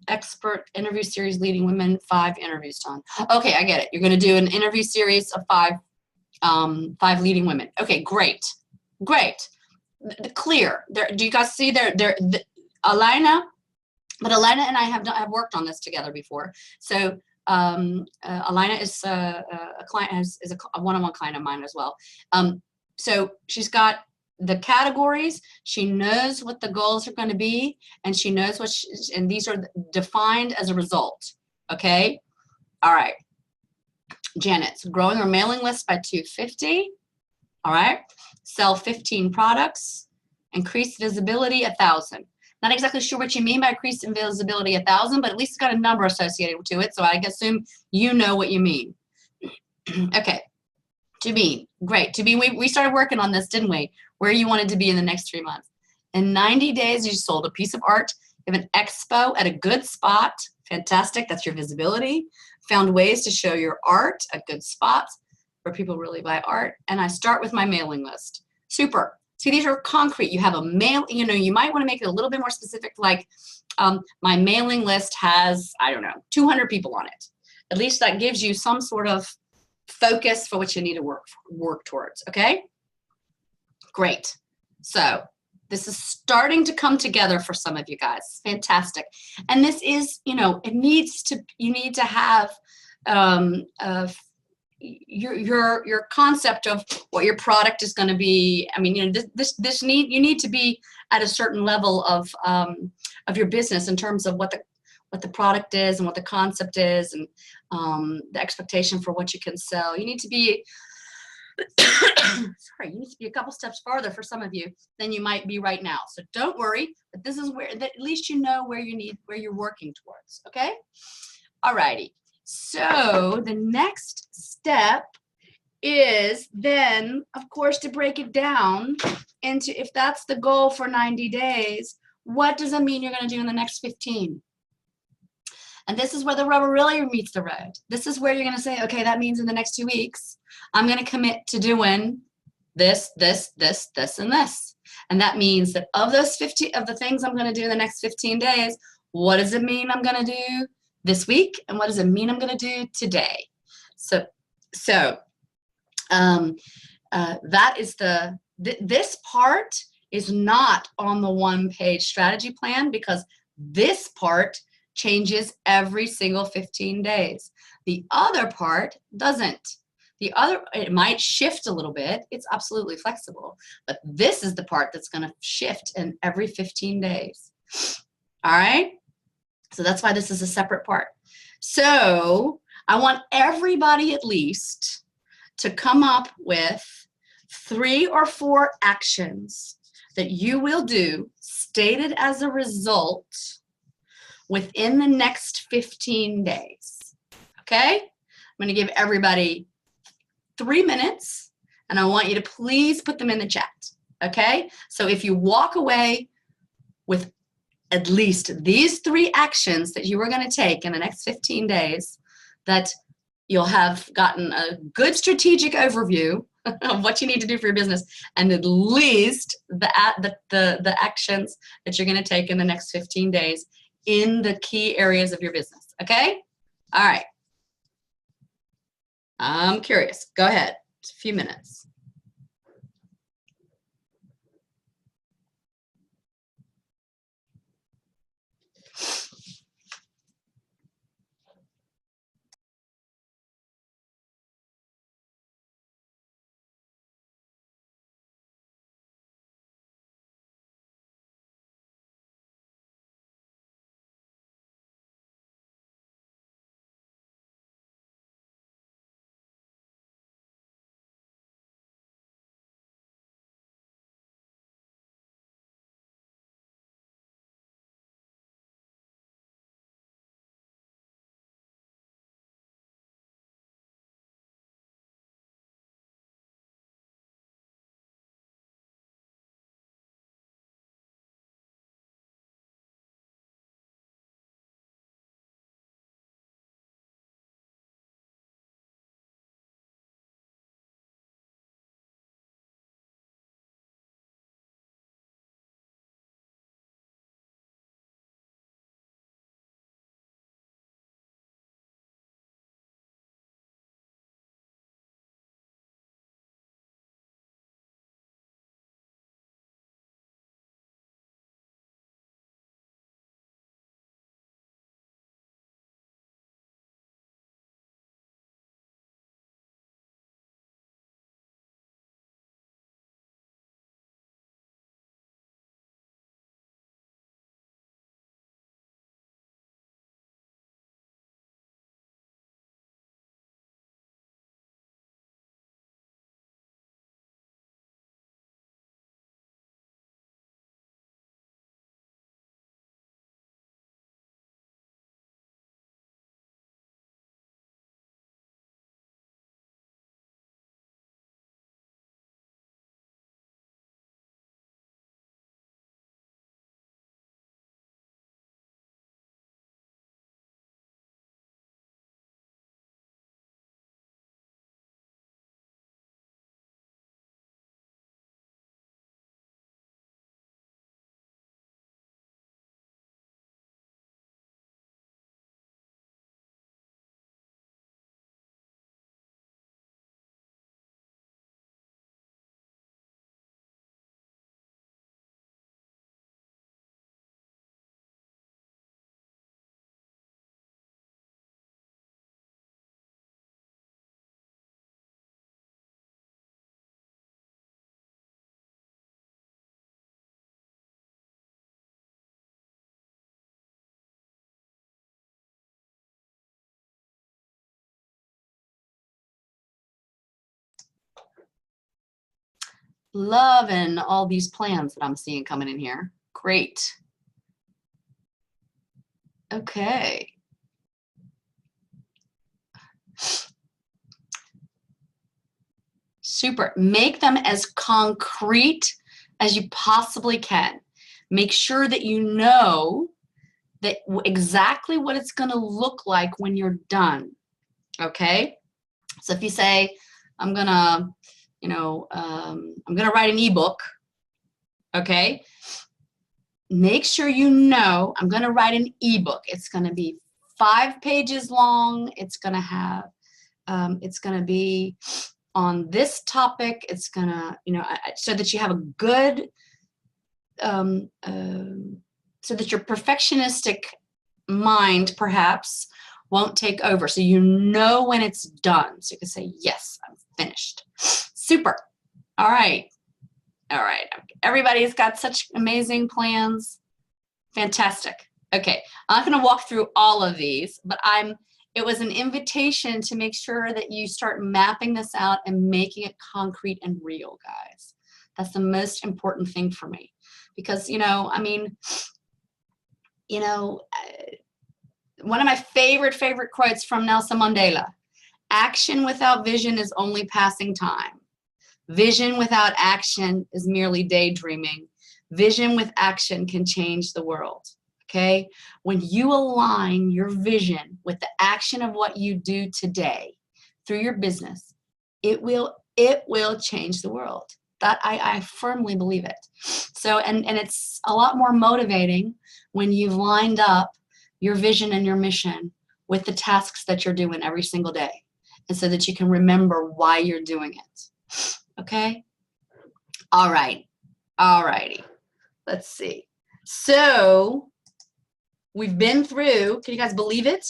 A: expert interview series, leading women, 5 interviews done. Okay, I get it. You're going to do an interview series of 5 leading women. Okay, great, great, clear. There, do you guys see Alina? But Alina and I have worked on this together before. So Alina is a client, is a one-on-one client of mine as well. So she's got the categories, she knows what the goals are going to be, and she knows what and these are defined as a result. Okay, all right. Janet's growing her mailing list by 250. All right, sell 15 products, increase visibility 1,000. Not exactly sure what you mean by increase in visibility 1,000, but at least it's got a number associated to it, so I assume you know what you mean. Okay, to be great. To be, we started working on this, didn't we? Where you wanted to be in the next 3 months. In 90 days, you sold a piece of art, you have an expo at a good spot. Fantastic, that's your visibility. Found ways to show your art at good spots where people really buy art. And I start with my mailing list. Super. See, these are concrete. You have a mail, you know, you might want to make it a little bit more specific, like my mailing list has, I don't know, 200 people on it. At least that gives you some sort of focus for what you need to work towards, okay? Great. So this is starting to come together for some of you guys. Fantastic. And this is, you know, you need to have your concept of what your product is going to be. I mean, you know, you need to be at a certain level of your business in terms of what the product is and what the concept is, and the expectation for what you can sell. You need to be sorry, you need to be a couple steps farther for some of you than you might be right now. So don't worry, but this is where, that at least you know where you're working towards, okay? All righty. So the next step is then, of course, to break it down into, if that's the goal for 90 days, what does it mean you're going to do in the next 15? And this is where the rubber really meets the road. This is where you're going to say, okay, that means in the next 2 weeks, I'm going to commit to doing this, this, this, this, and this. And that means that of those 50 of the things I'm going to do in the next 15 days, what does it mean I'm going to do this week? And what does it mean I'm going to do today? So that is this part is not on the 1-page strategy plan, because this part changes every single 15 days. The other part doesn't. It might shift a little bit. It's absolutely flexible. But this is the part that's going to shift in every 15 days. All right? So that's why this is a separate part. So I want everybody at least to come up with 3 or 4 actions that you will do, stated as a result, within the next 15 days. Okay? I'm going to give everybody 3 minutes, and I want you to please put them in the chat. Okay? So if you walk away with at least these 3 actions that you are going to take in the next 15 days, that you'll have gotten a good strategic overview of what you need to do for your business, and at least the actions that you're going to take in the next 15 days in the key areas of your business. Okay? All right. I'm curious. Go ahead. It's a few minutes. Loving all these plans that I'm seeing coming in here. Great. Okay. Super. Make them as concrete as you possibly can. Make sure that you know that exactly what it's going to look like when you're done. Okay? So if you say, I'm going to, you know, I'm going to write an ebook. Okay? Make sure you know I'm going to write an ebook. It's going to be 5 pages long. It's going to have, it's going to be on this topic. It's going to, you know, so that you have a good, so that your perfectionistic mind perhaps won't take over. So you know when it's done. So you can say, yes, I'm finished. Super. All right. All right. Everybody's got such amazing plans. Fantastic. Okay. I'm not going to walk through all of these, but it was an invitation to make sure that you start mapping this out and making it concrete and real, guys. That's the most important thing for me. Because, you know, I mean, you know, one of my favorite quotes from Nelson Mandela: action without vision is only passing time. Vision without action is merely daydreaming. Vision with action can change the world. Okay? When you align your vision with the action of what you do today through your business, it will change the world. That I firmly believe it. So, and it's a lot more motivating when you've lined up your vision and your mission with the tasks that you're doing every single day, and so that you can remember why you're doing it. Okay? All right. All righty. Let's see. So we've been through, can you guys believe it?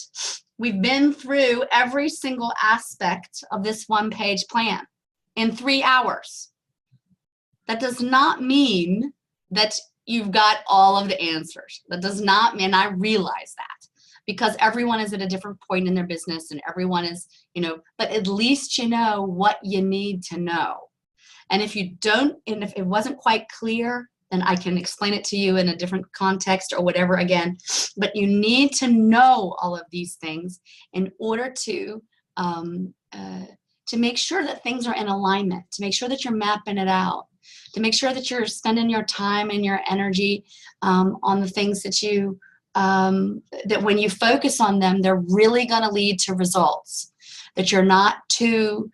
A: We've been through every single aspect of this 1-page plan in 3 hours. That does not mean that you've got all of the answers. That does not mean, I realize that, because everyone is at a different point in their business, and everyone is, you know, but at least you know what you need to know. And if you don't, and if it wasn't quite clear, then I can explain it to you in a different context or whatever again. But you need to know all of these things in order to make sure that things are in alignment, to make sure that you're mapping it out, to make sure that you're spending your time and your energy on the things that you, that when you focus on them, they're really going to lead to results, that you're not too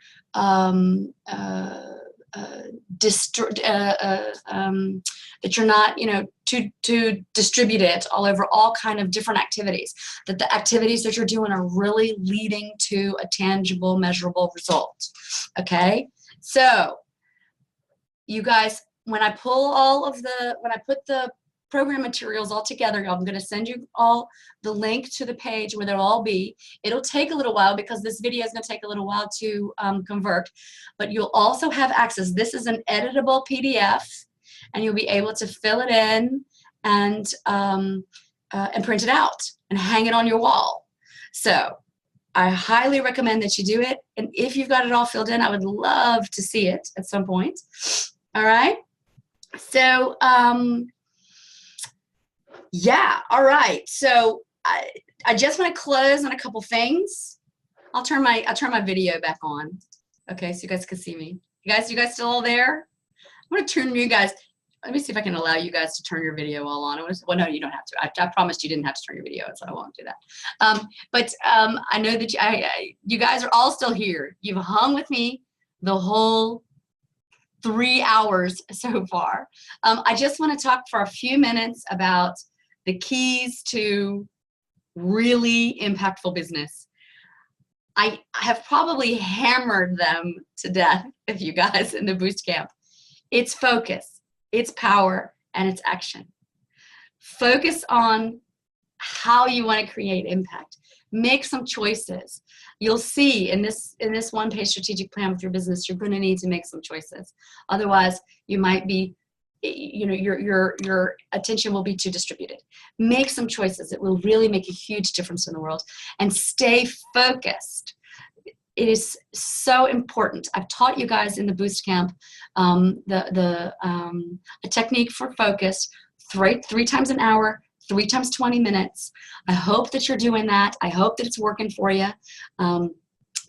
A: that you're not, you know, to distribute it all over all kind of different activities, that the activities that you're doing are really leading to a tangible, measurable result. Okay, so you guys, when I put the program materials all together, I'm going to send you all the link to the page where they'll all be. It'll take a little while because this video is going to take a little while to convert, but you'll also have access. This is an editable PDF, and you'll be able to fill it in and print it out and hang it on your wall. So I highly recommend that you do it. And if you've got it all filled in, I would love to see it at some point. All right. So, yeah, all right. So I just want to close on a couple things. I'll turn my video back on. Okay, so you guys can see me. You guys still all there? I'm gonna turn you guys. Let me see if I can allow you guys to turn your video all on. Well, no, you don't have to. I promised you didn't have to turn your video on, so I won't do that. But I know that you guys are all still here. You've hung with me the whole 3 hours so far. I just want to talk for a few minutes about the keys to really impactful business. I have probably hammered them to death, if you guys in the Boost Camp. It's focus, it's power, and it's action. Focus on how you want to create impact. Make some choices. You'll see in this 1-page strategic plan with your business, you're going to need to make some choices. Otherwise, you might be, you know, your attention will be too distributed. Make some choices. It will really make a huge difference in the world. And stay focused. it is so important. I've taught you guys in the boost camp a technique for focus, three times an hour, 3 times 20 minutes. I hope that you're doing that. I hope that it's working for you,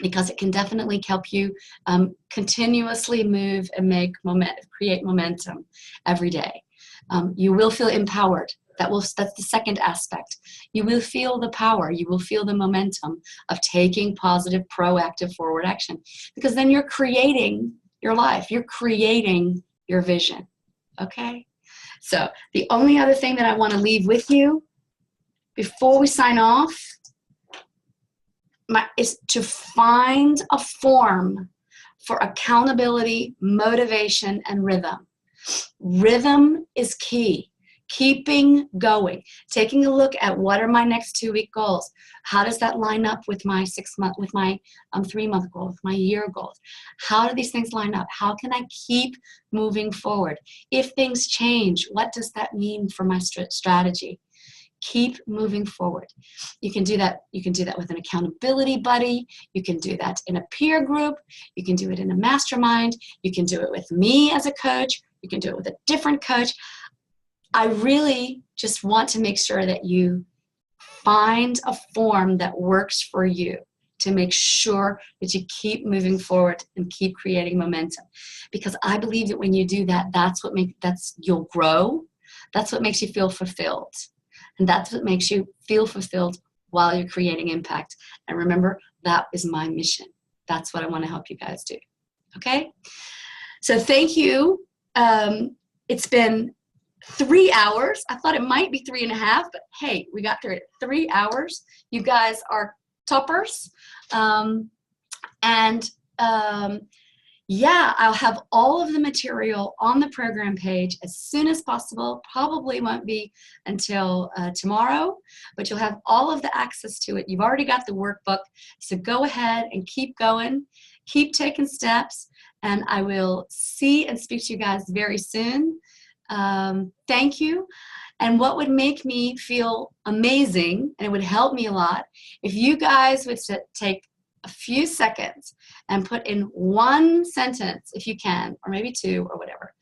A: because it can definitely help you continuously move and create momentum every day. You will feel empowered. That's the second aspect. You will feel the power. You will feel the momentum of taking positive, proactive forward action, because then you're creating your life. You're creating your vision. Okay? So the only other thing that I want to leave with you before we sign off is to find a form for accountability, motivation, and rhythm. Rhythm is key. Keeping going, taking a look at what are my next 2-week goals. How does that line up with my 6-month, with my 3-month goal, with my year goals? How do these things line up? How can I keep moving forward? If things change, what does that mean for my strategy? Keep moving forward. You can do that. You can do that with an accountability buddy. You can do that in a peer group. You can do it in a mastermind. You can do it with me as a coach. You can do it with a different coach. I really just want to make sure that you find a form that works for you to make sure that you keep moving forward and keep creating momentum. Because I believe that when you do that, you'll grow. That's what makes you feel fulfilled. And that's what makes you feel fulfilled while you're creating impact. And remember, that is my mission. That's what I want to help you guys do. Okay? So thank you. It's been 3 hours. I thought it might be 3.5, but hey, we got through it. 3 hours. You guys are toppers. Yeah, I'll have all of the material on the program page as soon as possible. Probably won't be until tomorrow, but you'll have all of the access to it. You've already got the workbook, so go ahead and keep going. Keep taking steps, and I will see and speak to you guys very soon. Thank you. And what would make me feel amazing, and it would help me a lot, if you guys would take a few seconds and put in 1 sentence, if you can, or maybe 2 or whatever,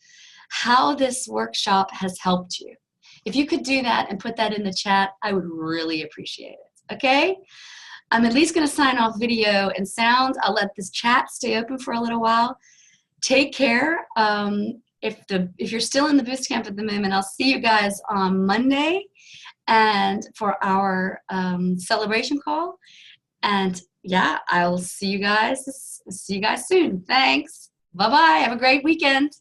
A: how this workshop has helped you. If you could do that and put that in the chat, I would really appreciate it. Okay? I'm at least going to sign off video and sound. I'll let this chat stay open for a little while. Take care. If you're still in the boost camp at the moment, I'll see you guys on Monday and for our celebration call. And yeah, I'll see you guys soon. Thanks. Bye-bye. Have a great weekend.